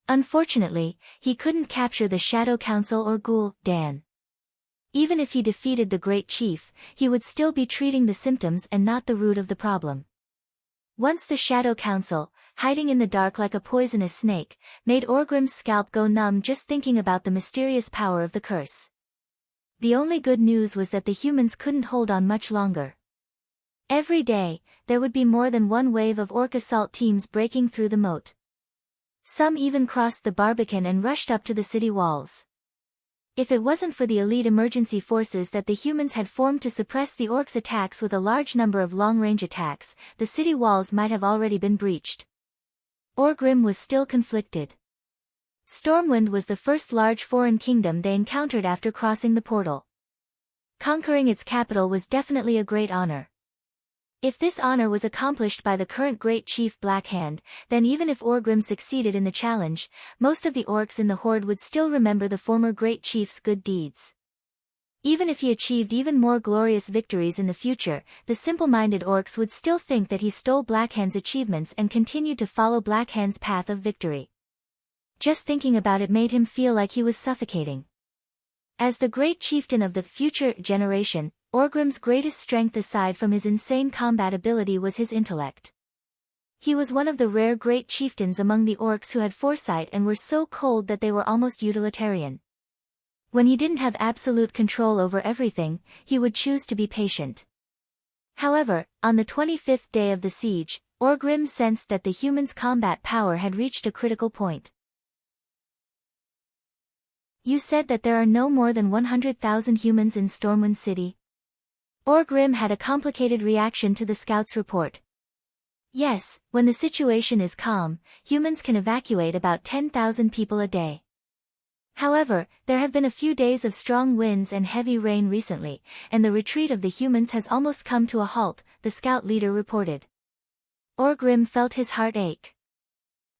Unfortunately, he couldn't capture the Shadow Council or Ghoul Dan. Even if he defeated the great chief, he would still be treating the symptoms and not the root of the problem. Once the Shadow Council, hiding in the dark like a poisonous snake, made Orgrim's scalp go numb just thinking about the mysterious power of the curse. The only good news was that the humans couldn't hold on much longer. Every day, there would be more than one wave of orc assault teams breaking through the moat. Some even crossed the Barbican and rushed up to the city walls. If it wasn't for the elite emergency forces that the humans had formed to suppress the orcs' attacks with a large number of long-range attacks, the city walls might have already been breached. Orgrim was still conflicted. Stormwind was the first large foreign kingdom they encountered after crossing the portal. Conquering its capital was definitely a great honor. If this honor was accomplished by the current Great Chief Black Hand, then even if Orgrim succeeded in the challenge, most of the orcs in the Horde would still remember the former Great Chief's good deeds. Even if he achieved even more glorious victories in the future, the simple-minded orcs would still think that he stole Black Hand's achievements and continued to follow Black Hand's path of victory. Just thinking about it made him feel like he was suffocating. As the great chieftain of the future generation, Orgrim's greatest strength aside from his insane combat ability was his intellect. He was one of the rare great chieftains among the orcs who had foresight and were so cold that they were almost utilitarian. When he didn't have absolute control over everything, he would choose to be patient. However, on the 25th day of the siege, Orgrim sensed that the humans' combat power had reached a critical point. "You said that there are no more than 100,000 humans in Stormwind City?" Orgrim had a complicated reaction to the scout's report. Yes, when the situation is calm, humans can evacuate about 10,000 people a day. However, there have been a few days of strong winds and heavy rain recently, and the retreat of the humans has almost come to a halt, the scout leader reported. Orgrim felt his heart ache.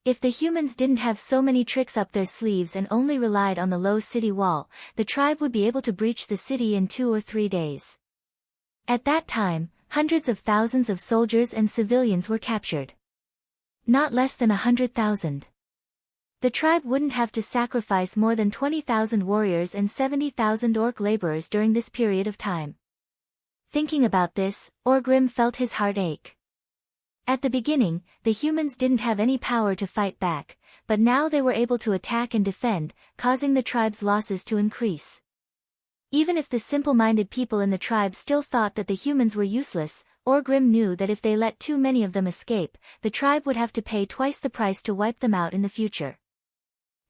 If the humans didn't have so many tricks up their sleeves and only relied on the low city wall, the tribe would be able to breach the city in 2 or 3 days. At that time, hundreds of thousands of soldiers and civilians were captured. Not less than 100,000. The tribe wouldn't have to sacrifice more than 20,000 warriors and 70,000 orc laborers during this period of time. Thinking about this, Orgrim felt his heart ache. At the beginning, the humans didn't have any power to fight back, but now they were able to attack and defend, causing the tribe's losses to increase. Even if the simple-minded people in the tribe still thought that the humans were useless, Orgrim knew that if they let too many of them escape, the tribe would have to pay twice the price to wipe them out in the future.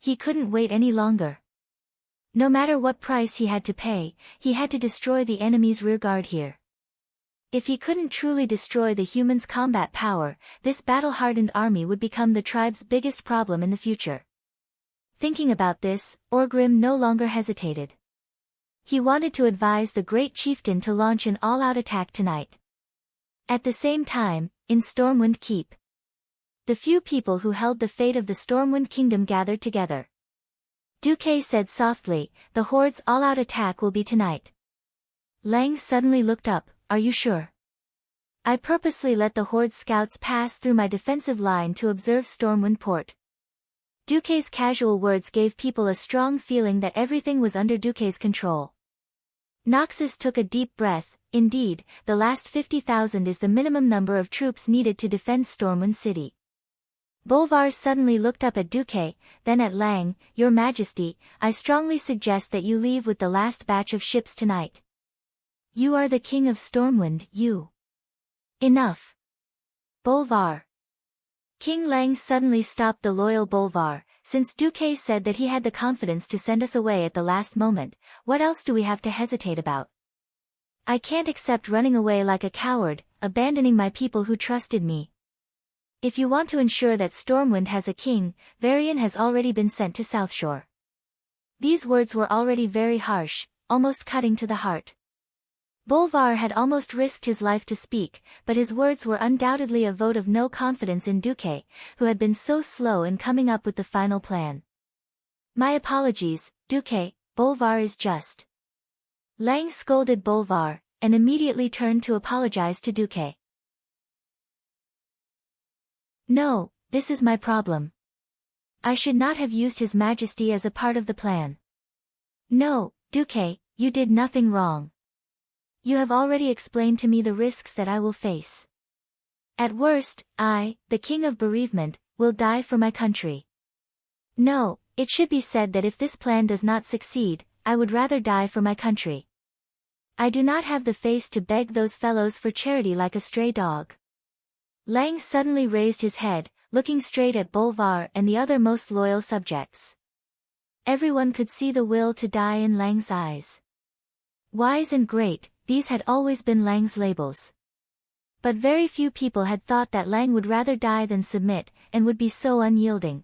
He couldn't wait any longer. No matter what price he had to pay, he had to destroy the enemy's rearguard here. If he couldn't truly destroy the humans' combat power, this battle-hardened army would become the tribe's biggest problem in the future. Thinking about this, Orgrim no longer hesitated. He wanted to advise the great chieftain to launch an all-out attack tonight. At the same time, in Stormwind Keep, the few people who held the fate of the Stormwind Kingdom gathered together. Duque said softly, "The Horde's all-out attack will be tonight." Lang suddenly looked up, "Are you sure?" "I purposely let the Horde scouts pass through my defensive line to observe Stormwind Port." Duque's casual words gave people a strong feeling that everything was under Duque's control. Noxus took a deep breath. Indeed, the last 50,000 is the minimum number of troops needed to defend Stormwind City. Bolvar suddenly looked up at Duque, then at Lang. "Your Majesty, I strongly suggest that you leave with the last batch of ships tonight. You are the king of Stormwind, you." "Enough." Bolvar. King Lang suddenly stopped the loyal Bolvar. "Since Duque said that he had the confidence to send us away at the last moment, what else do we have to hesitate about? I can't accept running away like a coward, abandoning my people who trusted me. If you want to ensure that Stormwind has a king, Varian has already been sent to Southshore." These words were already very harsh, almost cutting to the heart. Bolvar had almost risked his life to speak, but his words were undoubtedly a vote of no confidence in Duque, who had been so slow in coming up with the final plan. "My apologies, Duque, Bolvar is just." Lang scolded Bolvar, and immediately turned to apologize to Duque. "No, this is my problem. I should not have used His Majesty as a part of the plan." "No, Duque, you did nothing wrong. You have already explained to me the risks that I will face. At worst, I, the King of Bereavement, will die for my country. No, it should be said that if this plan does not succeed, I would rather die for my country. I do not have the face to beg those fellows for charity like a stray dog." Lang suddenly raised his head, looking straight at Bolvar and the other most loyal subjects. Everyone could see the will to die in Lang's eyes. Wise and great, these had always been Lang's labels. But very few people had thought that Lang would rather die than submit, and would be so unyielding.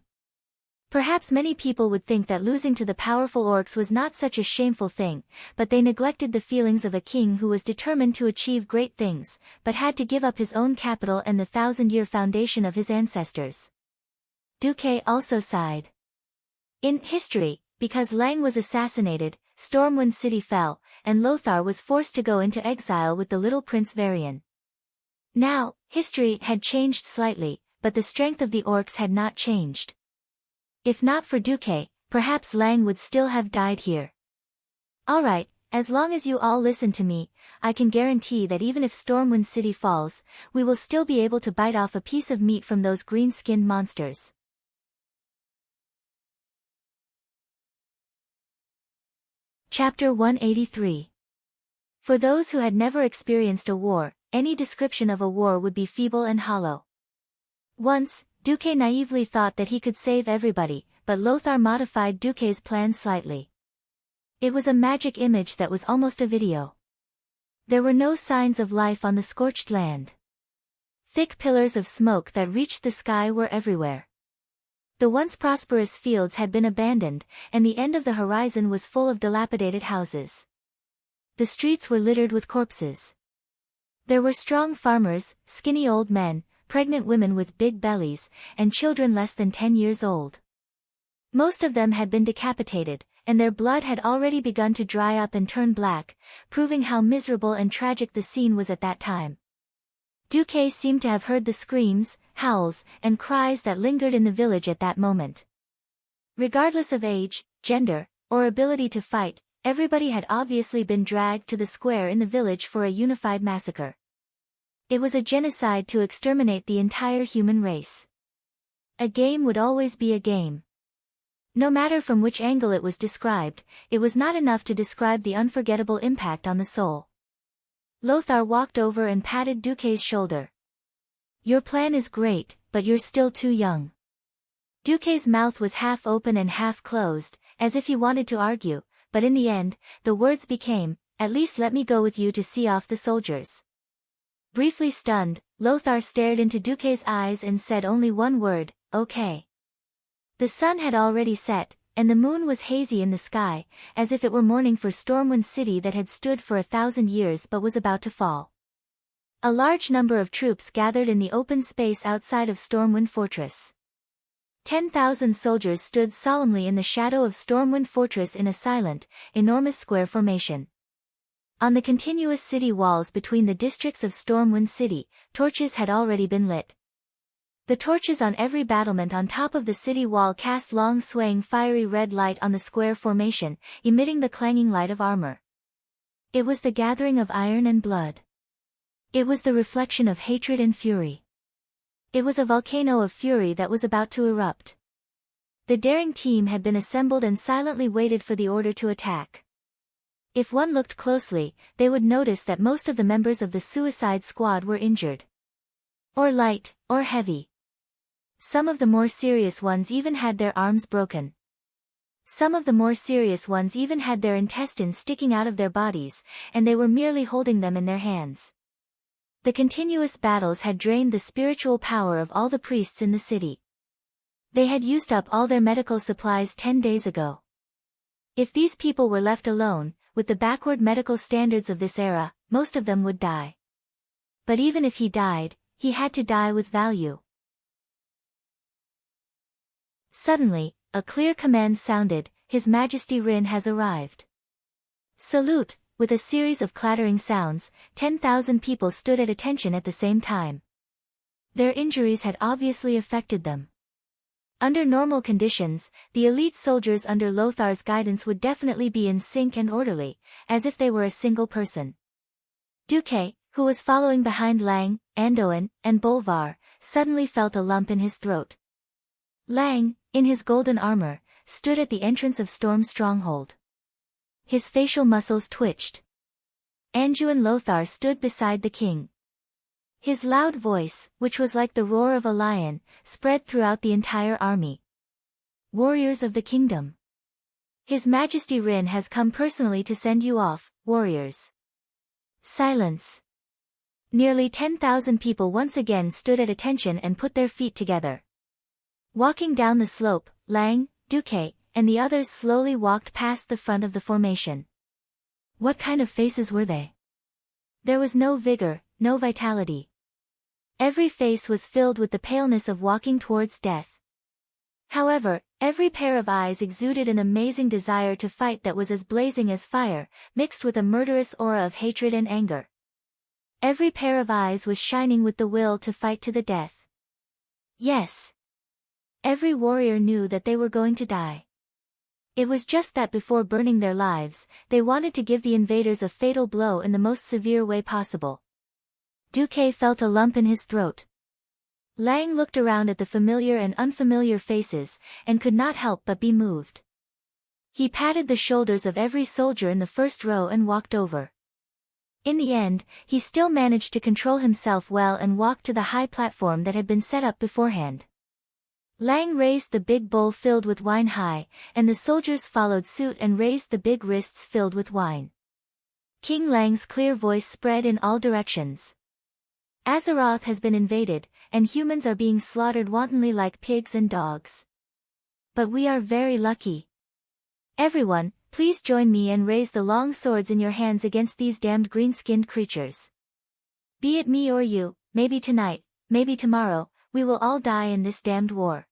Perhaps many people would think that losing to the powerful orcs was not such a shameful thing, but they neglected the feelings of a king who was determined to achieve great things, but had to give up his own capital and the 1,000-year foundation of his ancestors. Duque also sighed. In history, because Lang was assassinated, Stormwind City fell, and Lothar was forced to go into exile with the little Prince Varian. Now, history had changed slightly, but the strength of the orcs had not changed. If not for Duque, perhaps Lang would still have died here. Alright, as long as you all listen to me, I can guarantee that even if Stormwind City falls, we will still be able to bite off a piece of meat from those green-skinned monsters. Chapter 183. For those who had never experienced a war, any description of a war would be feeble and hollow. Once, Duque naively thought that he could save everybody, but Lothar modified Duque's plan slightly. It was a magic image that was almost a video. There were no signs of life on the scorched land. Thick pillars of smoke that reached the sky were everywhere. The once prosperous fields had been abandoned, and the end of the horizon was full of dilapidated houses. The streets were littered with corpses. There were strong farmers, skinny old men, pregnant women with big bellies, and children less than 10 years old. Most of them had been decapitated, and their blood had already begun to dry up and turn black, proving how miserable and tragic the scene was at that time. Duque seemed to have heard the screams, howls, and cries that lingered in the village at that moment. Regardless of age, gender, or ability to fight, everybody had obviously been dragged to the square in the village for a unified massacre. It was a genocide to exterminate the entire human race. A game would always be a game. No matter from which angle it was described, it was not enough to describe the unforgettable impact on the soul. Lothar walked over and patted Duque's shoulder. Your plan is great, but you're still too young. Duque's mouth was half open and half closed, as if he wanted to argue, but in the end, the words became, at least let me go with you to see off the soldiers. Briefly stunned, Lothar stared into Duque's eyes and said only one word, okay. The sun had already set, and the moon was hazy in the sky, as if it were morning for Stormwind City that had stood for 1,000 years but was about to fall. A large number of troops gathered in the open space outside of Stormwind Fortress. 10,000 soldiers stood solemnly in the shadow of Stormwind Fortress in a silent, enormous square formation. On the continuous city walls between the districts of Stormwind City, torches had already been lit. The torches on every battlement on top of the city wall cast long swaying fiery red light on the square formation, emitting the clanging light of armor. It was the gathering of iron and blood. It was the reflection of hatred and fury. It was a volcano of fury that was about to erupt. The daring team had been assembled and silently waited for the order to attack. If one looked closely, they would notice that most of the members of the suicide squad were injured. Or light, or heavy. Some of the more serious ones even had their arms broken. Some of the more serious ones even had their intestines sticking out of their bodies, and they were merely holding them in their hands. The continuous battles had drained the spiritual power of all the priests in the city. They had used up all their medical supplies 10 days ago. If these people were left alone, with the backward medical standards of this era, most of them would die. But even if he died, he had to die with value. Suddenly, a clear command sounded, His Majesty Rin has arrived. Salute! With a series of clattering sounds, 10,000 people stood at attention at the same time. Their injuries had obviously affected them. Under normal conditions, the elite soldiers under Lothar's guidance would definitely be in sync and orderly, as if they were a single person. Duque, who was following behind Lang, Andoin, and Bolvar, suddenly felt a lump in his throat. Lang, in his golden armor, stood at the entrance of Storm's stronghold. His facial muscles twitched. Anduin Lothar stood beside the king. His loud voice, which was like the roar of a lion, spread throughout the entire army. Warriors of the kingdom. His Majesty Rin has come personally to send you off, warriors. Silence. Nearly 10,000 people once again stood at attention and put their feet together. Walking down the slope, Lang, Duque, and the others slowly walked past the front of the formation. What kind of faces were they? There was no vigor, no vitality. Every face was filled with the paleness of walking towards death. However, every pair of eyes exuded an amazing desire to fight that was as blazing as fire, mixed with a murderous aura of hatred and anger. Every pair of eyes was shining with the will to fight to the death. Yes. Every warrior knew that they were going to die. It was just that before burning their lives, they wanted to give the invaders a fatal blow in the most severe way possible. Duque felt a lump in his throat. Lang looked around at the familiar and unfamiliar faces, and could not help but be moved. He patted the shoulders of every soldier in the first row and walked over. In the end, he still managed to control himself well and walked to the high platform that had been set up beforehand. Lang raised the big bowl filled with wine high, and the soldiers followed suit and raised the big wrists filled with wine. King Lang's clear voice spread in all directions. Azeroth has been invaded, and humans are being slaughtered wantonly like pigs and dogs. But we are very lucky. Everyone, please join me and raise the long swords in your hands against these damned green-skinned creatures. Be it me or you, maybe tonight, maybe tomorrow, we will all die in this damned war.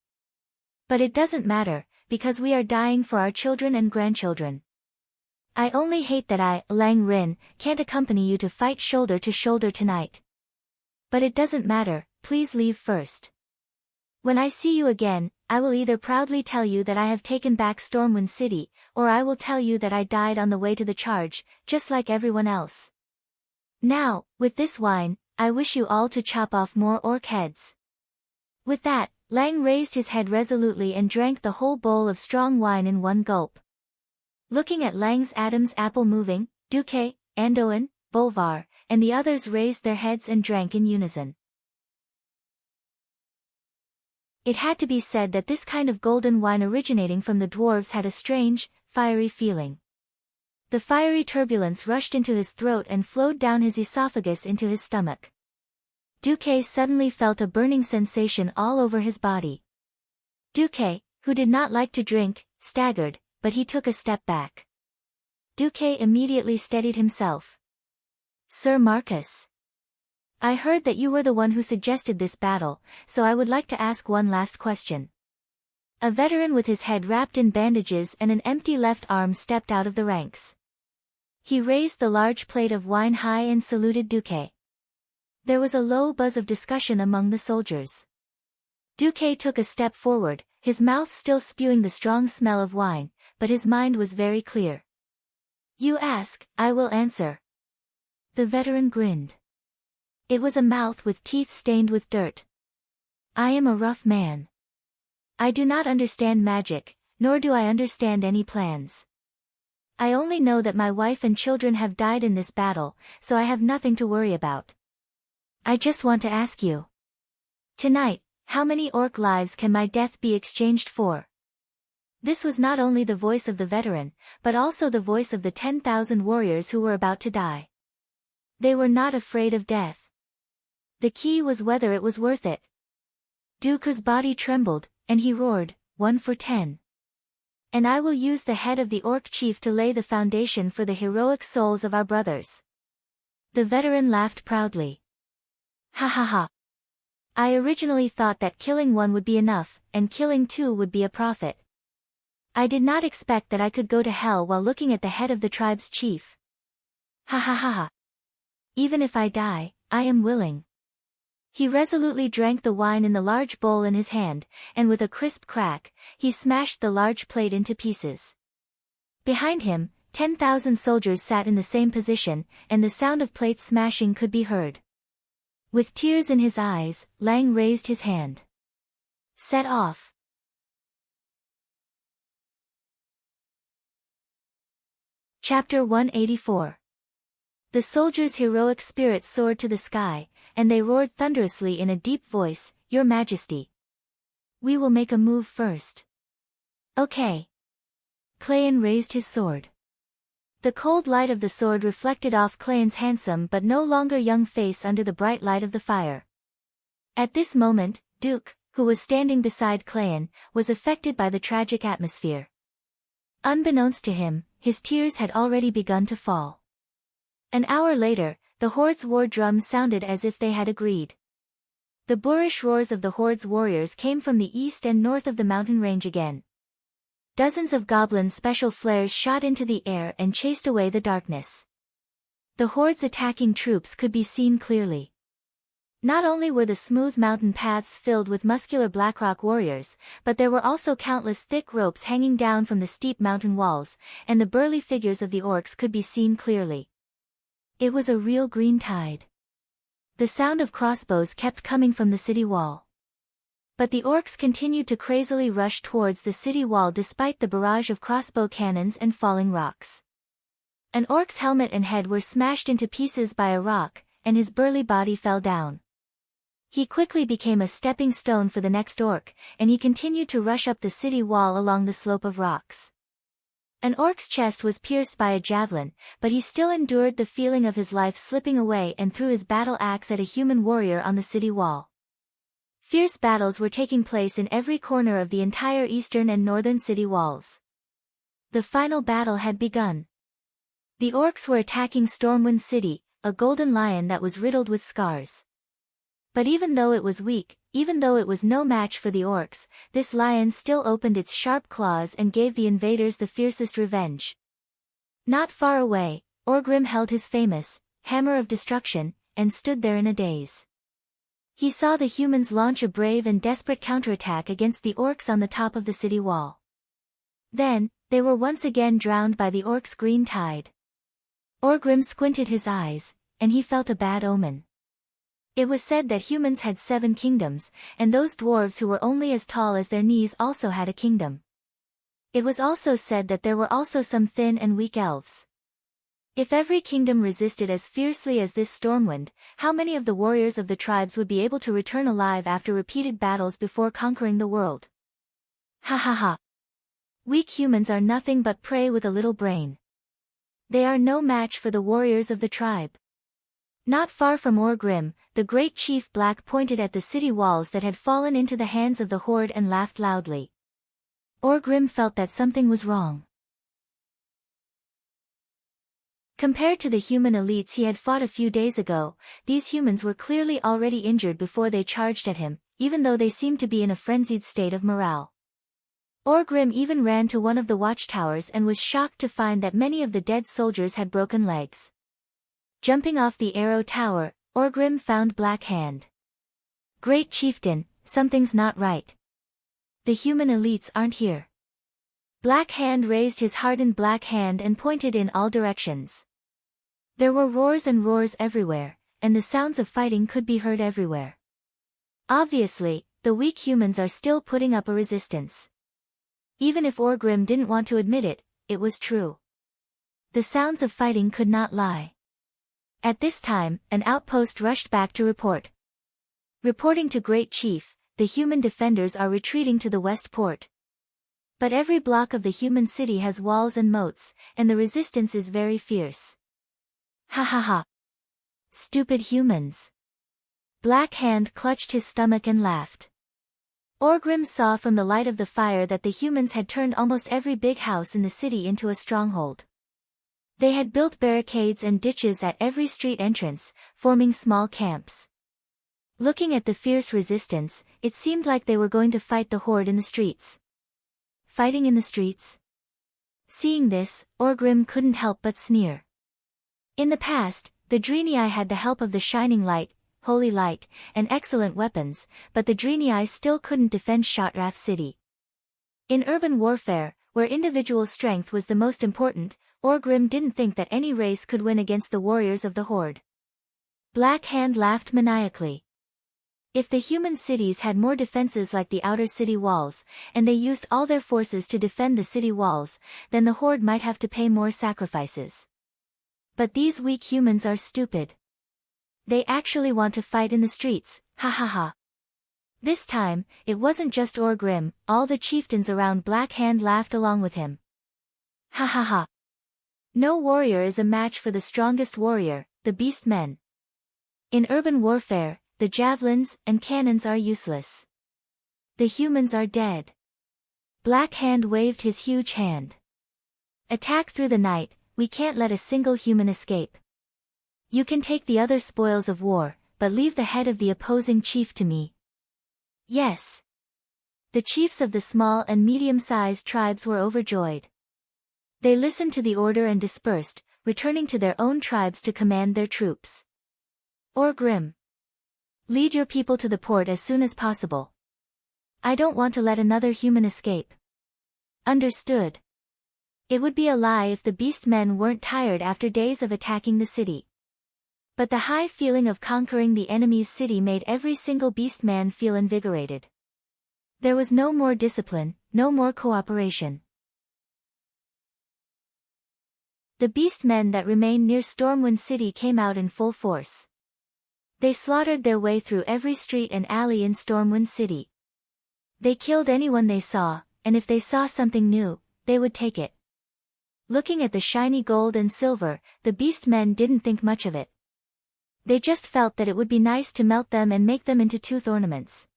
But it doesn't matter, because we are dying for our children and grandchildren. I only hate that I, Lang Rin, can't accompany you to fight shoulder to shoulder tonight. But it doesn't matter, please leave first. When I see you again, I will either proudly tell you that I have taken back Stormwind City, or I will tell you that I died on the way to the charge, just like everyone else. Now, with this wine, I wish you all to chop off more orc heads." With that, Lang raised his head resolutely and drank the whole bowl of strong wine in one gulp. Looking at Lang's Adam's apple moving, Duque, Andoin, Bolvar, and the others raised their heads and drank in unison. It had to be said that this kind of golden wine originating from the dwarves had a strange, fiery feeling. The fiery turbulence rushed into his throat and flowed down his esophagus into his stomach. Duque suddenly felt a burning sensation all over his body. Duque, who did not like to drink, staggered, but he took a step back. Duque immediately steadied himself. "Sir Marcus, I heard that you were the one who suggested this battle, so I would like to ask one last question." A veteran with his head wrapped in bandages and an empty left arm stepped out of the ranks. He raised the large plate of wine high and saluted Duque. There was a low buzz of discussion among the soldiers. Duque took a step forward, his mouth still spewing the strong smell of wine, but his mind was very clear. "You ask, I will answer." The veteran grinned. It was a mouth with teeth stained with dirt. "I am a rough man. I do not understand magic, nor do I understand any plans. I only know that my wife and children have died in this battle, so I have nothing to worry about. I just want to ask you. Tonight, how many orc lives can my death be exchanged for?" This was not only the voice of the veteran, but also the voice of the 10,000 warriors who were about to die. They were not afraid of death. The key was whether it was worth it. Dooku's body trembled, and he roared, "1 for 10. And I will use the head of the orc chief to lay the foundation for the heroic souls of our brothers." The veteran laughed proudly. "Ha ha ha. I originally thought that killing one would be enough, and killing two would be a profit. I did not expect that I could go to hell while looking at the head of the tribe's chief. Ha ha ha ha. Even if I die, I am willing." He resolutely drank the wine in the large bowl in his hand, and with a crisp crack, he smashed the large plate into pieces. Behind him, 10,000 soldiers sat in the same position, and the sound of plates smashing could be heard. With tears in his eyes, Lang raised his hand. "Set off." Chapter 184. The soldiers' heroic spirit soared to the sky, and they roared thunderously in a deep voice, "Your Majesty. We will make a move first." "Okay." Cleon raised his sword. The cold light of the sword reflected off Cleon's handsome but no longer young face under the bright light of the fire. At this moment, Duke, who was standing beside Cleon, was affected by the tragic atmosphere. Unbeknownst to him, his tears had already begun to fall. An hour later, the Horde's war drums sounded as if they had agreed. The boorish roars of the Horde's warriors came from the east and north of the mountain range again. Dozens of goblin special flares shot into the air and chased away the darkness. The Horde's attacking troops could be seen clearly. Not only were the smooth mountain paths filled with muscular Blackrock warriors, but there were also countless thick ropes hanging down from the steep mountain walls, and the burly figures of the orcs could be seen clearly. It was a real green tide. The sound of crossbows kept coming from the city wall. But the orcs continued to crazily rush towards the city wall despite the barrage of crossbow cannons and falling rocks. An orc's helmet and head were smashed into pieces by a rock, and his burly body fell down. He quickly became a stepping stone for the next orc, and he continued to rush up the city wall along the slope of rocks. An orc's chest was pierced by a javelin, but he still endured the feeling of his life slipping away and threw his battle axe at a human warrior on the city wall. Fierce battles were taking place in every corner of the entire eastern and northern city walls. The final battle had begun. The orcs were attacking Stormwind City, a golden lion that was riddled with scars. But even though it was weak, even though it was no match for the orcs, this lion still opened its sharp claws and gave the invaders the fiercest revenge. Not far away, Orgrim held his famous hammer of destruction, and stood there in a daze. He saw the humans launch a brave and desperate counterattack against the orcs on the top of the city wall. Then, they were once again drowned by the orcs' green tide. Orgrim squinted his eyes, and he felt a bad omen. It was said that humans had 7 kingdoms, and those dwarves who were only as tall as their knees also had a kingdom. It was also said that there were also some thin and weak elves. If every kingdom resisted as fiercely as this Stormwind, how many of the warriors of the tribes would be able to return alive after repeated battles before conquering the world? Ha ha ha. Weak humans are nothing but prey with a little brain. They are no match for the warriors of the tribe. Not far from Orgrim, the great chief Black pointed at the city walls that had fallen into the hands of the horde and laughed loudly. Orgrim felt that something was wrong. Compared to the human elites he had fought a few days ago, these humans were clearly already injured before they charged at him, even though they seemed to be in a frenzied state of morale. Orgrim even ran to one of the watchtowers and was shocked to find that many of the dead soldiers had broken legs. Jumping off the arrow tower, Orgrim found Black Hand. Great chieftain, something's not right. The human elites aren't here. Black Hand raised his hardened black hand and pointed in all directions. There were roars and roars everywhere, and the sounds of fighting could be heard everywhere. Obviously, the weak humans are still putting up a resistance. Even if Orgrim didn't want to admit it, it was true. The sounds of fighting could not lie. At this time, an outpost rushed back to report. Reporting to Great Chief, the human defenders are retreating to the west port. But every block of the human city has walls and moats, and the resistance is very fierce. Ha ha ha. Stupid humans. Black Hand clutched his stomach and laughed. Orgrim saw from the light of the fire that the humans had turned almost every big house in the city into a stronghold. They had built barricades and ditches at every street entrance, forming small camps. Looking at the fierce resistance, it seemed like they were going to fight the horde in the streets. Fighting in the streets? Seeing this, Orgrim couldn't help but sneer. In the past, the Draenei had the help of the Shining Light, Holy Light, and excellent weapons, but the Draenei still couldn't defend Shotrath City. In urban warfare, where individual strength was the most important, Orgrim didn't think that any race could win against the warriors of the Horde. Black Hand laughed maniacally. If the human cities had more defenses like the outer city walls, and they used all their forces to defend the city walls, then the Horde might have to pay more sacrifices. But these weak humans are stupid. They actually want to fight in the streets, ha ha ha. This time, it wasn't just Orgrim, all the chieftains around Black Hand laughed along with him. Ha ha ha. No warrior is a match for the strongest warrior, the beast men. In urban warfare, the javelins and cannons are useless. The humans are dead. Black Hand waved his huge hand. Attack through the night, we can't let a single human escape. You can take the other spoils of war, but leave the head of the opposing chief to me. Yes. The chiefs of the small and medium-sized tribes were overjoyed. They listened to the order and dispersed, returning to their own tribes to command their troops. Orgrim. Lead your people to the port as soon as possible. I don't want to let another human escape. Understood. It would be a lie if the beast men weren't tired after days of attacking the city. But the high feeling of conquering the enemy's city made every single beast man feel invigorated. There was no more discipline, no more cooperation. The beast men that remained near Stormwind City came out in full force. They slaughtered their way through every street and alley in Stormwind City. They killed anyone they saw, and if they saw something new, they would take it. Looking at the shiny gold and silver, the beast men didn't think much of it. They just felt that it would be nice to melt them and make them into tooth ornaments.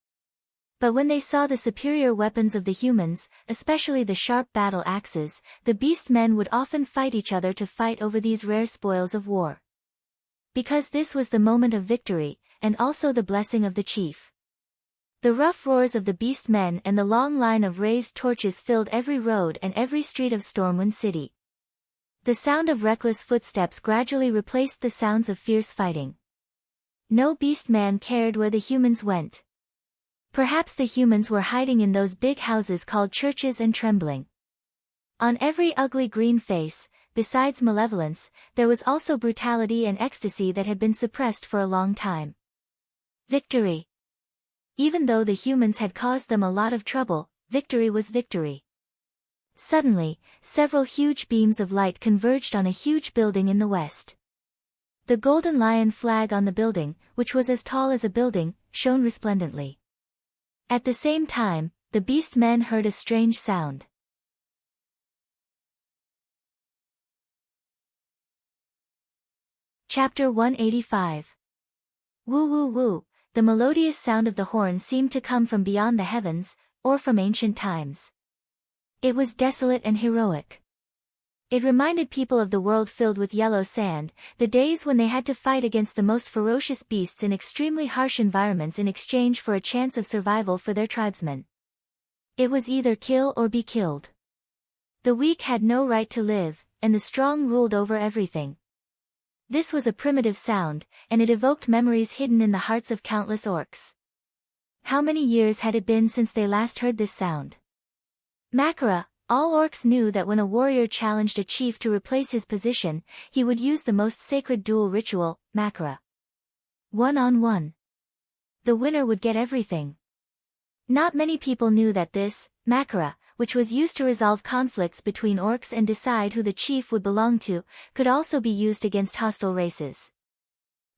But when they saw the superior weapons of the humans, especially the sharp battle axes, the beast men would often fight each other to fight over these rare spoils of war. Because this was the moment of victory, and also the blessing of the chief. The rough roars of the beast men and the long line of raised torches filled every road and every street of Stormwind City. The sound of reckless footsteps gradually replaced the sounds of fierce fighting. No beast man cared where the humans went. Perhaps the humans were hiding in those big houses called churches and trembling. On every ugly green face, besides malevolence, there was also brutality and ecstasy that had been suppressed for a long time. Victory. Even though the humans had caused them a lot of trouble, victory was victory. Suddenly, several huge beams of light converged on a huge building in the west. The golden lion flag on the building, which was as tall as a building, shone resplendently. At the same time, the beast men heard a strange sound. Chapter 185. Woo woo woo, the melodious sound of the horn seemed to come from beyond the heavens, or from ancient times. It was desolate and heroic. It reminded people of the world filled with yellow sand, the days when they had to fight against the most ferocious beasts in extremely harsh environments in exchange for a chance of survival for their tribesmen. It was either kill or be killed. The weak had no right to live, and the strong ruled over everything. This was a primitive sound, and it evoked memories hidden in the hearts of countless orcs. How many years had it been since they last heard this sound? Makara, all orcs knew that when a warrior challenged a chief to replace his position, he would use the most sacred duel ritual, Makara. One-on-one. The winner would get everything. Not many people knew that this, Makara, which was used to resolve conflicts between orcs and decide who the chief would belong to, could also be used against hostile races.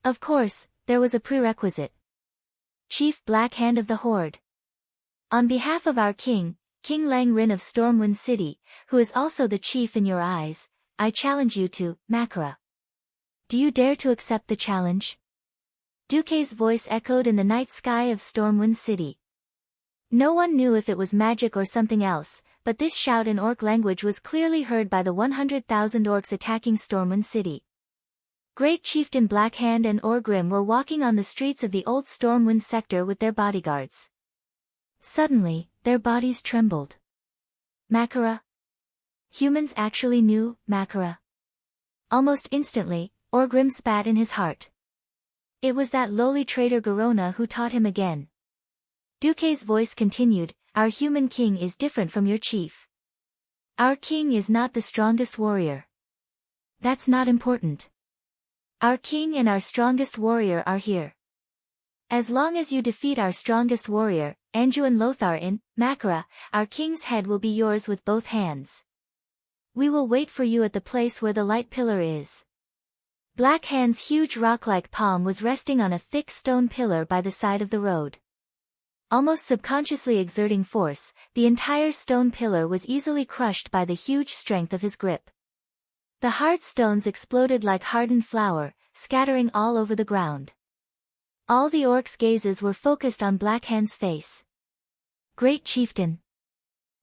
Of course, there was a prerequisite. Chief Black Hand of the Horde. On behalf of our king, King Langrin of Stormwind City, who is also the chief in your eyes, I challenge you to, Makara. Do you dare to accept the challenge? Duke's voice echoed in the night sky of Stormwind City. No one knew if it was magic or something else, but this shout in orc language was clearly heard by the 100,000 orcs attacking Stormwind City. Great Chieftain Blackhand and Orgrim were walking on the streets of the old Stormwind sector with their bodyguards. Suddenly, their bodies trembled. Makara? Humans actually knew Makara. Almost instantly, Orgrim spat in his heart. It was that lowly traitor Garona who taught him again. Duke's voice continued, our human king is different from your chief. Our king is not the strongest warrior. That's not important. Our king and our strongest warrior are here. As long as you defeat our strongest warrior, Anduin Lothar in, Makara, our king's head will be yours with both hands. We will wait for you at the place where the light pillar is. Black Hand's huge rock-like palm was resting on a thick stone pillar by the side of the road. Almost subconsciously exerting force, the entire stone pillar was easily crushed by the huge strength of his grip. The hard stones exploded like hardened flour, scattering all over the ground. All the orcs' gazes were focused on Black Hand's face. Great Chieftain.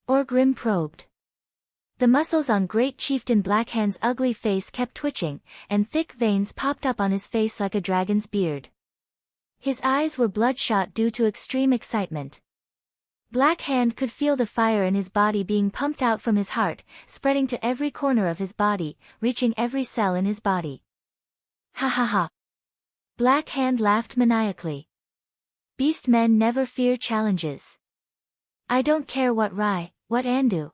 Orgrim probed. The muscles on Great Chieftain Black Hand's ugly face kept twitching, and thick veins popped up on his face like a dragon's beard. His eyes were bloodshot due to extreme excitement. Black Hand could feel the fire in his body being pumped out from his heart, spreading to every corner of his body, reaching every cell in his body. Ha ha ha. Black Hand laughed maniacally. Beast men never fear challenges. I don't care what Rai, what Andu.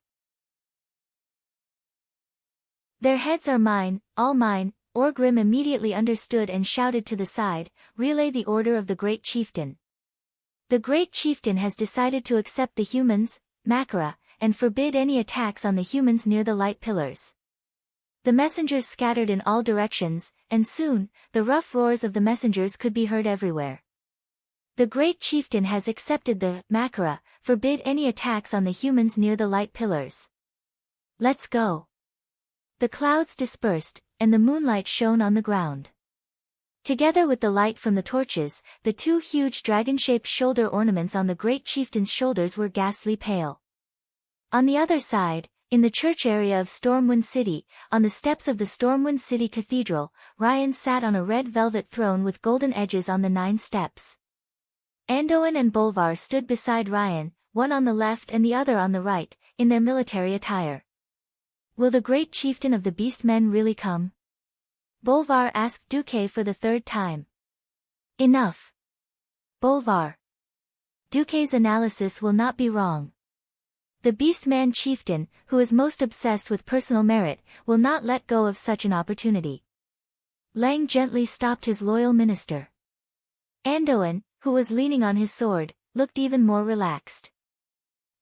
Their heads are mine, all mine. Orgrim immediately understood and shouted to the side, relay the order of the Great Chieftain. The Great Chieftain has decided to accept the humans, Makara, and forbid any attacks on the humans near the light pillars. The messengers scattered in all directions, and soon, the rough roars of the messengers could be heard everywhere. The Great Chieftain has accepted the Makara, forbid any attacks on the humans near the light pillars. Let's go. The clouds dispersed, and the moonlight shone on the ground. Together with the light from the torches, the two huge dragon-shaped shoulder ornaments on the Great Chieftain's shoulders were ghastly pale. On the other side, in the church area of Stormwind City, on the steps of the Stormwind City Cathedral, Ryan sat on a red velvet throne with golden edges on the 9 steps. Anduin and Bolvar stood beside Ryan, one on the left and the other on the right, in their military attire. Will the Great Chieftain of the Beast Men really come? Bolvar asked Duke for the 3rd time. Enough. Bolvar. Duke's analysis will not be wrong. The Beastman Chieftain, who is most obsessed with personal merit, will not let go of such an opportunity. Lang gently stopped his loyal minister. Anduin, who was leaning on his sword, looked even more relaxed.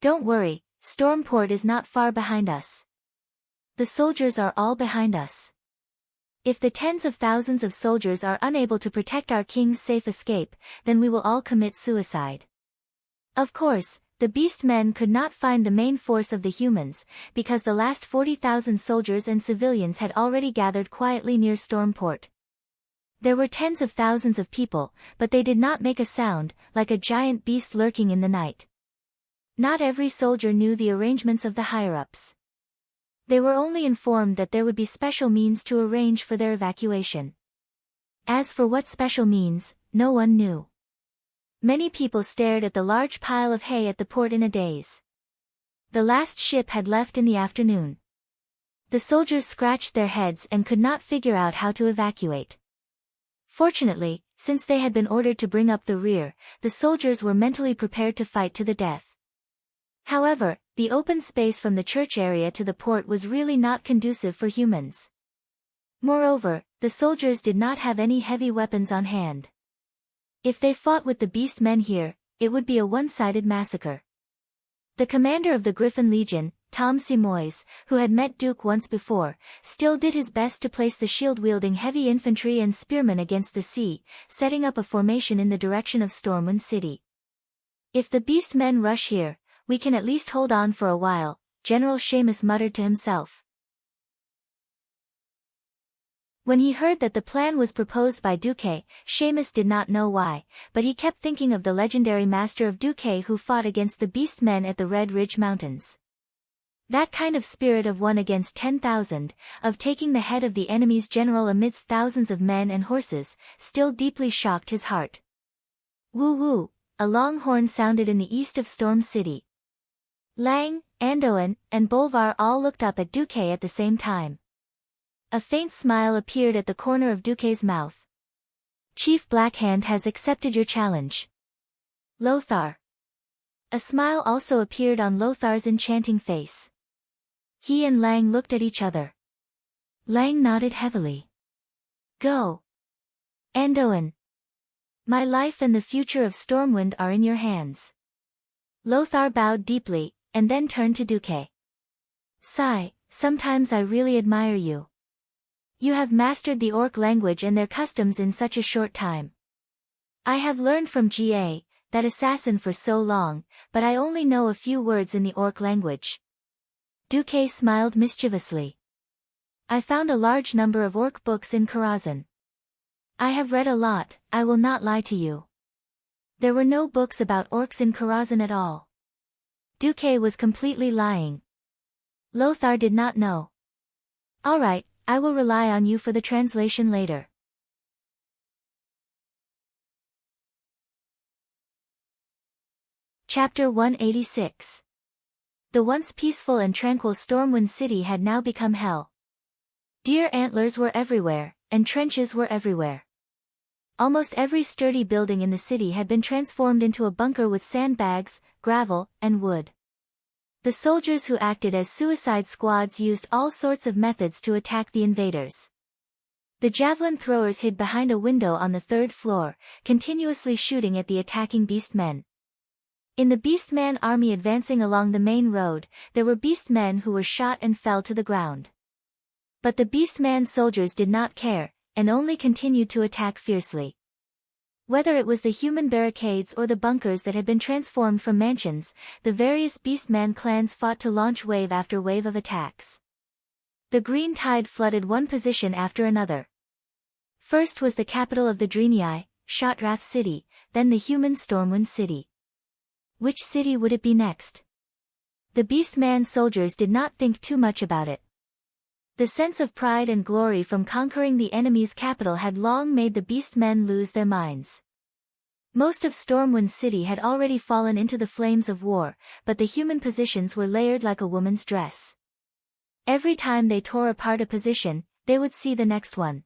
Don't worry, Stormport is not far behind us. The soldiers are all behind us. If the tens of thousands of soldiers are unable to protect our king's safe escape, then we will all commit suicide. Of course, the beast men could not find the main force of the humans, because the last 40,000 soldiers and civilians had already gathered quietly near Stormport. There were tens of thousands of people, but they did not make a sound, like a giant beast lurking in the night. Not every soldier knew the arrangements of the higher-ups. They were only informed that there would be special means to arrange for their evacuation. As for what special means, no one knew. Many people stared at the large pile of hay at the port in a daze. The last ship had left in the afternoon. The soldiers scratched their heads and could not figure out how to evacuate. Fortunately, since they had been ordered to bring up the rear, the soldiers were mentally prepared to fight to the death. However, the open space from the church area to the port was really not conducive for humans. Moreover, the soldiers did not have any heavy weapons on hand. If they fought with the beast men here, it would be a one-sided massacre. The commander of the Griffin Legion, Tom Simois, who had met Duke once before, still did his best to place the shield-wielding heavy infantry and spearmen against the sea, setting up a formation in the direction of Stormwind City. If the beast men rush here, we can at least hold on for a while, General Seamus muttered to himself. When he heard that the plan was proposed by Duque, Seamus did not know why, but he kept thinking of the legendary master of Duque who fought against the beast men at the Red Ridge Mountains. That kind of spirit of 1 against 10,000, of taking the head of the enemy's general amidst thousands of men and horses, still deeply shocked his heart. Woo-woo, a long horn sounded in the east of Storm City. Lang, Andoin, and Bolvar all looked up at Duque at the same time. A faint smile appeared at the corner of Duque's mouth. Chief Blackhand has accepted your challenge. Lothar. A smile also appeared on Lothar's enchanting face. He and Lang looked at each other. Lang nodded heavily. Go. Andoin. My life and the future of Stormwind are in your hands. Lothar bowed deeply, and then turned to Duque. Sigh, sometimes I really admire you. You have mastered the Orc language and their customs in such a short time. I have learned from Ga, that assassin for so long, but I only know a few words in the Orc language. Duque smiled mischievously. I found a large number of Orc books in Karazhan. I have read a lot, I will not lie to you. There were no books about Orcs in Karazhan at all. Duque was completely lying. Lothar did not know. All right, I will rely on you for the translation later. Chapter 186. The once peaceful and tranquil Stormwind City had now become hell. Deer antlers were everywhere, and trenches were everywhere. Almost every sturdy building in the city had been transformed into a bunker with sandbags, gravel, and wood. The soldiers who acted as suicide squads used all sorts of methods to attack the invaders. The javelin throwers hid behind a window on the 3rd floor, continuously shooting at the attacking beastmen. In the beastman army advancing along the main road, there were beastmen who were shot and fell to the ground. But the beastman soldiers did not care, and only continued to attack fiercely. Whether it was the human barricades or the bunkers that had been transformed from mansions, the various beastman clans fought to launch wave after wave of attacks. The green tide flooded one position after another. First was the capital of the Draenei, Shotrath City, then the human Stormwind City. Which city would it be next? The beastman soldiers did not think too much about it. The sense of pride and glory from conquering the enemy's capital had long made the beastmen lose their minds. Most of Stormwind City had already fallen into the flames of war, but the human positions were layered like a woman's dress. Every time they tore apart a position, they would see the next one.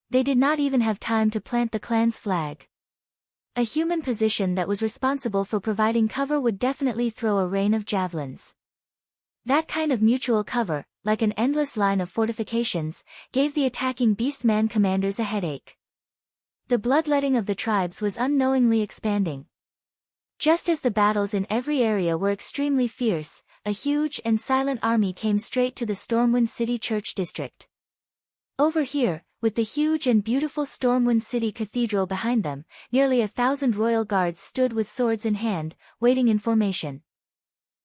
They did not even have time to plant the clan's flag. A human position that was responsible for providing cover would definitely throw a rain of javelins. That kind of mutual cover, like an endless line of fortifications, gave the attacking beastman commanders a headache. The bloodletting of the tribes was unknowingly expanding. Just as the battles in every area were extremely fierce, a huge and silent army came straight to the Stormwind City Church District. Over here, with the huge and beautiful Stormwind City Cathedral behind them, nearly 1,000 royal guards stood with swords in hand, waiting in formation.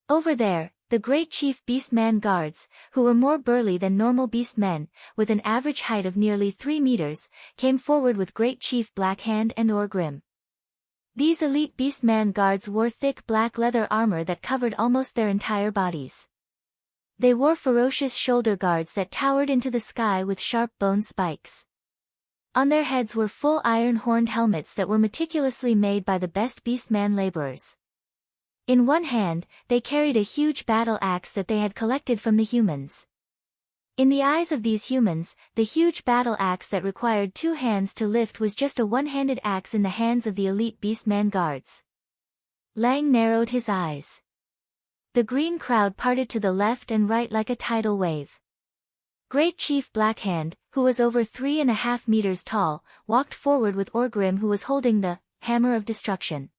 Over there, the great chief Beastman guards, who were more burly than normal beastmen, with an average height of nearly 3 meters, came forward with great chief Blackhand and Orgrim. These elite beastman guards wore thick black leather armor that covered almost their entire bodies. They wore ferocious shoulder guards that towered into the sky with sharp bone spikes. On their heads were full iron-horned helmets that were meticulously made by the best beastman laborers. In one hand, they carried a huge battle axe that they had collected from the humans. In the eyes of these humans, the huge battle axe that required 2 hands to lift was just a one-handed axe in the hands of the elite beastman guards. Lang narrowed his eyes. The green crowd parted to the left and right like a tidal wave. Great Chief Blackhand, who was over 3.5 meters tall, walked forward with Orgrim, who was holding the Hammer of Destruction.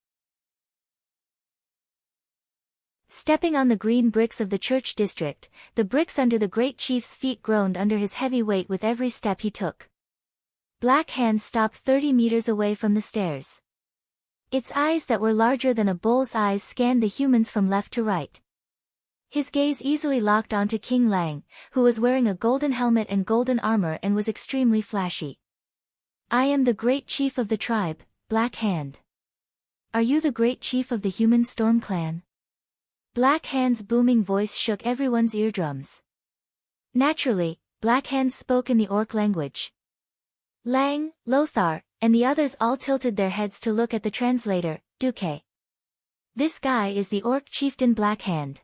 Stepping on the green bricks of the church district, the bricks under the great chief's feet groaned under his heavy weight with every step he took. Blackhand stopped 30 meters away from the stairs. Its eyes that were larger than a bull's eyes scanned the humans from left to right. His gaze easily locked onto King Lang, who was wearing a golden helmet and golden armor and was extremely flashy. "I am the great chief of the tribe, Blackhand. Are you the great chief of the human storm clan?" Blackhand's booming voice shook everyone's eardrums. Naturally, Blackhand spoke in the orc language. Lang, Lothar, and the others all tilted their heads to look at the translator, Duque. "This guy is the orc chieftain Blackhand.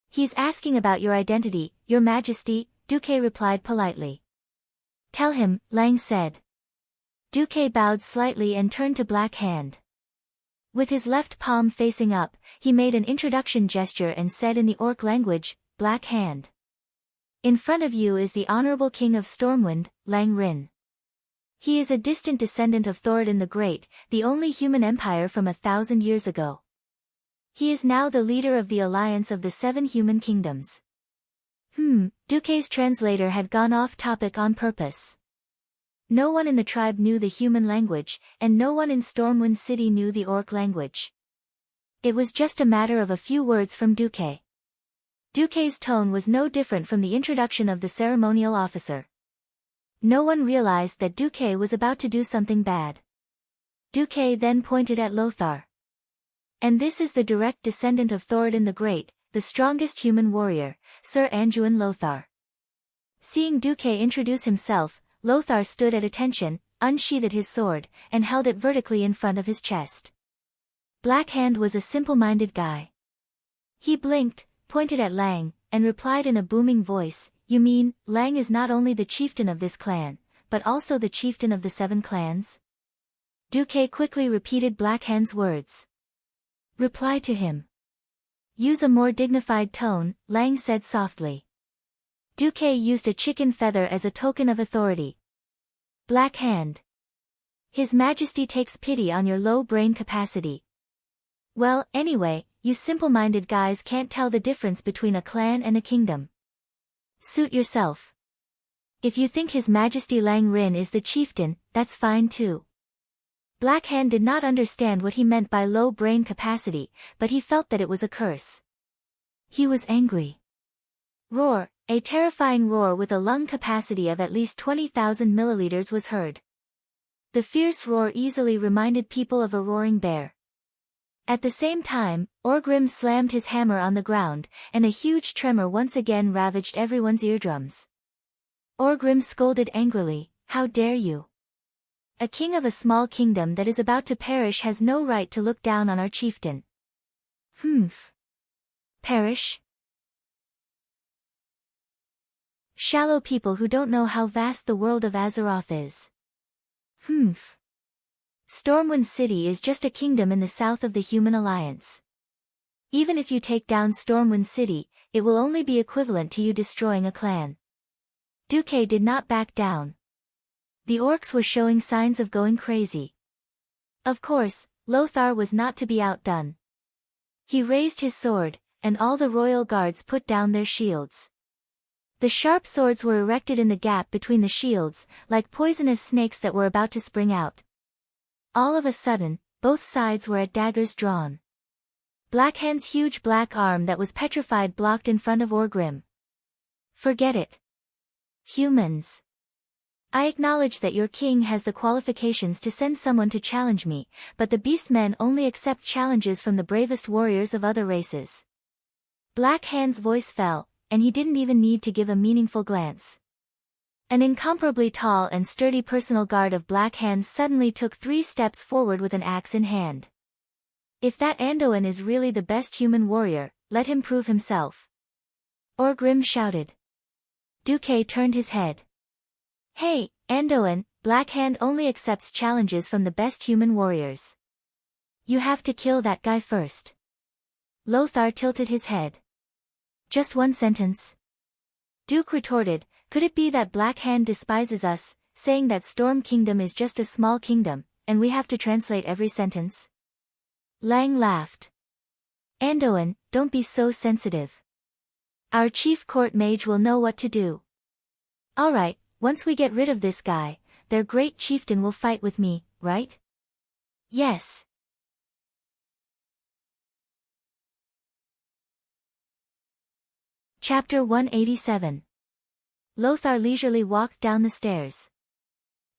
He's asking about your identity, your majesty," Duque replied politely. "Tell him," Lang said. Duque bowed slightly and turned to Blackhand. With his left palm facing up, he made an introduction gesture and said in the orc language, "Blackhand. In front of you is the honorable king of Stormwind, Lang Rin. He is a distant descendant of Thoradin the Great, the only human empire from 1,000 years ago. He is now the leader of the alliance of the 7 human kingdoms." Duque's translator had gone off topic on purpose. No one in the tribe knew the human language, and no one in Stormwind City knew the orc language. It was just a matter of a few words from Duque. Duque's tone was no different from the introduction of the ceremonial officer. No one realized that Duque was about to do something bad. Duque then pointed at Lothar. "And this is the direct descendant of Thoradin the Great, the strongest human warrior, Sir Anduin Lothar." Seeing Duque introduce himself, Lothar stood at attention, unsheathed his sword, and held it vertically in front of his chest. Blackhand was a simple-minded guy. He blinked, pointed at Lang, and replied in a booming voice, "You mean, Lang is not only the chieftain of this clan, but also the chieftain of the 7 clans?" Duque quickly repeated Blackhand's words. "Reply to him. Use a more dignified tone," Lang said softly. Duque used a chicken feather as a token of authority. "Blackhand. His Majesty takes pity on your low brain capacity. Well, anyway, you simple-minded guys can't tell the difference between a clan and a kingdom. Suit yourself. If you think His Majesty Lang Rin is the chieftain, that's fine too." Blackhand did not understand what he meant by low brain capacity, but he felt that it was a curse. He was angry. Roar, a terrifying roar with a lung capacity of at least 20,000 milliliters was heard. The fierce roar easily reminded people of a roaring bear. At the same time, Orgrim slammed his hammer on the ground, and a huge tremor once again ravaged everyone's eardrums. Orgrim scolded angrily, "How dare you? A king of a small kingdom that is about to perish has no right to look down on our chieftain." Perish? Shallow people who don't know how vast the world of Azeroth is. Stormwind City is just a kingdom in the south of the Human Alliance. Even if you take down Stormwind City, it will only be equivalent to you destroying a clan. Duque did not back down. The orcs were showing signs of going crazy. Of course, Lothar was not to be outdone. He raised his sword, and all the royal guards put down their shields. The sharp swords were erected in the gap between the shields, like poisonous snakes that were about to spring out. All of a sudden, both sides were at daggers drawn. Blackhand's huge black arm that was petrified blocked in front of Orgrim. Forget it. Humans. I acknowledge that your king has the qualifications to send someone to challenge me, but the beastmen only accept challenges from the bravest warriors of other races. Blackhand's voice fell, and he didn't even need to give a meaningful glance. An incomparably tall and sturdy personal guard of Blackhand suddenly took 3 steps forward with an axe in hand. If that Anduin is really the best human warrior, let him prove himself. Orgrim shouted. Duque turned his head. Hey, Anduin, Blackhand only accepts challenges from the best human warriors. You have to kill that guy first. Lothar tilted his head. Just one sentence. Duke retorted, could it be that Blackhand despises us, saying that Storm Kingdom is just a small kingdom, and we have to translate every sentence? Lang laughed. Anduin, don't be so sensitive. Our chief court mage will know what to do. Alright, once we get rid of this guy, their great chieftain will fight with me, right? Yes. Chapter 187. Lothar leisurely walked down the stairs.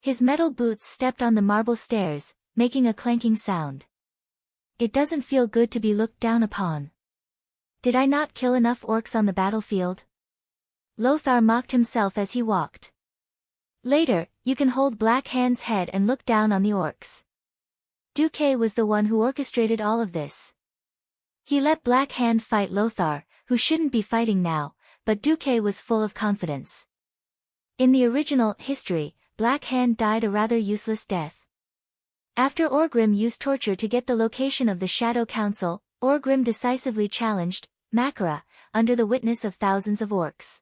His metal boots stepped on the marble stairs, making a clanking sound. It doesn't feel good to be looked down upon. Did I not kill enough orcs on the battlefield? Lothar mocked himself as he walked. Later, you can hold Blackhand's head and look down on the orcs. Duque was the one who orchestrated all of this. He let Blackhand fight Lothar, who shouldn't be fighting now, but Duque was full of confidence. In the original history, Blackhand died a rather useless death. After Orgrim used torture to get the location of the Shadow Council, Orgrim decisively challenged Makara, under the witness of thousands of orcs.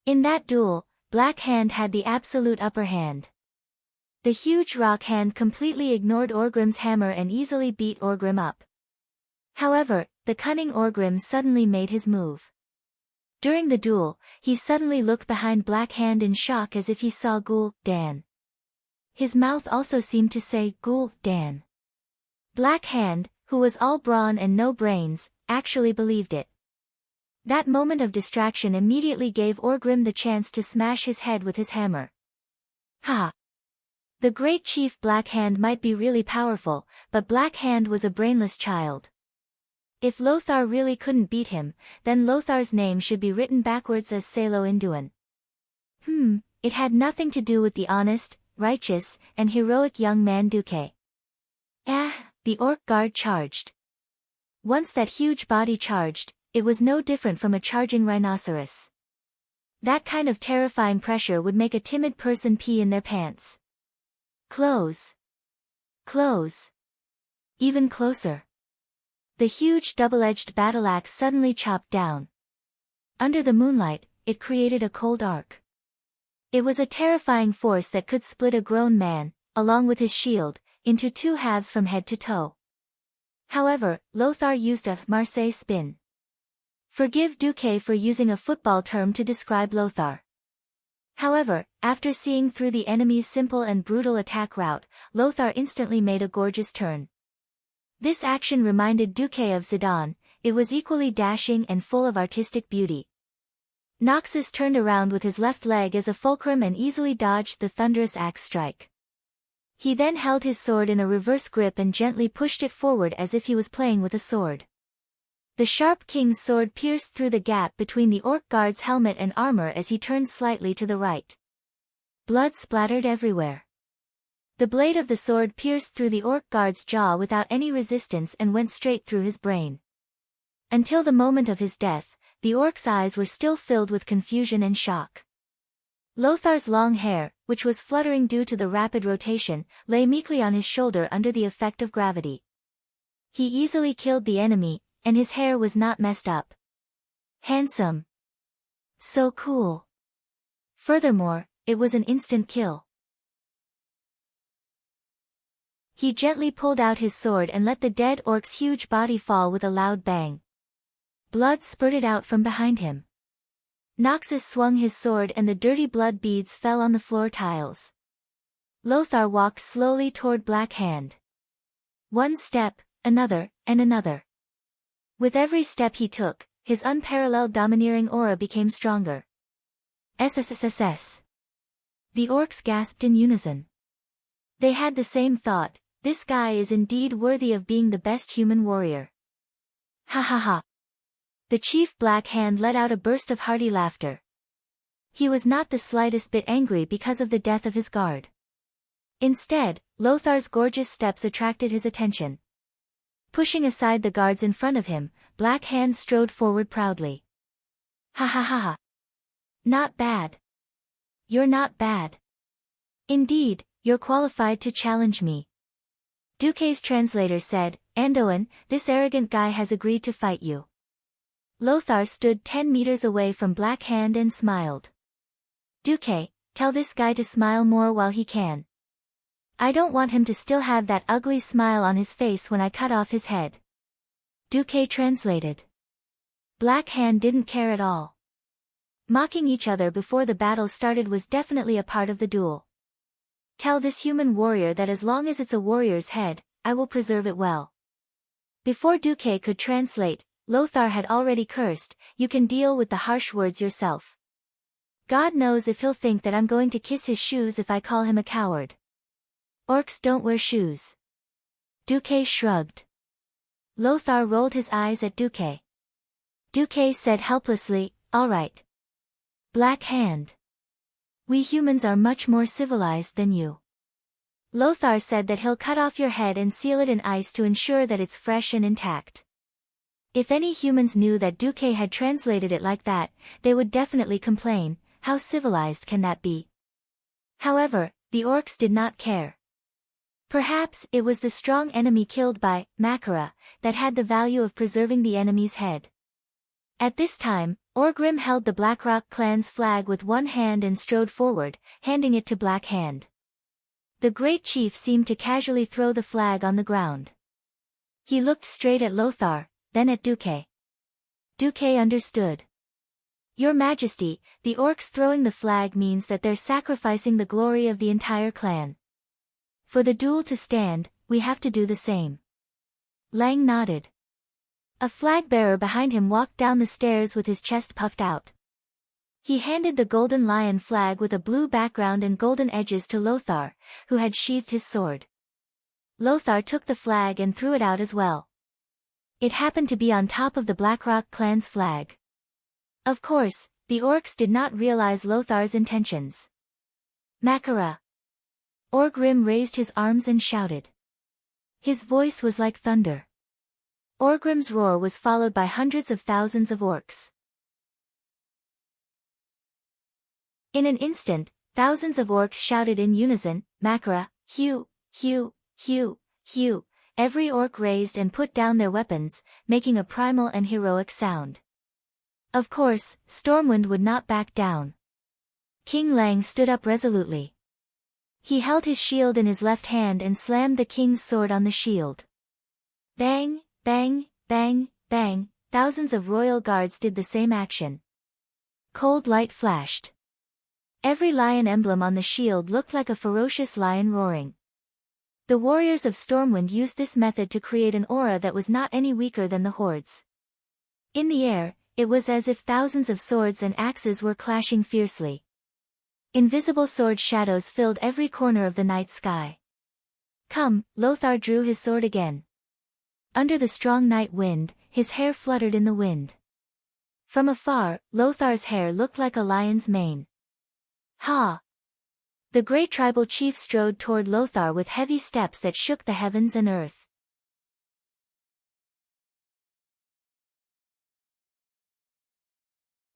In that duel, Blackhand had the absolute upper hand. The huge rock hand completely ignored Orgrim's hammer and easily beat Orgrim up. However, the cunning Orgrim suddenly made his move. During the duel, he suddenly looked behind Blackhand in shock as if he saw Ghoul Dan. His mouth also seemed to say Ghoul Dan. Blackhand, who was all brawn and no brains, actually believed it. That moment of distraction immediately gave Orgrim the chance to smash his head with his hammer. Ha! The great chief Blackhand might be really powerful, but Blackhand was a brainless child. If Lothar really couldn't beat him, then Lothar's name should be written backwards as Salo Induin. It had nothing to do with the honest, righteous, and heroic young man Duque. The orc guard charged. Once that huge body charged, it was no different from a charging rhinoceros. That kind of terrifying pressure would make a timid person pee in their pants. Close. Close. Even closer. The huge double-edged battle axe suddenly chopped down. Under the moonlight, it created a cold arc. It was a terrifying force that could split a grown man, along with his shield, into 2 halves from head to toe. However, Lothar used a Marseille spin. Forgive Duque for using a football term to describe Lothar. However, after seeing through the enemy's simple and brutal attack route, Lothar instantly made a gorgeous turn. This action reminded Duque of Zidane, it was equally dashing and full of artistic beauty. Noxus turned around with his left leg as a fulcrum and easily dodged the thunderous axe strike. He then held his sword in a reverse grip and gently pushed it forward as if he was playing with a sword. The sharp king's sword pierced through the gap between the orc guard's helmet and armor as he turned slightly to the right. Blood splattered everywhere. The blade of the sword pierced through the orc guard's jaw without any resistance and went straight through his brain. Until the moment of his death, the orc's eyes were still filled with confusion and shock. Lothar's long hair, which was fluttering due to the rapid rotation, lay meekly on his shoulder under the effect of gravity. He easily killed the enemy, and his hair was not messed up. Handsome. So cool. Furthermore, it was an instant kill. He gently pulled out his sword and let the dead orc's huge body fall with a loud bang. Blood spurted out from behind him. Noxus swung his sword and the dirty blood beads fell on the floor tiles. Lothar walked slowly toward Black Hand. One step, another, and another. With every step he took, his unparalleled domineering aura became stronger. SSSSS. The orcs gasped in unison. They had the same thought, this guy is indeed worthy of being the best human warrior. Ha ha ha. The chief Black Hand let out a burst of hearty laughter. He was not the slightest bit angry because of the death of his guard. Instead, Lothar's gorgeous steps attracted his attention. Pushing aside the guards in front of him, Black Hand strode forward proudly. Ha ha ha ha. Not bad. You're not bad. Indeed, you're qualified to challenge me. Duque's translator said, Andoin, this arrogant guy has agreed to fight you. Lothar stood 10 meters away from Black Hand and smiled. Duque, tell this guy to smile more while he can. I don't want him to still have that ugly smile on his face when I cut off his head. Duque translated. Black Hand didn't care at all. Mocking each other before the battle started was definitely a part of the duel. Tell this human warrior that as long as it's a warrior's head, I will preserve it well. Before Duque could translate, Lothar had already cursed, you can deal with the harsh words yourself. God knows if he'll think that I'm going to kiss his shoes if I call him a coward. Orcs don't wear shoes. Duque shrugged. Lothar rolled his eyes at Duque. Duque said helplessly, all right. Black Hand. We humans are much more civilized than you. Lothar said that he'll cut off your head and seal it in ice to ensure that it's fresh and intact. If any humans knew that Duque had translated it like that, they would definitely complain, how civilized can that be? However, the orcs did not care. Perhaps it was the strong enemy killed by Makara that had the value of preserving the enemy's head. At this time, Orgrim held the Blackrock clan's flag with one hand and strode forward, handing it to Black Hand. The great chief seemed to casually throw the flag on the ground. He looked straight at Lothar, then at Duque. Duque understood. Your Majesty, the orcs throwing the flag means that they're sacrificing the glory of the entire clan. For the duel to stand, we have to do the same. Lang nodded. A flag-bearer behind him walked down the stairs with his chest puffed out. He handed the golden lion flag with a blue background and golden edges to Lothar, who had sheathed his sword. Lothar took the flag and threw it out as well. It happened to be on top of the Blackrock clan's flag. Of course, the orcs did not realize Lothar's intentions. Makara. Orgrim raised his arms and shouted. His voice was like thunder. Orgrim's roar was followed by hundreds of thousands of orcs. In an instant, thousands of orcs shouted in unison, Makara, Hugh, Hugh, Hugh, Hugh. Every orc raised and put down their weapons, making a primal and heroic sound. Of course, Stormwind would not back down. King Lang stood up resolutely. He held his shield in his left hand and slammed the king's sword on the shield. Bang, bang, bang, bang, thousands of royal guards did the same action. Cold light flashed. Every lion emblem on the shield looked like a ferocious lion roaring. The warriors of Stormwind used this method to create an aura that was not any weaker than the hordes. In the air, it was as if thousands of swords and axes were clashing fiercely. Invisible sword shadows filled every corner of the night sky. Come, Lothar drew his sword again. Under the strong night wind, his hair fluttered in the wind. From afar, Lothar's hair looked like a lion's mane. Ha! The great tribal chief strode toward Lothar with heavy steps that shook the heavens and earth.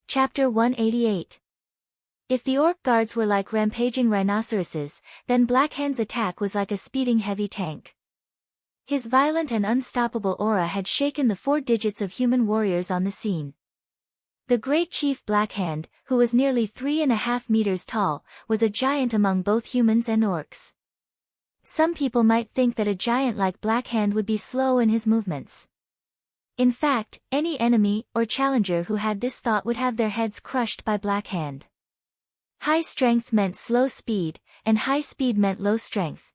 Chapter 188. If the orc guards were like rampaging rhinoceroses, then Blackhand's attack was like a speeding heavy tank. His violent and unstoppable aura had shaken the 4 digits of human warriors on the scene. The great chief Blackhand, who was nearly 3.5 meters tall, was a giant among both humans and orcs. Some people might think that a giant like Black Hand would be slow in his movements. In fact, any enemy or challenger who had this thought would have their heads crushed by Black Hand. High strength meant slow speed, and high speed meant low strength.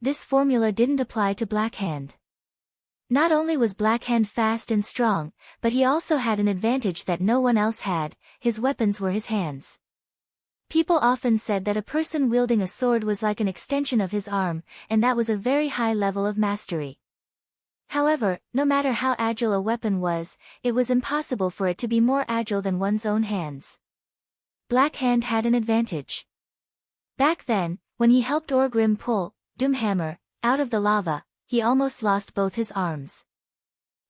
This formula didn't apply to Black Hand. Not only was Black Hand fast and strong, but he also had an advantage that no one else had: his weapons were his hands. People often said that a person wielding a sword was like an extension of his arm, and that was a very high level of mastery. However, no matter how agile a weapon was, it was impossible for it to be more agile than one's own hands. Black Hand had an advantage. Back then, when he helped Orgrim pull Doomhammer out of the lava, he almost lost both his arms.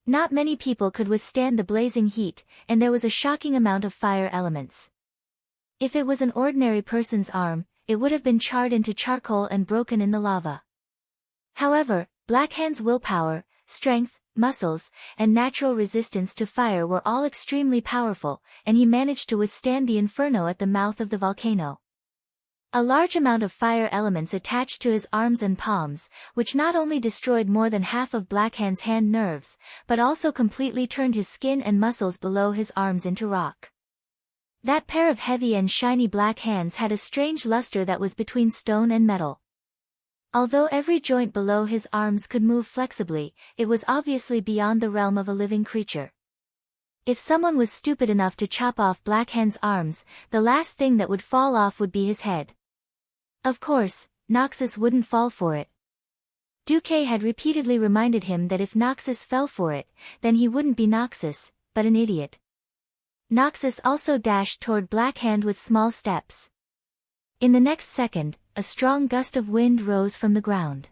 Not many people could withstand the blazing heat, and there was a shocking amount of fire elements. If it was an ordinary person's arm, it would have been charred into charcoal and broken in the lava. However, Black Hand's willpower, strength, muscles, and natural resistance to fire were all extremely powerful, and he managed to withstand the inferno at the mouth of the volcano. A large amount of fire elements attached to his arms and palms, which not only destroyed more than half of Black Hand's hand nerves, but also completely turned his skin and muscles below his arms into rock. That pair of heavy and shiny black hands had a strange luster that was between stone and metal. Although every joint below his arms could move flexibly, it was obviously beyond the realm of a living creature. If someone was stupid enough to chop off Black Hand's arms, the last thing that would fall off would be his head. Of course, Noxus wouldn't fall for it. Duque had repeatedly reminded him that if Noxus fell for it, then he wouldn't be Noxus, but an idiot. Noxus also dashed toward Black Hand with small steps. In the next second, a strong gust of wind rose from the ground.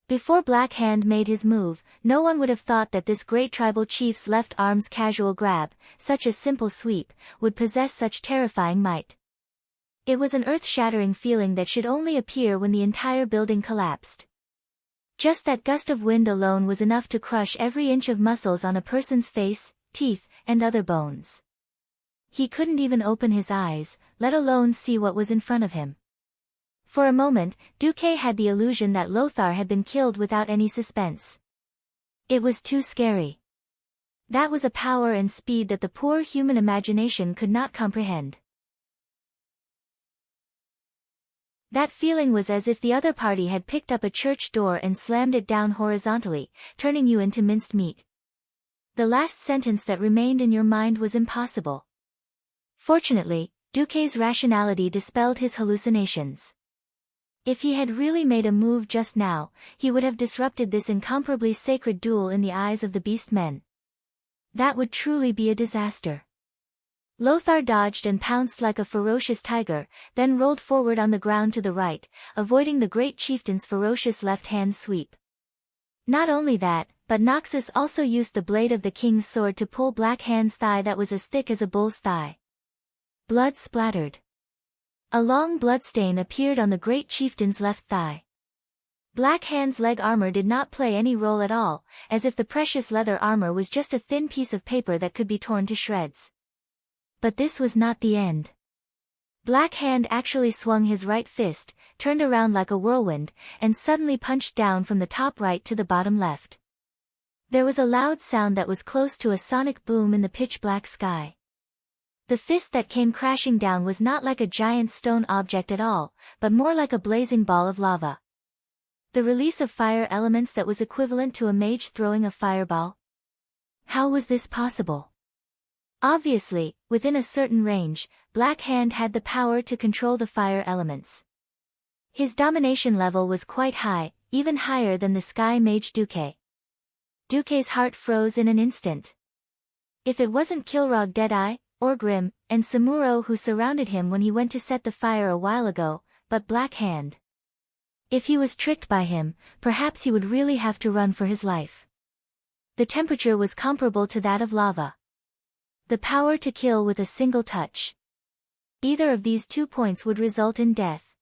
Before Black Hand made his move, no one would have thought that this great tribal chief's left arm's casual grab, such a simple sweep, would possess such terrifying might. It was an earth-shattering feeling that should only appear when the entire building collapsed. Just that gust of wind alone was enough to crush every inch of muscles on a person's face, teeth, and other bones. He couldn't even open his eyes, let alone see what was in front of him. For a moment, Duque had the illusion that Lothar had been killed without any suspense. It was too scary. That was a power and speed that the poor human imagination could not comprehend. That feeling was as if the other party had picked up a church door and slammed it down horizontally, turning you into minced meat. The last sentence that remained in your mind was impossible. Fortunately, Duque's rationality dispelled his hallucinations. If he had really made a move just now, he would have disrupted this incomparably sacred duel in the eyes of the beast men. That would truly be a disaster. Lothar dodged and pounced like a ferocious tiger, then rolled forward on the ground to the right, avoiding the great chieftain's ferocious left-hand sweep. Not only that, but Noxus also used the blade of the king's sword to pull Black Hand's thigh that was as thick as a bull's thigh. Blood splattered. A long bloodstain appeared on the great chieftain's left thigh. Black Hand's leg armor did not play any role at all, as if the precious leather armor was just a thin piece of paper that could be torn to shreds. But this was not the end. Black Hand actually swung his right fist, turned around like a whirlwind, and suddenly punched down from the top right to the bottom left. There was a loud sound that was close to a sonic boom in the pitch-black sky. The fist that came crashing down was not like a giant stone object at all, but more like a blazing ball of lava. The release of fire elements that was equivalent to a mage throwing a fireball. How was this possible? Obviously, within a certain range, Black Hand had the power to control the fire elements. His domination level was quite high, even higher than the sky mage Duque. Duque's heart froze in an instant. If it wasn't Kilrog Deadeye, Orgrim, and Samuro who surrounded him when he went to set the fire a while ago, but Black Hand. If he was tricked by him, perhaps he would really have to run for his life. The temperature was comparable to that of lava. The power to kill with a single touch. Either of these 2 points would result in death.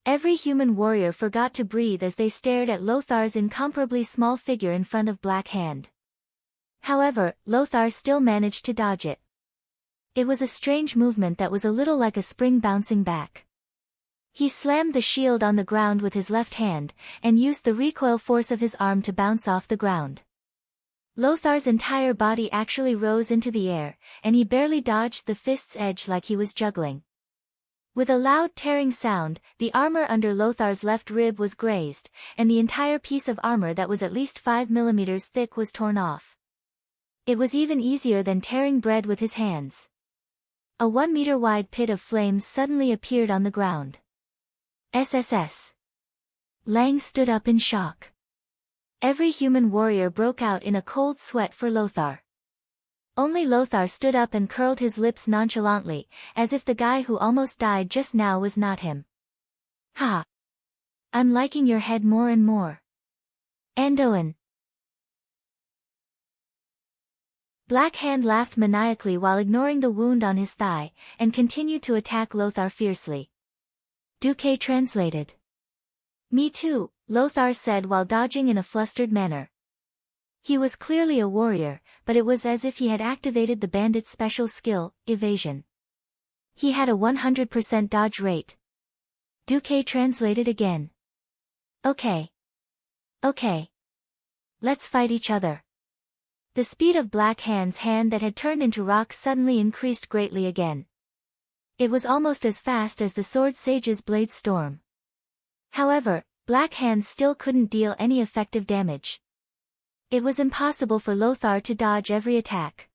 Every human warrior forgot to breathe as they stared at Lothar's incomparably small figure in front of Black Hand. However, Lothar still managed to dodge it. It was a strange movement that was a little like a spring bouncing back. He slammed the shield on the ground with his left hand, and used the recoil force of his arm to bounce off the ground. Lothar's entire body actually rose into the air, and he barely dodged the fist's edge like he was juggling. With a loud tearing sound, the armor under Lothar's left rib was grazed, and the entire piece of armor that was at least 5 millimeters thick was torn off. It was even easier than tearing bread with his hands. A 1-meter-wide pit of flames suddenly appeared on the ground. SSS. Lang stood up in shock. Every human warrior broke out in a cold sweat for Lothar. Only Lothar stood up and curled his lips nonchalantly, as if the guy who almost died just now was not him. Ha! I'm liking your head more and more. Andoin. Black Hand laughed maniacally while ignoring the wound on his thigh, and continued to attack Lothar fiercely. Duque translated. Me too, Lothar said while dodging in a flustered manner. He was clearly a warrior, but it was as if he had activated the bandit's special skill, evasion. He had a 100% dodge rate. Duque translated again. Okay. Okay. Let's fight each other. The speed of Black Hand's hand that had turned into rock suddenly increased greatly again. It was almost as fast as the sword sage's blade storm. However, Black Hand still couldn't deal any effective damage. It was impossible for Lothar to dodge every attack.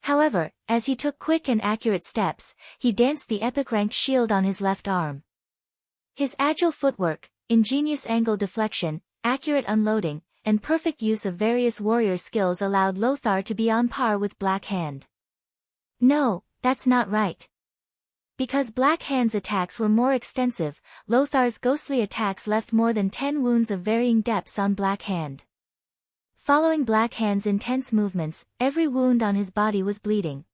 However, as he took quick and accurate steps, he danced the epic rank shield on his left arm. His agile footwork, ingenious angle deflection, accurate unloading, and perfect use of various warrior skills allowed Lothar to be on par with Black Hand. No, that's not right. Because Black Hand's attacks were more extensive, Lothar's ghostly attacks left more than 10 wounds of varying depths on Black Hand. Following Black Hand's intense movements, every wound on his body was bleeding.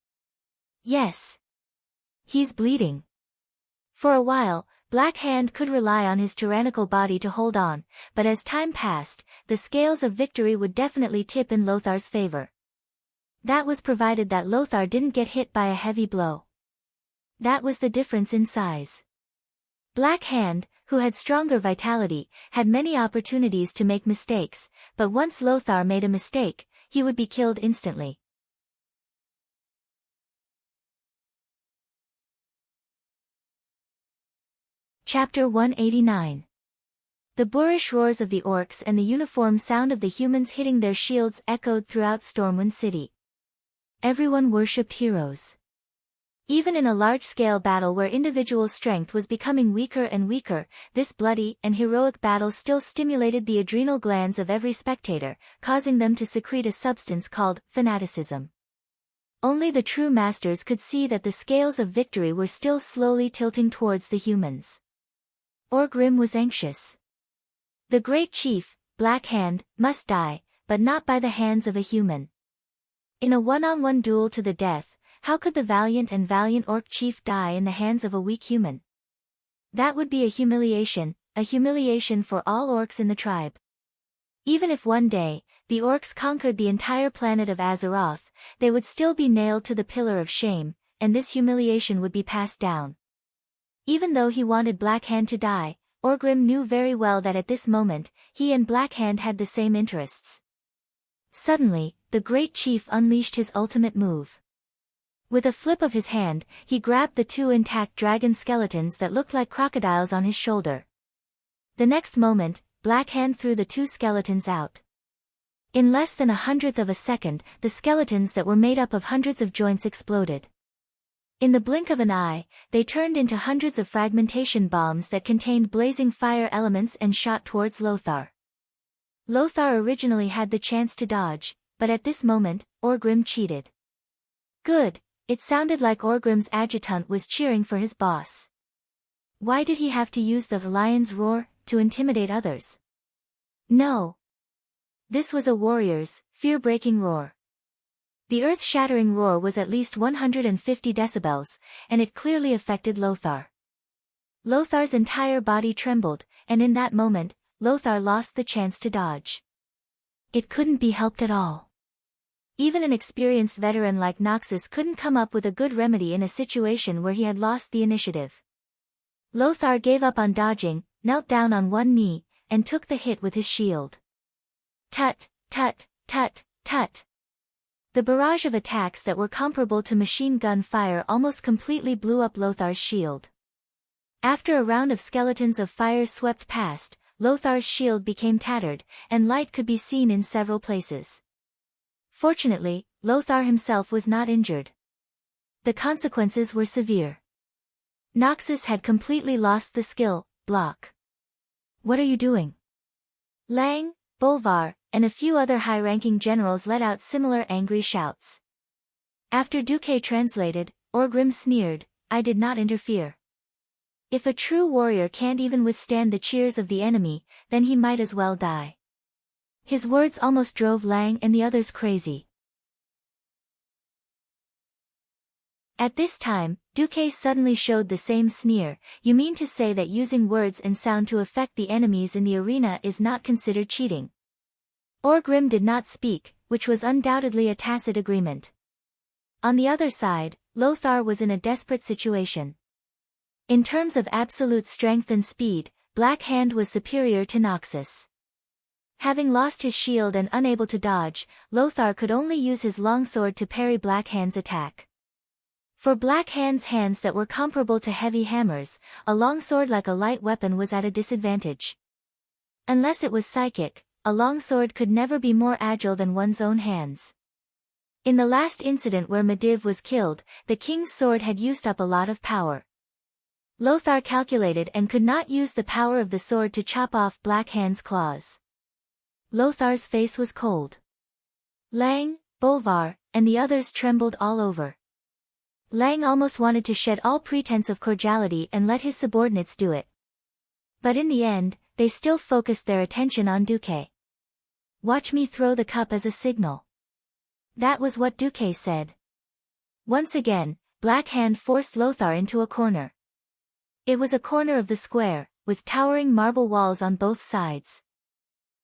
Yes. He's bleeding. For a while, Black Hand could rely on his tyrannical body to hold on, but as time passed, the scales of victory would definitely tip in Lothar's favor. That was provided that Lothar didn't get hit by a heavy blow. That was the difference in size. Black Hand, who had stronger vitality, had many opportunities to make mistakes, but once Lothar made a mistake, he would be killed instantly. Chapter 189. The boorish roars of the orcs and the uniform sound of the humans hitting their shields echoed throughout Stormwind City. Everyone worshipped heroes. Even in a large-scale battle where individual strength was becoming weaker and weaker, this bloody and heroic battle still stimulated the adrenal glands of every spectator, causing them to secrete a substance called fanaticism. Only the true masters could see that the scales of victory were still slowly tilting towards the humans. Orgrim was anxious. The great chief, Black Hand, must die, but not by the hands of a human. In a one-on-one duel to the death, how could the valiant orc chief die in the hands of a weak human? That would be a humiliation for all orcs in the tribe. Even if one day, the orcs conquered the entire planet of Azeroth, they would still be nailed to the pillar of shame, and this humiliation would be passed down. Even though he wanted Black Hand to die, Orgrim knew very well that at this moment, he and Black Hand had the same interests. Suddenly, the great chief unleashed his ultimate move. With a flip of his hand, he grabbed the 2 intact dragon skeletons that looked like crocodiles on his shoulder. The next moment, Black Hand threw the 2 skeletons out. In less than 1/100th of a second, the skeletons that were made up of hundreds of joints exploded. In the blink of an eye, they turned into hundreds of fragmentation bombs that contained blazing fire elements and shot towards Lothar. Lothar originally had the chance to dodge, but at this moment, Orgrim cheated. Good. It sounded like Orgrim's adjutant was cheering for his boss. Why did he have to use the lion's roar to intimidate others? No. This was a warrior's, fear-breaking roar. The earth-shattering roar was at least 150 decibels, and it clearly affected Lothar. Lothar's entire body trembled, and in that moment, Lothar lost the chance to dodge. It couldn't be helped at all. Even an experienced veteran like Noxus couldn't come up with a good remedy in a situation where he had lost the initiative. Lothar gave up on dodging, knelt down on one knee, and took the hit with his shield. Tut, tut, tut, tut. The barrage of attacks that were comparable to machine gun fire almost completely blew up Lothar's shield. After a round of skeletons of fire swept past, Lothar's shield became tattered, and light could be seen in several places. Fortunately, Lothar himself was not injured. The consequences were severe. Noxus had completely lost the skill, block. What are you doing? Lang, Bolvar, and a few other high-ranking generals let out similar angry shouts. After Duque translated, Orgrim sneered, I did not interfere. If a true warrior can't even withstand the cheers of the enemy, then he might as well die. His words almost drove Lang and the others crazy. At this time, Duque suddenly showed the same sneer. You mean to say that using words and sound to affect the enemies in the arena is not considered cheating? Orgrim did not speak, which was undoubtedly a tacit agreement. On the other side, Lothar was in a desperate situation. In terms of absolute strength and speed, Black Hand was superior to Noxus. Having lost his shield and unable to dodge, Lothar could only use his longsword to parry Black Hand's attack. For Black Hand's hands that were comparable to heavy hammers, a longsword like a light weapon was at a disadvantage. Unless it was psychic, a longsword could never be more agile than one's own hands. In the last incident where Medivh was killed, the king's sword had used up a lot of power. Lothar calculated and could not use the power of the sword to chop off Black Hand's claws. Lothar's face was cold. Lang, Bolvar, and the others trembled all over. Lang almost wanted to shed all pretense of cordiality and let his subordinates do it. But in the end, they still focused their attention on Duque. Watch me throw the cup as a signal. That was what Duque said. Once again, Black Hand forced Lothar into a corner. It was a corner of the square, with towering marble walls on both sides.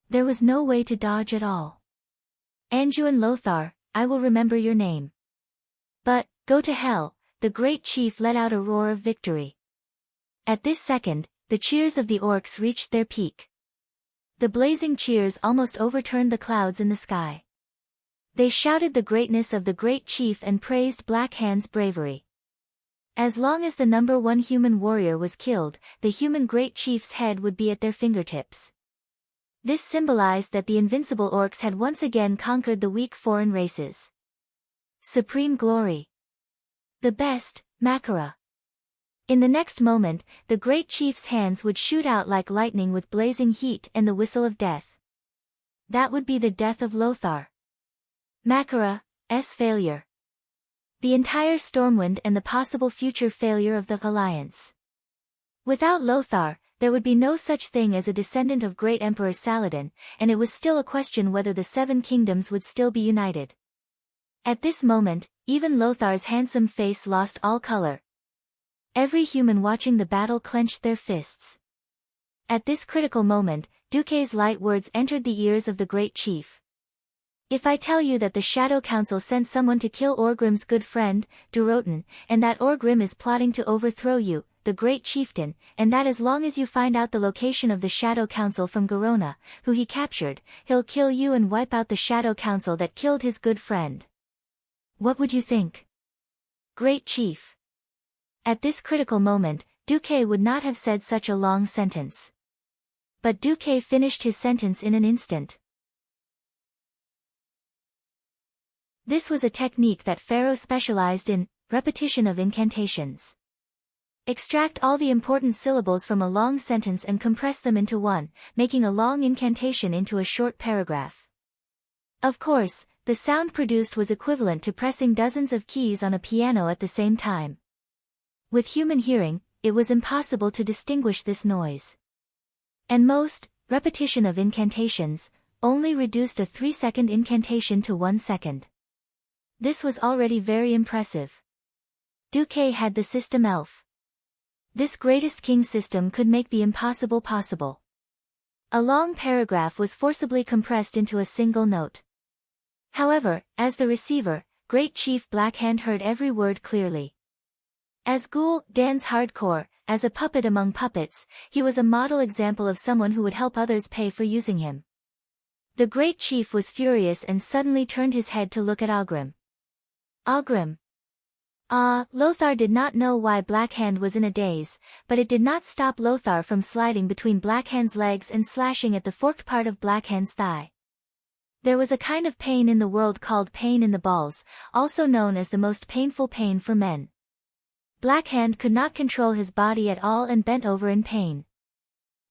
There was no way to dodge at all. Anduin Lothar, I will remember your name. But, go to hell, the great chief let out a roar of victory. At this second, the cheers of the orcs reached their peak. The blazing cheers almost overturned the clouds in the sky. They shouted the greatness of the great chief and praised Black Hand's bravery. As long as the number one human warrior was killed, the human great chief's head would be at their fingertips. This symbolized that the invincible orcs had once again conquered the weak foreign races. Supreme glory. The best, Makara. In the next moment, the great chief's hands would shoot out like lightning with blazing heat and the whistle of death. That would be the death of Lothar. Makara's failure. The entire Stormwind and the possible future failure of the Alliance. Without Lothar, there would be no such thing as a descendant of great Emperor Saladin, and it was still a question whether the Seven Kingdoms would still be united. At this moment, even Lothar's handsome face lost all color. Every human watching the battle clenched their fists. At this critical moment, Duque's light words entered the ears of the great chief. If I tell you that the Shadow Council sent someone to kill Orgrim's good friend, Durotan, and that Orgrim is plotting to overthrow you, the great chieftain, and that as long as you find out the location of the Shadow Council from Garona, who he captured, he'll kill you and wipe out the Shadow Council that killed his good friend. What would you think? Great chief. At this critical moment, Duque would not have said such a long sentence. But Duque finished his sentence in an instant. This was a technique that Pharaoh specialized in, repetition of incantations. Extract all the important syllables from a long sentence and compress them into one, making a long incantation into a short paragraph. Of course, the sound produced was equivalent to pressing dozens of keys on a piano at the same time. With human hearing, it was impossible to distinguish this noise. And most, repetition of incantations, only reduced a 3-second incantation to 1 second. This was already very impressive. Duque had the system elf. This greatest king system could make the impossible possible. A long paragraph was forcibly compressed into a single note. However, as the receiver, Great Chief Blackhand heard every word clearly. As Ghoul, Dan's hardcore, as a puppet among puppets, he was a model example of someone who would help others pay for using him. The great chief was furious and suddenly turned his head to look at Ogrim. Ogrim. Lothar did not know why Blackhand was in a daze, but it did not stop Lothar from sliding between Blackhand's legs and slashing at the forked part of Blackhand's thigh. There was a kind of pain in the world called pain in the balls, also known as the most painful pain for men. Blackhand could not control his body at all and bent over in pain.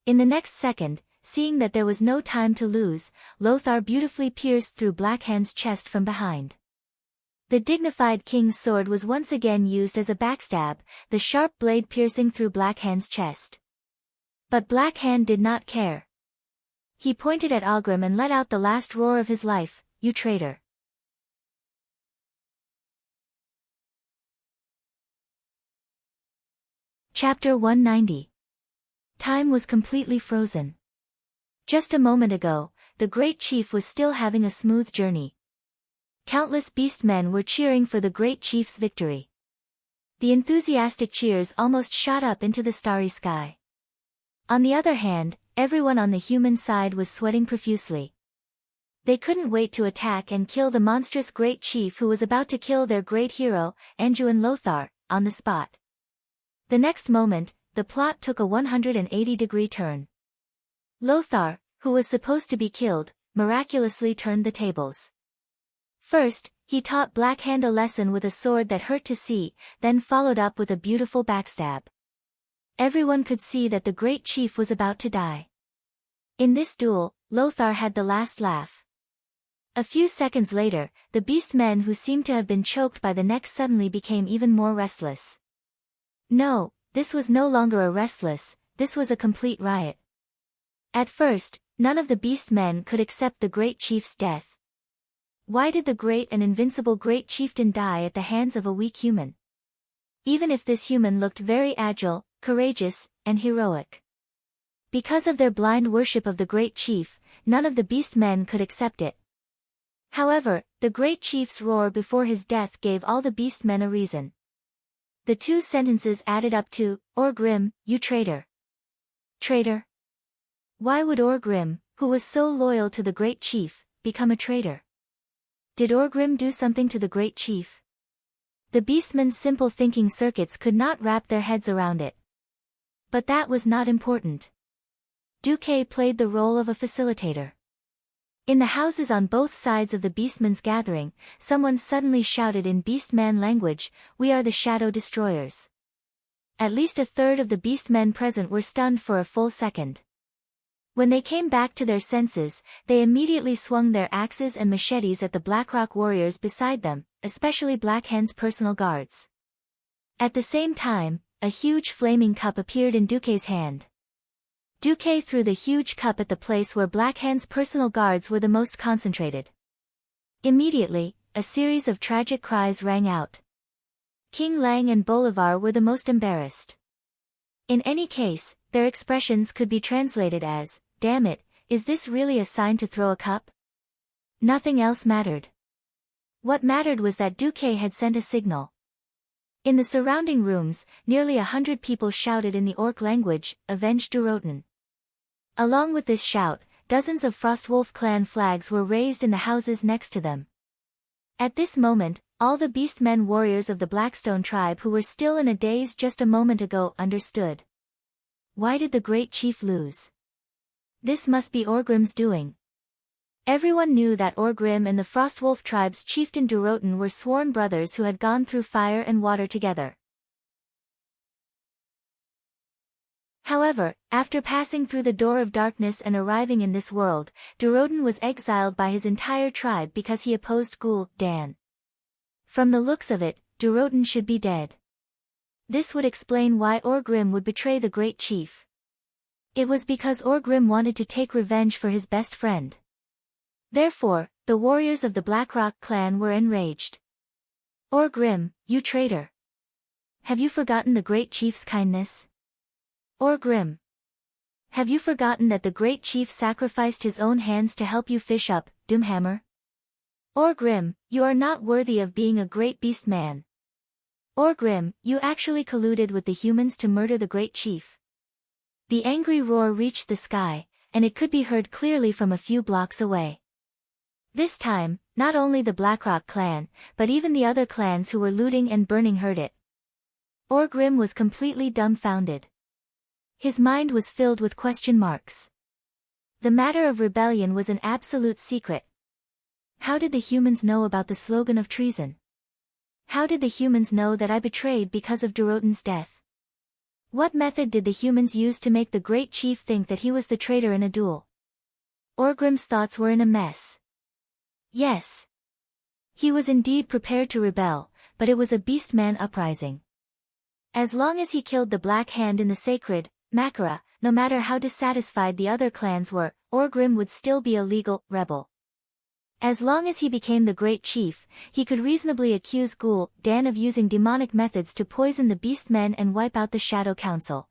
In the next second, seeing that there was no time to lose, Lothar beautifully pierced through Blackhand's chest from behind. The dignified king's sword was once again used as a backstab, the sharp blade piercing through Blackhand's chest. But Blackhand did not care. He pointed at Ogrim and let out the last roar of his life, "You traitor." Chapter 190. Time was completely frozen. Just a moment ago, the great chief was still having a smooth journey. Countless beastmen were cheering for the great chief's victory. The enthusiastic cheers almost shot up into the starry sky. On the other hand, everyone on the human side was sweating profusely. They couldn't wait to attack and kill the monstrous great chief who was about to kill their great hero, Anduin Lothar, on the spot. The next moment, the plot took a 180-degree turn. Lothar, who was supposed to be killed, miraculously turned the tables. First, he taught Blackhand a lesson with a sword that hurt to see, then followed up with a beautiful backstab. Everyone could see that the great chief was about to die. In this duel, Lothar had the last laugh. A few seconds later, the beastmen who seemed to have been choked by the neck suddenly became even more restless. No, this was no longer a restless, this was a complete riot. At first, none of the beastmen could accept the great chief's death. Why did the great and invincible great chieftain die at the hands of a weak human? Even if this human looked very agile, courageous, and heroic. Because of their blind worship of the great chief, none of the beastmen could accept it. However, the great chief's roar before his death gave all the beastmen a reason. The two sentences added up to, "Orgrim, you traitor." Traitor? Why would Orgrim, who was so loyal to the great chief, become a traitor? Did Orgrim do something to the great chief? The beastmen's simple thinking circuits could not wrap their heads around it. But that was not important. Duque played the role of a facilitator. In the houses on both sides of the beastmen's gathering, someone suddenly shouted in beastman language, "We are the shadow destroyers." At least a third of the beastmen present were stunned for a full second. When they came back to their senses, they immediately swung their axes and machetes at the Blackrock warriors beside them, especially Blackhand's personal guards. At the same time, a huge flaming cup appeared in Duque's hand. Duque threw the huge cup at the place where Blackhand's personal guards were the most concentrated. Immediately, a series of tragic cries rang out. King Lang and Bolivar were the most embarrassed. In any case, their expressions could be translated as, "Damn it, is this really a sign to throw a cup?" Nothing else mattered. What mattered was that Duque had sent a signal. In the surrounding rooms, nearly 100 people shouted in the orc language, "Avenge Durotan." Along with this shout, dozens of Frostwolf clan flags were raised in the houses next to them. At this moment, all the beastmen warriors of the Blackstone tribe who were still in a daze just a moment ago understood. Why did the great chief lose? This must be Orgrim's doing. Everyone knew that Orgrim and the Frostwolf tribe's chieftain Durotan were sworn brothers who had gone through fire and water together. However, after passing through the door of darkness and arriving in this world, Durotan was exiled by his entire tribe because he opposed Gul-Dan. From the looks of it, Durotan should be dead. This would explain why Orgrim would betray the great chief. It was because Orgrim wanted to take revenge for his best friend. Therefore, the warriors of the Blackrock clan were enraged. "Orgrim, you traitor! Have you forgotten the great chief's kindness? Orgrim! Have you forgotten that the great chief sacrificed his own hands to help you fish up, Doomhammer? Orgrim, you are not worthy of being a great beast man. Orgrim, you actually colluded with the humans to murder the great chief. The angry roar reached the sky, and it could be heard clearly from a few blocks away. This time, not only the Blackrock clan, but even the other clans who were looting and burning heard it. Orgrim was completely dumbfounded. His mind was filled with question marks. The matter of rebellion was an absolute secret. How did the humans know about the slogan of treason? How did the humans know that I betrayed because of Doroten's death? What method did the humans use to make the great chief think that he was the traitor in a duel? Orgrim's thoughts were in a mess. Yes. He was indeed prepared to rebel, but it was a beastman uprising. As long as he killed the Black Hand in the sacred Makara, no matter how dissatisfied the other clans were, Orgrim would still be a legal rebel. As long as he became the great chief, he could reasonably accuse Dan of using demonic methods to poison the beastmen and wipe out the Shadow Council.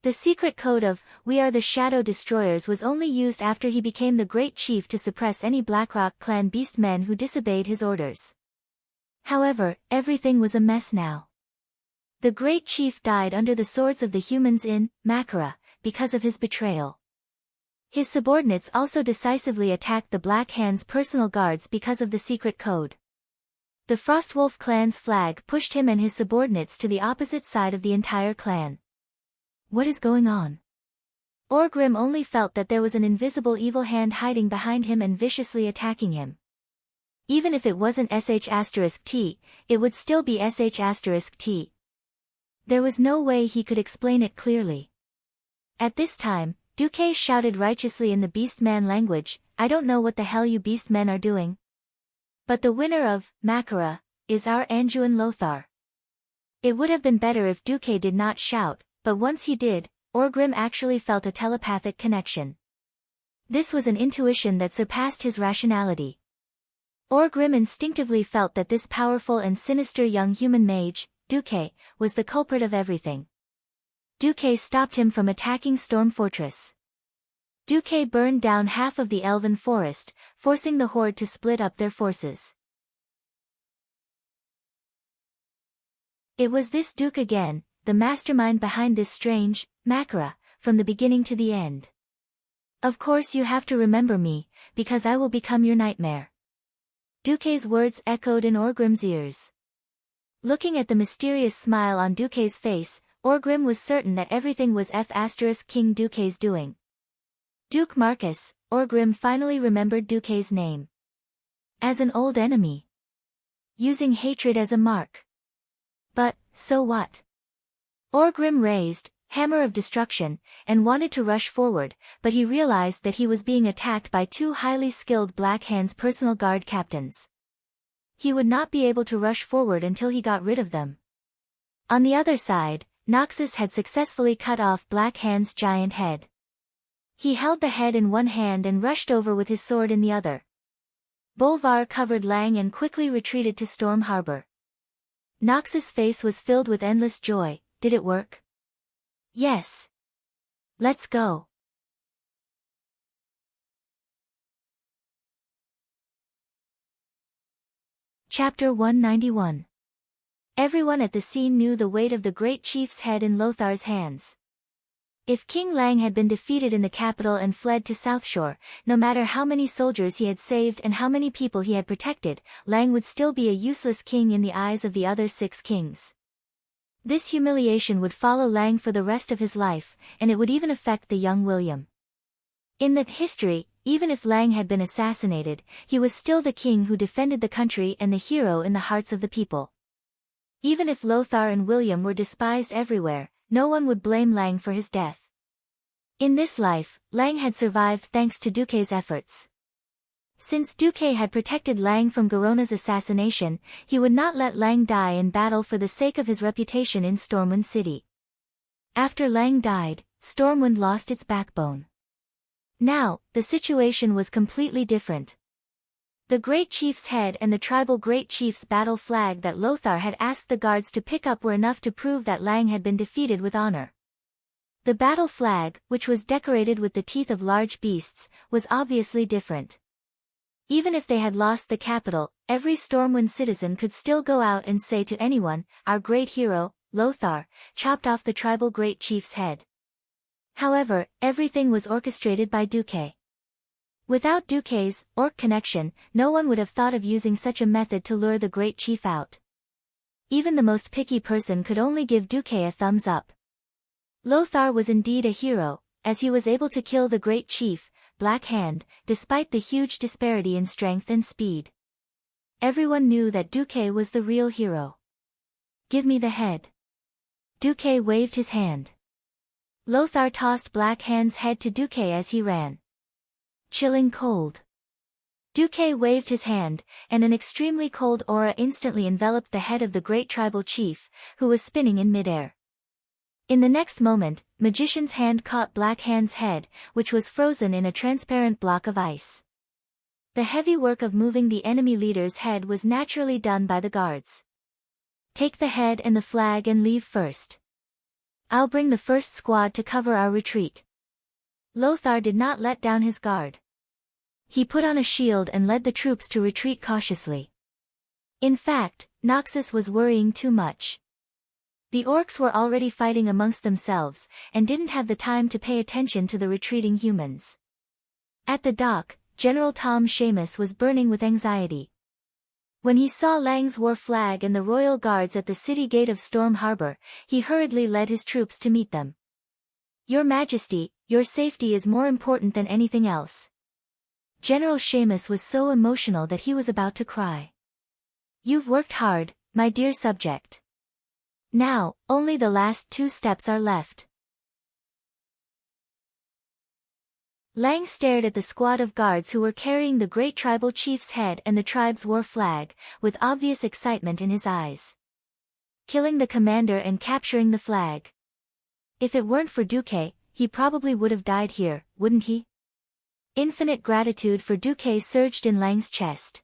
The secret code of, "We are the Shadow Destroyers" was only used after he became the great chief to suppress any Blackrock clan beastmen who disobeyed his orders. However, everything was a mess now. The great chief died under the swords of the humans in Makara, because of his betrayal. His subordinates also decisively attacked the Black Hand's personal guards because of the secret code. The Frostwolf clan's flag pushed him and his subordinates to the opposite side of the entire clan. What is going on? Orgrim only felt that there was an invisible evil hand hiding behind him and viciously attacking him. Even if it wasn't sh*t, it would still be sh*t. There was no way he could explain it clearly. At this time, Duque shouted righteously in the Beastman language, "I don't know what the hell you Beastmen are doing. But the winner of Makara is our Anduin Lothar." It would have been better if Duque did not shout, but once he did, Orgrim actually felt a telepathic connection. This was an intuition that surpassed his rationality. Orgrim instinctively felt that this powerful and sinister young human mage, Duque, was the culprit of everything. Duque stopped him from attacking Storm Fortress. Duque burned down half of the elven forest, forcing the horde to split up their forces. It was this Duke again, the mastermind behind this strange Makara, from the beginning to the end. "Of course you have to remember me, because I will become your nightmare." Duque's words echoed in Orgrim's ears. Looking at the mysterious smile on Duque's face, Orgrim was certain that everything was King Duque's doing. Duke Marcus, Orgrim finally remembered Duque's name. As an old enemy. Using hatred as a mark. But, so what? Orgrim raised, Hammer of Destruction, and wanted to rush forward, but he realized that he was being attacked by two highly skilled Black Hand's personal guard captains. He would not be able to rush forward until he got rid of them. On the other side, Noxus had successfully cut off Black Hand's giant head. He held the head in one hand and rushed over with his sword in the other. Bolvar covered Lang and quickly retreated to Storm Harbor. Noxus' face was filled with endless joy. Did it work? Yes. Let's go. Chapter 191. Everyone at the scene knew the weight of the great chief's head in Lothar's hands. If King Lang had been defeated in the capital and fled to Southshore, no matter how many soldiers he had saved and how many people he had protected, Lang would still be a useless king in the eyes of the other 6 kings. This humiliation would follow Lang for the rest of his life, and it would even affect the young William. In that history, even if Lang had been assassinated, he was still the king who defended the country and the hero in the hearts of the people. Even if Lothar and William were despised everywhere, no one would blame Lang for his death. In this life, Lang had survived thanks to Duque's efforts. Since Duque had protected Lang from Garona's assassination, he would not let Lang die in battle for the sake of his reputation in Stormwind City. After Lang died, Stormwind lost its backbone. Now, the situation was completely different. The Great Chief's head and the tribal Great Chief's battle flag that Lothar had asked the guards to pick up were enough to prove that Lang had been defeated with honor. The battle flag, which was decorated with the teeth of large beasts, was obviously different. Even if they had lost the capital, every Stormwind citizen could still go out and say to anyone, "Our great hero, Lothar, chopped off the tribal great chief's head." However, everything was orchestrated by Duque. Without Duque's orc connection, no one would have thought of using such a method to lure the great chief out. Even the most picky person could only give Duque a thumbs up. Lothar was indeed a hero, as he was able to kill the great chief, Black Hand, despite the huge disparity in strength and speed. Everyone knew that Duque was the real hero. "Give me the head." Duque waved his hand. Lothar tossed Black Hand's head to Duque as he ran. Chilling cold. Duque waved his hand, and an extremely cold aura instantly enveloped the head of the great tribal chief, who was spinning in midair. In the next moment, Magician's hand caught Black Hand's head, which was frozen in a transparent block of ice. The heavy work of moving the enemy leader's head was naturally done by the guards. "Take the head and the flag and leave first. I'll bring the first squad to cover our retreat." Lothar did not let down his guard. He put on a shield and led the troops to retreat cautiously. In fact, Noxus was worrying too much. The orcs were already fighting amongst themselves, and didn't have the time to pay attention to the retreating humans. At the dock, General Tom Seamus was burning with anxiety. When he saw Lang's war flag and the royal guards at the city gate of Storm Harbor, he hurriedly led his troops to meet them. "Your Majesty, your safety is more important than anything else." General Seamus was so emotional that he was about to cry. "You've worked hard, my dear subject. Now, only the last 2 steps are left." Lang stared at the squad of guards who were carrying the great tribal chief's head and the tribe's war flag, with obvious excitement in his eyes. Killing the commander and capturing the flag. If it weren't for Duque, he probably would have died here, wouldn't he? Infinite gratitude for Duque surged in Lang's chest.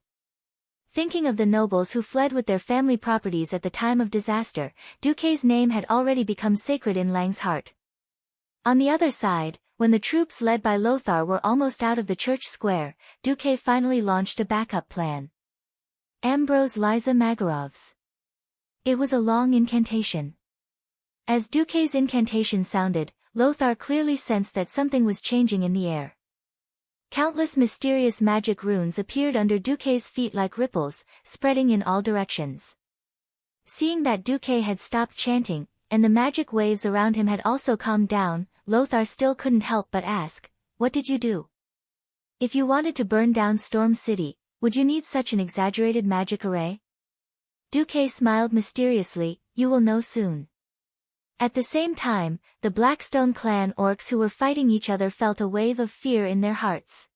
Thinking of the nobles who fled with their family properties at the time of disaster, Duque's name had already become sacred in Lang's heart. On the other side, when the troops led by Lothar were almost out of the church square, Duque finally launched a backup plan. Ambrose Liza Magarov's. It was a long incantation. As Duque's incantation sounded, Lothar clearly sensed that something was changing in the air. Countless mysterious magic runes appeared under Duque's feet like ripples, spreading in all directions. Seeing that Duque had stopped chanting, and the magic waves around him had also calmed down, Lothar still couldn't help but ask, "What did you do? If you wanted to burn down Storm City, would you need such an exaggerated magic array?" Duque smiled mysteriously, "You will know soon." At the same time, the Blackstone clan orcs who were fighting each other felt a wave of fear in their hearts.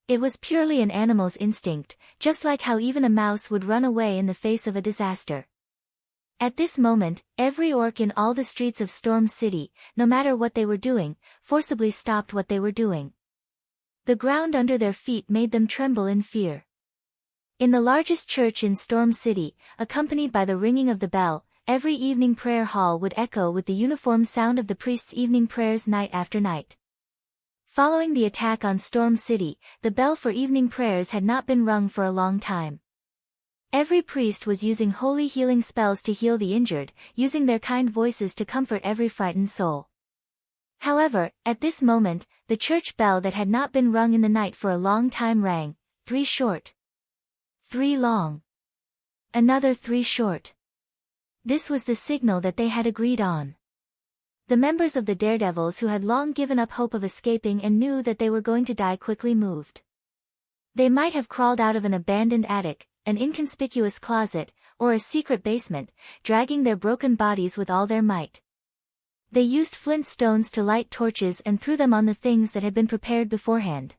It was purely an animal's instinct, just like how even a mouse would run away in the face of a disaster. At this moment, every orc in all the streets of Storm City, no matter what they were doing, forcibly stopped what they were doing. The ground under their feet made them tremble in fear. In the largest church in Storm City, accompanied by the ringing of the bell, every evening prayer hall would echo with the uniform sound of the priest's evening prayers night after night. Following the attack on Storm City, the bell for evening prayers had not been rung for a long time. Every priest was using holy healing spells to heal the injured, using their kind voices to comfort every frightened soul. However, at this moment, the church bell that had not been rung in the night for a long time rang, 3 short. 3 long. Another 3 short. This was the signal that they had agreed on. The members of the Daredevils who had long given up hope of escaping and knew that they were going to die quickly moved. They might have crawled out of an abandoned attic, an inconspicuous closet, or a secret basement, dragging their broken bodies with all their might. They used flint stones to light torches and threw them on the things that had been prepared beforehand.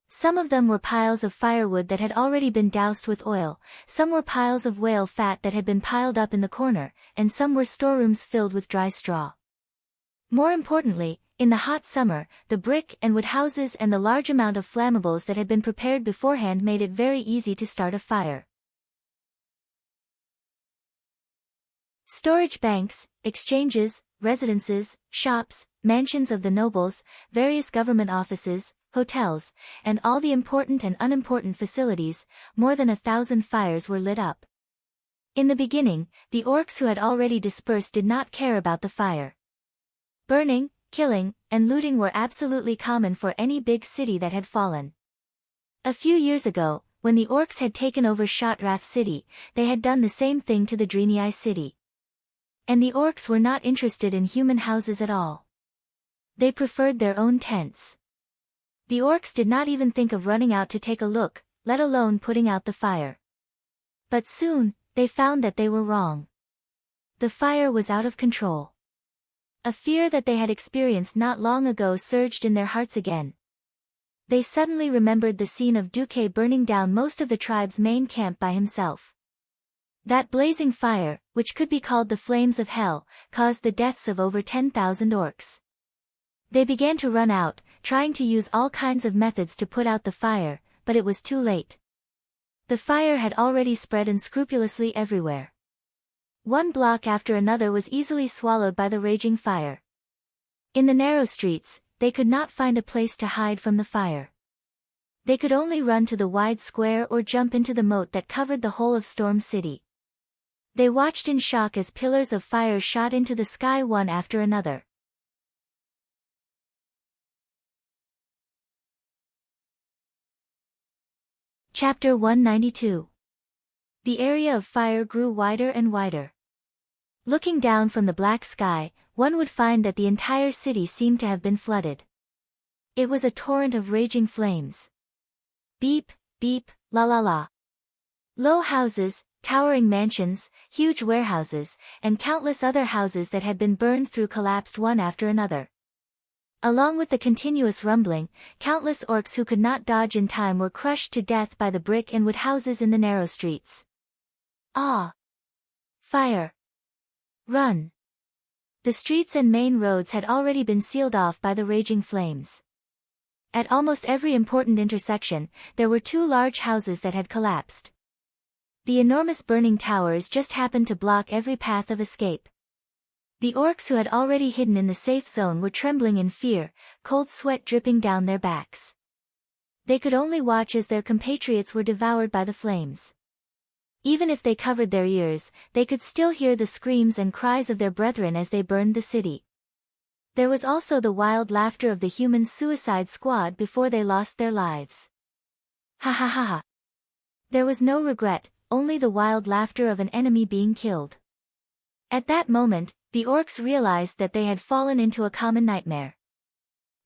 Some of them were piles of firewood that had already been doused with oil, some were piles of whale fat that had been piled up in the corner, and some were storerooms filled with dry straw. More importantly, in the hot summer, the brick and wood houses and the large amount of flammables that had been prepared beforehand made it very easy to start a fire. Storage banks, exchanges, residences, shops, mansions of the nobles, various government offices, hotels, and all the important and unimportant facilities. More than 1,000 fires were lit up. In the beginning, the orcs who had already dispersed did not care about the fire. Burning, killing, and looting were absolutely common for any big city that had fallen. A few years ago, when the orcs had taken over Shotrath city, they had done the same thing to the Draenei city. And the orcs were not interested in human houses at all. They preferred their own tents. The orcs did not even think of running out to take a look, let alone putting out the fire. But soon, they found that they were wrong. The fire was out of control. A fear that they had experienced not long ago surged in their hearts again. They suddenly remembered the scene of Duque burning down most of the tribe's main camp by himself. That blazing fire, which could be called the flames of hell, caused the deaths of over 10,000 orcs. They began to run out, trying to use all kinds of methods to put out the fire, but it was too late. The fire had already spread unscrupulously everywhere. One block after another was easily swallowed by the raging fire. In the narrow streets, they could not find a place to hide from the fire. They could only run to the wide square or jump into the moat that covered the whole of Storm City. They watched in shock as pillars of fire shot into the sky one after another. Chapter 192. The area of fire grew wider and wider. Looking down from the black sky, one would find that the entire city seemed to have been flooded. It was a torrent of raging flames. Beep, beep, la la la. Low houses, towering mansions, huge warehouses, and countless other houses that had been burned through collapsed one after another. Along with the continuous rumbling, countless orcs who could not dodge in time were crushed to death by the brick and wood houses in the narrow streets. Ah! Fire! Run! The streets and main roads had already been sealed off by the raging flames. At almost every important intersection, there were 2 large houses that had collapsed. The enormous burning towers just happened to block every path of escape. The orcs who had already hidden in the safe zone were trembling in fear, cold sweat dripping down their backs. They could only watch as their compatriots were devoured by the flames. Even if they covered their ears, they could still hear the screams and cries of their brethren as they burned the city. There was also the wild laughter of the human suicide squad before they lost their lives. Ha ha ha ha. There was no regret, only the wild laughter of an enemy being killed. At that moment, the orcs realized that they had fallen into a common nightmare.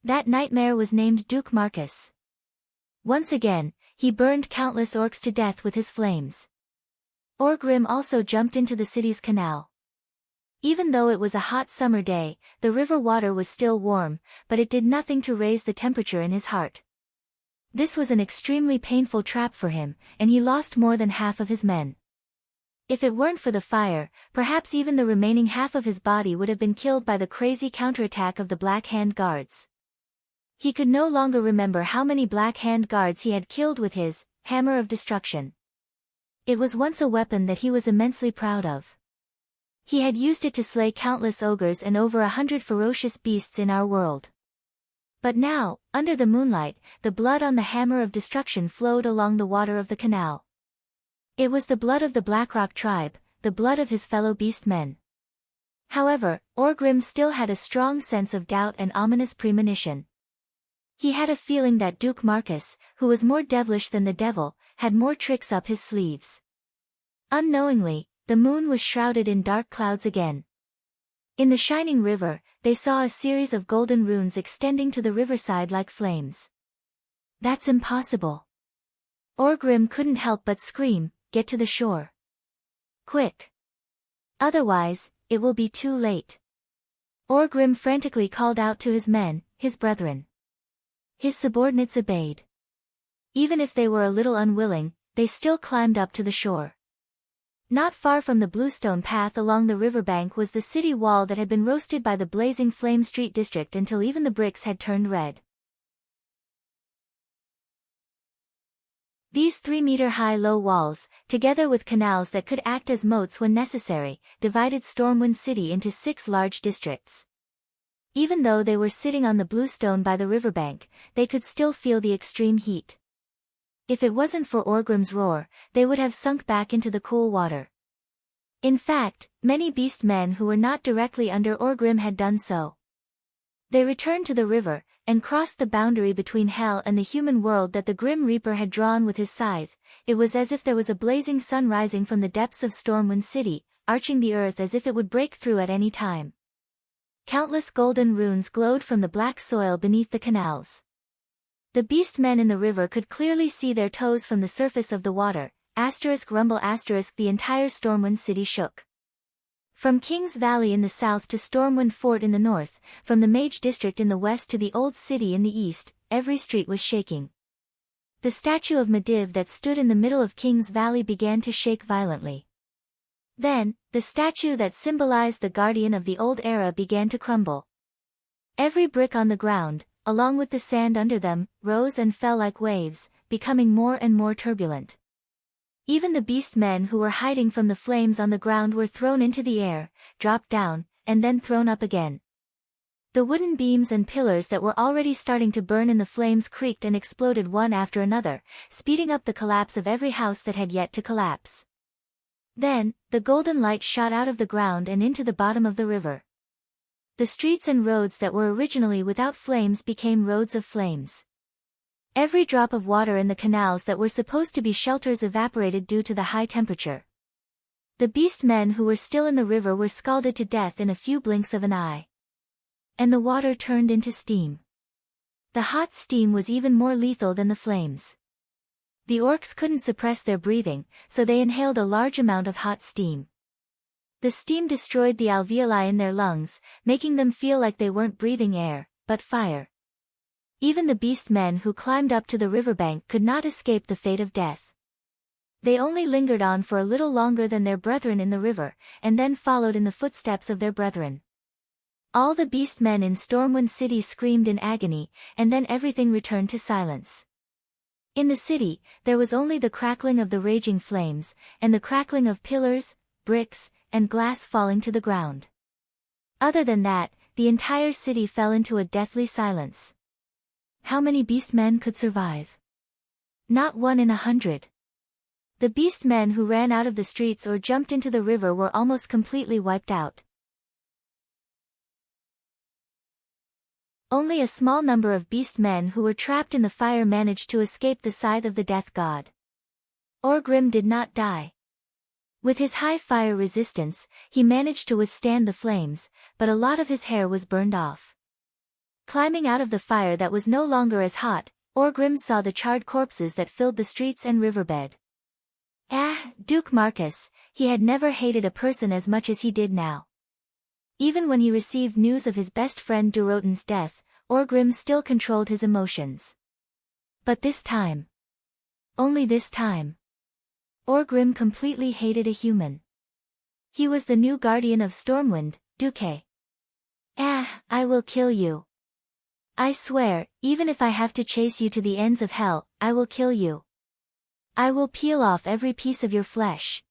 That nightmare was named Duke Marcus. Once again, he burned countless orcs to death with his flames. Orgrim also jumped into the city's canal. Even though it was a hot summer day, the river water was still warm, but it did nothing to raise the temperature in his heart. This was an extremely painful trap for him, and he lost more than half of his men. If it weren't for the fire, perhaps even the remaining half of his body would have been killed by the crazy counterattack of the Black Hand Guards. He could no longer remember how many Black Hand Guards he had killed with his hammer of destruction. It was once a weapon that he was immensely proud of. He had used it to slay countless ogres and over 100 ferocious beasts in our world. But now, under the moonlight, the blood on the hammer of destruction flowed along the water of the canal. It was the blood of the Blackrock tribe, the blood of his fellow beast men. However, Orgrim still had a strong sense of doubt and ominous premonition. He had a feeling that Duke Marcus, who was more devilish than the devil, had more tricks up his sleeves. Unknowingly, the moon was shrouded in dark clouds again. In the shining river, they saw a series of golden runes extending to the riverside like flames. That's impossible. Orgrim couldn't help but scream, "Get to the shore. Quick. Otherwise, it will be too late." Orgrim frantically called out to his men, his brethren. His subordinates obeyed. Even if they were a little unwilling, they still climbed up to the shore. Not far from the bluestone path along the riverbank was the city wall that had been roasted by the blazing Flame Street district until even the bricks had turned red. These 3-meter-high low walls, together with canals that could act as moats when necessary, divided Stormwind City into 6 large districts. Even though they were sitting on the blue stone by the riverbank, they could still feel the extreme heat. If it wasn't for Orgrim's roar, they would have sunk back into the cool water. In fact, many beast men who were not directly under Orgrim had done so. They returned to the river, and crossed the boundary between hell and the human world that the Grim Reaper had drawn with his scythe. It was as if there was a blazing sun rising from the depths of Stormwind City, arching the earth as if it would break through at any time. Countless golden runes glowed from the black soil beneath the canals. The beast men in the river could clearly see their toes from the surface of the water. Rumble the entire Stormwind City shook. From King's Valley in the south to Stormwind Fort in the north, from the Mage District in the west to the Old City in the east, every street was shaking. The statue of Medivh that stood in the middle of King's Valley began to shake violently. Then, the statue that symbolized the guardian of the old era began to crumble. Every brick on the ground, along with the sand under them, rose and fell like waves, becoming more and more turbulent. Even the beast men who were hiding from the flames on the ground were thrown into the air, dropped down, and then thrown up again. The wooden beams and pillars that were already starting to burn in the flames creaked and exploded one after another, speeding up the collapse of every house that had yet to collapse. Then, the golden light shot out of the ground and into the bottom of the river. The streets and roads that were originally without flames became roads of flames. Every drop of water in the canals that were supposed to be shelters evaporated due to the high temperature. The beast men who were still in the river were scalded to death in a few blinks of an eye. And the water turned into steam. The hot steam was even more lethal than the flames. The orcs couldn't suppress their breathing, so they inhaled a large amount of hot steam. The steam destroyed the alveoli in their lungs, making them feel like they weren't breathing air, but fire. Even the beast men who climbed up to the riverbank could not escape the fate of death. They only lingered on for a little longer than their brethren in the river, and then followed in the footsteps of their brethren. All the beast men in Stormwind City screamed in agony, and then everything returned to silence. In the city, there was only the crackling of the raging flames, and the crackling of pillars, bricks, and glass falling to the ground. Other than that, the entire city fell into a deathly silence. How many beast men could survive? Not 1 in 100. The beast men who ran out of the streets or jumped into the river were almost completely wiped out. Only a small number of beast men who were trapped in the fire managed to escape the scythe of the death god. Orgrim did not die. With his high fire resistance, he managed to withstand the flames, but a lot of his hair was burned off. Climbing out of the fire that was no longer as hot, Orgrim saw the charred corpses that filled the streets and riverbed. Duke Marcus, he had never hated a person as much as he did now. Even when he received news of his best friend Durotan's death, Orgrim still controlled his emotions. But this time. Only this time. Orgrim completely hated a human. He was the new guardian of Stormwind, Duke. I will kill you. I swear, even if I have to chase you to the ends of hell, I will kill you. I will peel off every piece of your flesh.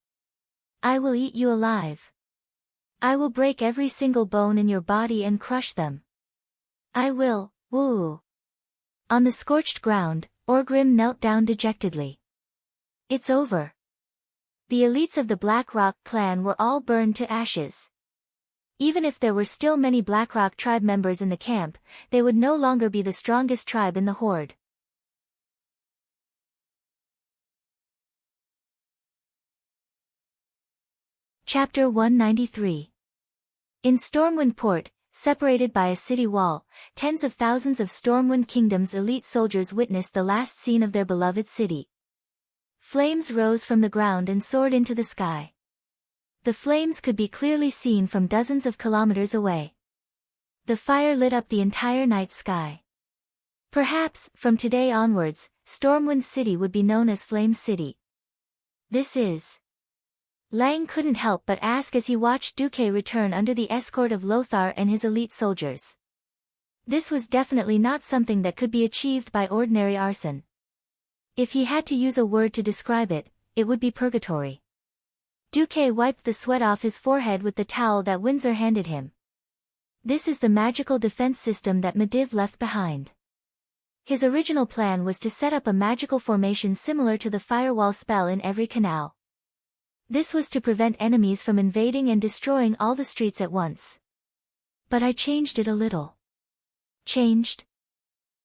I will eat you alive. I will break every single bone in your body and crush them. I will, woo. On the scorched ground, Orgrim knelt down dejectedly. It's over. The elites of the Blackrock clan were all burned to ashes. Even if there were still many Blackrock tribe members in the camp, they would no longer be the strongest tribe in the horde. Chapter 193. In Stormwind Port, separated by a city wall, tens of thousands of Stormwind Kingdom's elite soldiers witnessed the last scene of their beloved city. Flames rose from the ground and soared into the sky. The flames could be clearly seen from dozens of kilometers away. The fire lit up the entire night sky. Perhaps, from today onwards, Stormwind City would be known as Flame City. This is... Lang couldn't help but ask as he watched Duque return under the escort of Lothar and his elite soldiers. This was definitely not something that could be achieved by ordinary arson. If he had to use a word to describe it, it would be purgatory. Duque wiped the sweat off his forehead with the towel that Windsor handed him. This is the magical defense system that Medivh left behind. His original plan was to set up a magical formation similar to the firewall spell in every canal. This was to prevent enemies from invading and destroying all the streets at once. But I changed it a little. Changed?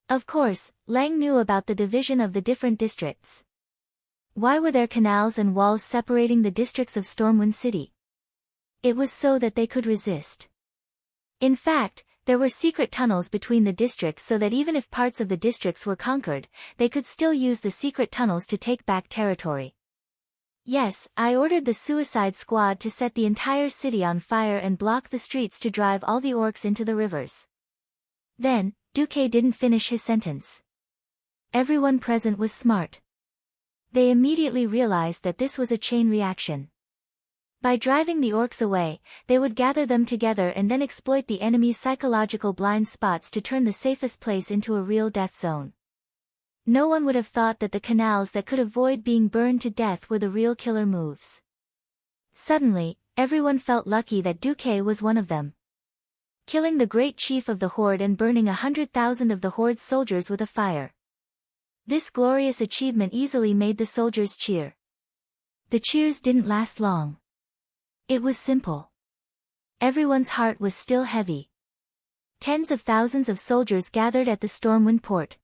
Of course, Lang knew about the division of the different districts. Why were there canals and walls separating the districts of Stormwind City? It was so that they could resist. In fact, there were secret tunnels between the districts so that even if parts of the districts were conquered, they could still use the secret tunnels to take back territory. Yes, I ordered the Suicide Squad to set the entire city on fire and block the streets to drive all the orcs into the rivers. Then, Duque didn't finish his sentence. Everyone present was smart. They immediately realized that this was a chain reaction. By driving the orcs away, they would gather them together and then exploit the enemy's psychological blind spots to turn the safest place into a real death zone. No one would have thought that the canals that could avoid being burned to death were the real killer moves. Suddenly, everyone felt lucky that Duque was one of them. Killing the great chief of the Horde and burning 100,000 of the Horde's soldiers with a fire. This glorious achievement easily made the soldiers cheer. The cheers didn't last long. It was simple. Everyone's heart was still heavy. Tens of thousands of soldiers gathered at the Stormwind port.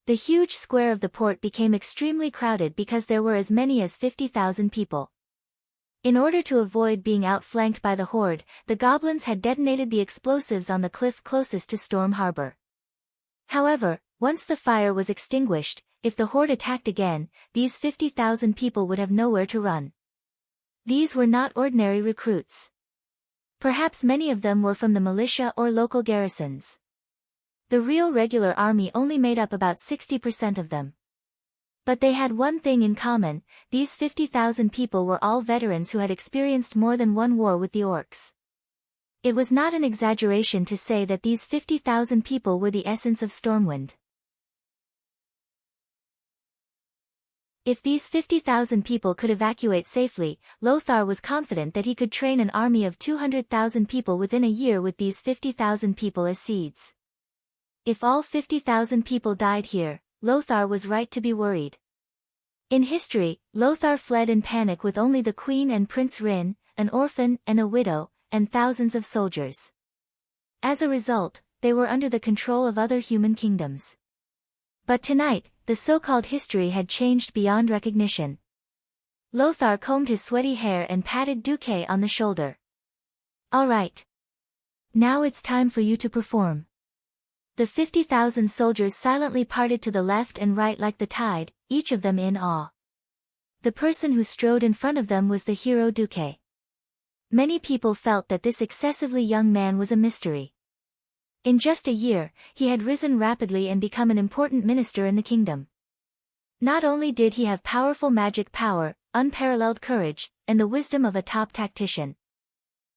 The huge square of the port became extremely crowded because there were as many as 50,000 people. In order to avoid being outflanked by the Horde, the goblins had detonated the explosives on the cliff closest to Storm Harbor. However, once the fire was extinguished, if the Horde attacked again, these 50,000 people would have nowhere to run. These were not ordinary recruits. Perhaps many of them were from the militia or local garrisons. The real regular army only made up about 60% of them. But they had one thing in common: these 50,000 people were all veterans who had experienced more than one war with the orcs. It was not an exaggeration to say that these 50,000 people were the essence of Stormwind. If these 50,000 people could evacuate safely, Lothar was confident that he could train an army of 200,000 people within a year with these 50,000 people as seeds. If all 50,000 people died here, Lothar was right to be worried. In history, Lothar fled in panic with only the Queen and Prince Rin, an orphan and a widow, and thousands of soldiers. As a result, they were under the control of other human kingdoms. But tonight, the so-called history had changed beyond recognition. Lothar combed his sweaty hair and patted Duque on the shoulder. "All right. Now it's time for you to perform." The 50,000 soldiers silently parted to the left and right like the tide, each of them in awe. The person who strode in front of them was the hero Duque. Many people felt that this excessively young man was a mystery. In just a year, he had risen rapidly and become an important minister in the kingdom. Not only did he have powerful magic power, unparalleled courage, and the wisdom of a top tactician.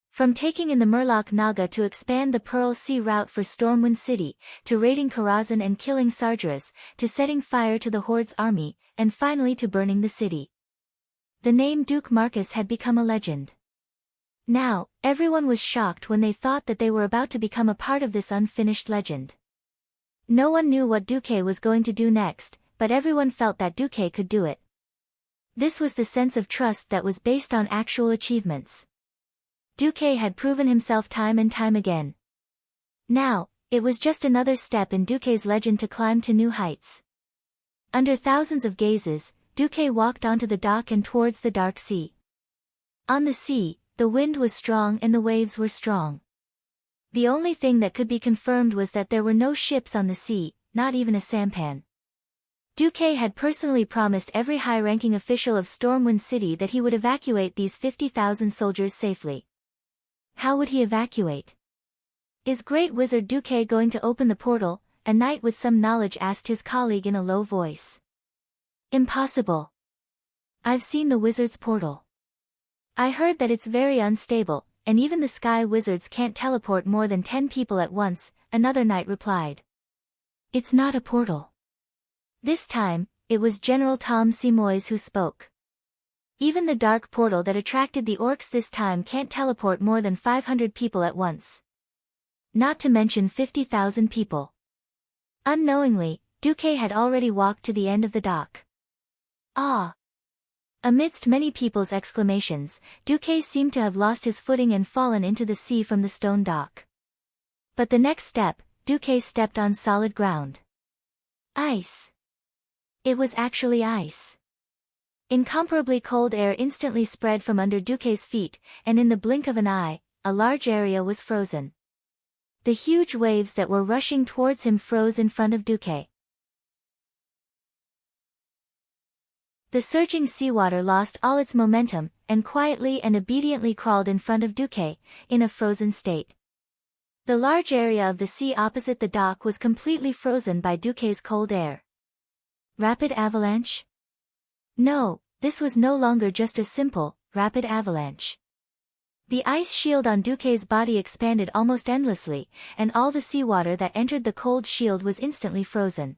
From taking in the Murloc Naga to expand the Pearl Sea route for Stormwind City, to raiding Karazhan and killing Sargeras, to setting fire to the Horde's army, and finally to burning the city. The name Duke Marcus had become a legend. Now, everyone was shocked when they thought that they were about to become a part of this unfinished legend. No one knew what Duque was going to do next, but everyone felt that Duque could do it. This was the sense of trust that was based on actual achievements. Duque had proven himself time and time again. Now, it was just another step in Duque's legend to climb to new heights. Under thousands of gazes, Duque walked onto the dock and towards the dark sea. On the sea, the wind was strong and the waves were strong. The only thing that could be confirmed was that there were no ships on the sea, not even a sampan. Duque had personally promised every high-ranking official of Stormwind City that he would evacuate these 50,000 soldiers safely. How would he evacuate? "Is Great Wizard Duque going to open the portal?" a knight with some knowledge asked his colleague in a low voice. "Impossible. I've seen the wizard's portal. I heard that it's very unstable, and even the sky wizards can't teleport more than 10 people at once," another knight replied. "It's not a portal." This time, it was General Tom Simois who spoke. "Even the dark portal that attracted the orcs this time can't teleport more than 500 people at once." not to mention 50,000 people. Unknowingly, Duque had already walked to the end of the dock. Ah! Amidst many people's exclamations, Duque seemed to have lost his footing and fallen into the sea from the stone dock. But the next step, Duque stepped on solid ground. Ice. It was actually ice. Incomparably cold air instantly spread from under Duque's feet, and in the blink of an eye, a large area was frozen. The huge waves that were rushing towards him froze in front of Duque. The surging seawater lost all its momentum, and quietly and obediently crawled in front of Duque, in a frozen state. The large area of the sea opposite the dock was completely frozen by Duque's cold air. Rapid avalanche? No, this was no longer just a simple, rapid avalanche. The ice shield on Duque's body expanded almost endlessly, and all the seawater that entered the cold shield was instantly frozen.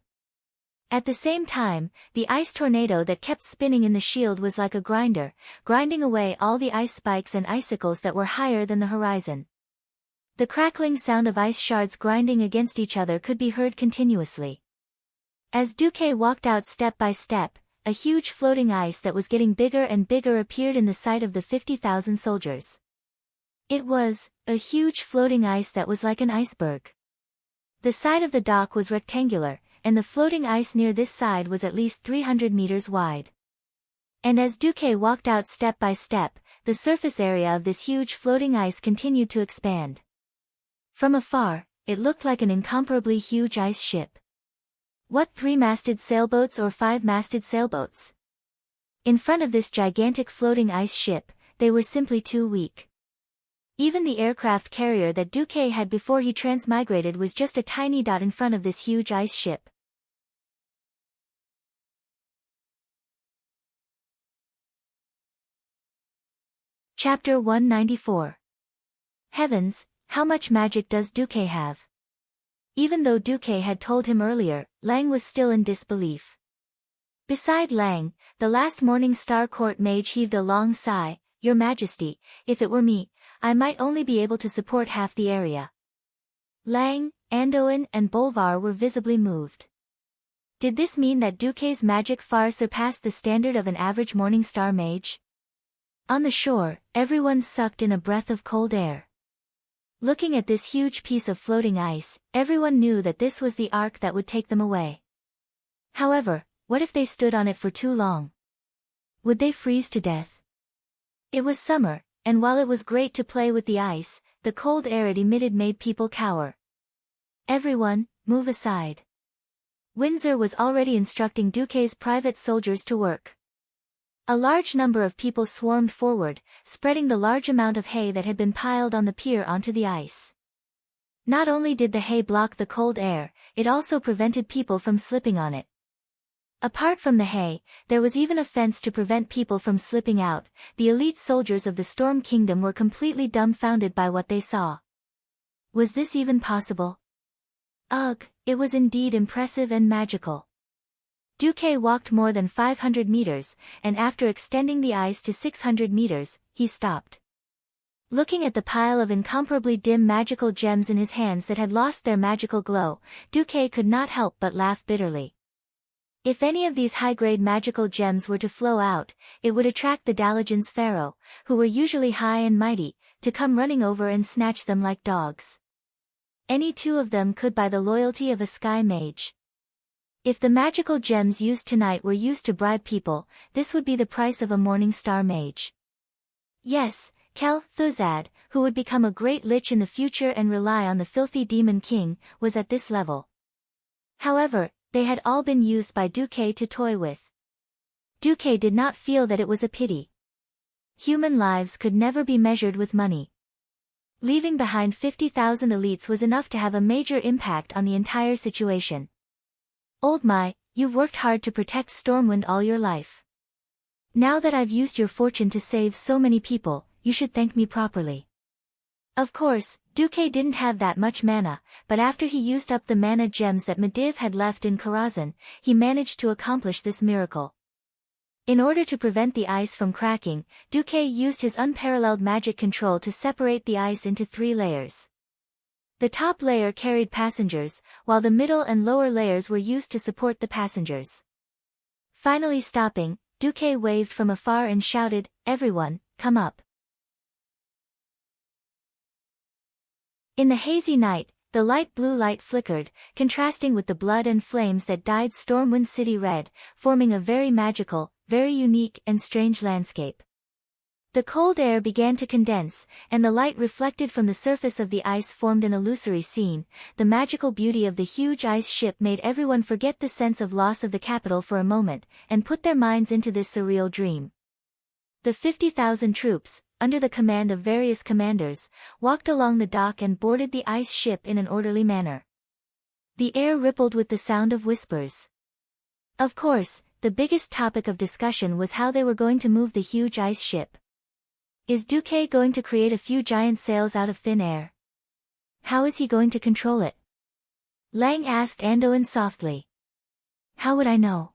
At the same time, the ice tornado that kept spinning in the shield was like a grinder, grinding away all the ice spikes and icicles that were higher than the horizon. The crackling sound of ice shards grinding against each other could be heard continuously. As Duque walked out step by step, a huge floating ice that was getting bigger and bigger appeared in the sight of the 50,000 soldiers. It was a huge floating ice that was like an iceberg. The side of the dock was rectangular, and the floating ice near this side was at least 300 meters wide. And as Duque walked out step by step, the surface area of this huge floating ice continued to expand. From afar, it looked like an incomparably huge ice ship. What 3-masted sailboats or 5-masted sailboats? In front of this gigantic floating ice ship, they were simply too weak. Even the aircraft carrier that Duque had before he transmigrated was just a tiny dot in front of this huge ice ship. Chapter 194. Heavens, how much magic does Duque have? Even though Duque had told him earlier, Lang was still in disbelief. Beside Lang, the last Morning Star Court mage heaved a long sigh. Your Majesty, if it were me, I might only be able to support half the area. Lang, Andoin and Bolvar were visibly moved. Did this mean that Duque's magic far surpassed the standard of an average Morning Star mage? On the shore, everyone sucked in a breath of cold air. Looking at this huge piece of floating ice, everyone knew that this was the ark that would take them away. However, what if they stood on it for too long? Would they freeze to death? It was summer, and while it was great to play with the ice, the cold air it emitted made people cower. Everyone, move aside. Windsor was already instructing Duque's private soldiers to work. A large number of people swarmed forward, spreading the large amount of hay that had been piled on the pier onto the ice. Not only did the hay block the cold air, it also prevented people from slipping on it. Apart from the hay, there was even a fence to prevent people from slipping out. The elite soldiers of the Storm Kingdom were completely dumbfounded by what they saw. Was this even possible? Ugh, it was indeed impressive and magical. Duque walked more than 500 meters, and after extending the ice to 600 meters, he stopped. Looking at the pile of incomparably dim magical gems in his hands that had lost their magical glow, Duque could not help but laugh bitterly. If any of these high-grade magical gems were to flow out, it would attract the Dalajan's pharaoh, who were usually high and mighty, to come running over and snatch them like dogs. Any two of them could buy the loyalty of a sky mage. If the magical gems used tonight were used to bribe people, this would be the price of a Morning Star mage. Yes, Kel Thuzad, who would become a great lich in the future and rely on the filthy demon king, was at this level. However, they had all been used by Duque to toy with. Duque did not feel that it was a pity. Human lives could never be measured with money. Leaving behind 50,000 elites was enough to have a major impact on the entire situation. Old Mai, you've worked hard to protect Stormwind all your life. Now that I've used your fortune to save so many people, you should thank me properly. Of course, Duque didn't have that much mana, but after he used up the mana gems that Medivh had left in Karazhan, he managed to accomplish this miracle. In order to prevent the ice from cracking, Duque used his unparalleled magic control to separate the ice into 3 layers. The top layer carried passengers, while the middle and lower layers were used to support the passengers. Finally stopping, Duque waved from afar and shouted, "Everyone, come up." In the hazy night, the light blue light flickered, contrasting with the blood and flames that dyed Stormwind City red, forming a very magical, very unique and strange landscape. The cold air began to condense, and the light reflected from the surface of the ice formed an illusory scene. The magical beauty of the huge ice ship made everyone forget the sense of loss of the capital for a moment, and put their minds into this surreal dream. The 50,000 troops, under the command of various commanders, walked along the dock and boarded the ice ship in an orderly manner. The air rippled with the sound of whispers. Of course, the biggest topic of discussion was how they were going to move the huge ice ship. Is Duque going to create a few giant sails out of thin air? How is he going to control it? Lang asked Anduin softly. How would I know?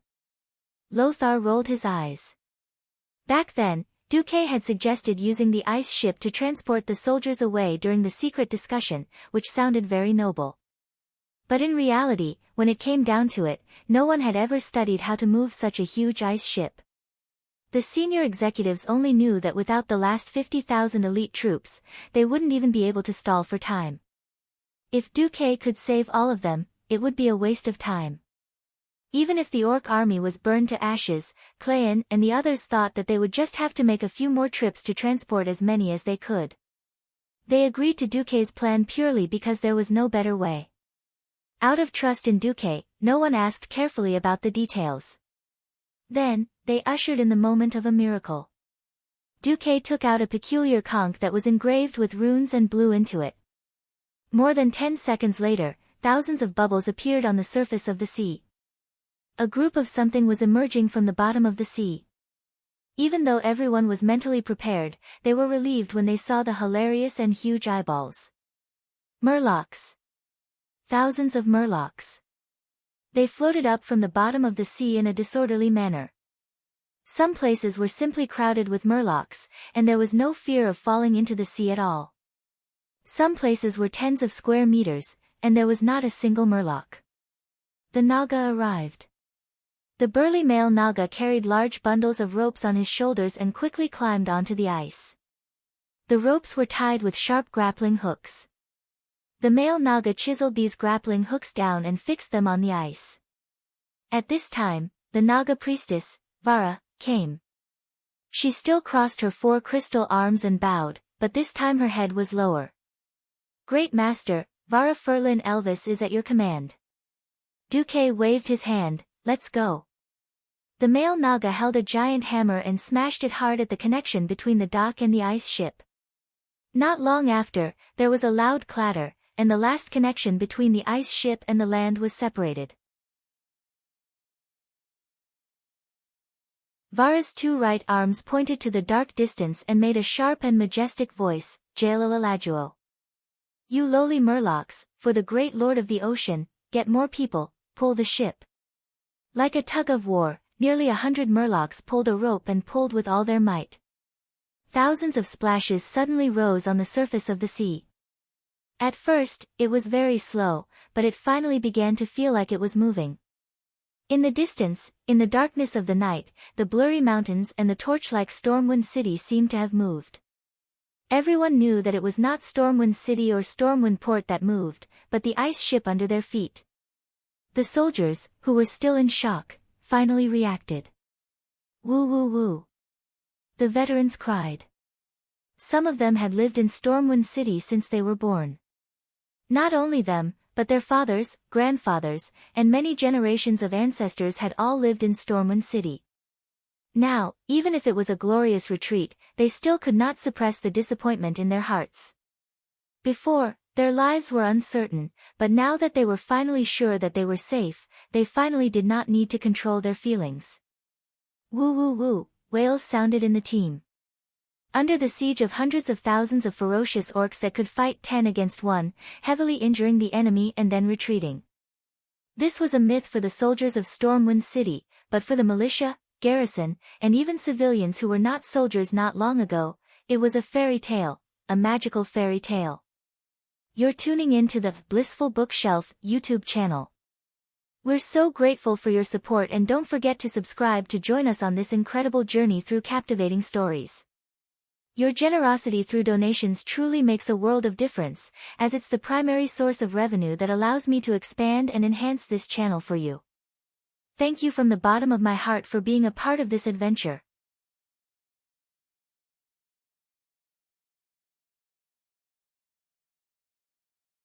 Lothar rolled his eyes. Back then, Duque had suggested using the ice ship to transport the soldiers away during the secret discussion, which sounded very noble. But in reality, when it came down to it, no one had ever studied how to move such a huge ice ship. The senior executives only knew that without the last 50,000 elite troops, they wouldn't even be able to stall for time. If Duque could save all of them, it would be a waste of time. Even if the orc army was burned to ashes, Clayan and the others thought that they would just have to make a few more trips to transport as many as they could. They agreed to Duque's plan purely because there was no better way. Out of trust in Duque, no one asked carefully about the details. Then, they ushered in the moment of a miracle. Duque took out a peculiar conch that was engraved with runes and blew into it. More than 10 seconds later, thousands of bubbles appeared on the surface of the sea. A group of something was emerging from the bottom of the sea. Even though everyone was mentally prepared, they were relieved when they saw the hilarious and huge eyeballs. Murlocs. Thousands of murlocs. They floated up from the bottom of the sea in a disorderly manner. Some places were simply crowded with murlocs, and there was no fear of falling into the sea at all. Some places were tens of square meters, and there was not a single murloc. The Naga arrived. The burly male Naga carried large bundles of ropes on his shoulders and quickly climbed onto the ice. The ropes were tied with sharp grappling hooks. The male Naga chiseled these grappling hooks down and fixed them on the ice. At this time, the Naga priestess, Vara, came. She still crossed her 4 crystal arms and bowed, but this time her head was lower. Great Master, Vara Furlan Elvis is at your command. Duque waved his hand. Let's go. The male Naga held a giant hammer and smashed it hard at the connection between the dock and the ice ship. Not long after, there was a loud clatter, and the last connection between the ice ship and the land was separated. Vara's 2 right arms pointed to the dark distance and made a sharp and majestic voice, Jalalalajuo. You lowly murlocs, for the great lord of the ocean, get more people, pull the ship. Like a tug of war, nearly 100 murlocs pulled a rope and pulled with all their might. Thousands of splashes suddenly rose on the surface of the sea. At first, it was very slow, but it finally began to feel like it was moving. In the distance, in the darkness of the night, the blurry mountains and the torch-like Stormwind City seemed to have moved. Everyone knew that it was not Stormwind City or Stormwind Port that moved, but the ice ship under their feet. The soldiers, who were still in shock, finally reacted. Woo woo woo. The veterans cried. Some of them had lived in Stormwind City since they were born. Not only them, but their fathers, grandfathers, and many generations of ancestors had all lived in Stormwind City. Now, even if it was a glorious retreat, they still could not suppress the disappointment in their hearts. Before, their lives were uncertain, but now that they were finally sure that they were safe, they finally did not need to control their feelings. Woo woo woo, wails sounded in the team. Under the siege of hundreds of thousands of ferocious orcs that could fight 10 against 1, heavily injuring the enemy and then retreating. This was a myth for the soldiers of Stormwind City, but for the militia, garrison, and even civilians who were not soldiers not long ago, it was a fairy tale, a magical fairy tale. You're tuning in to the Blissful Bookshelf YouTube channel. We're so grateful for your support, and don't forget to subscribe to join us on this incredible journey through captivating stories. Your generosity through donations truly makes a world of difference, as it's the primary source of revenue that allows me to expand and enhance this channel for you. Thank you from the bottom of my heart for being a part of this adventure.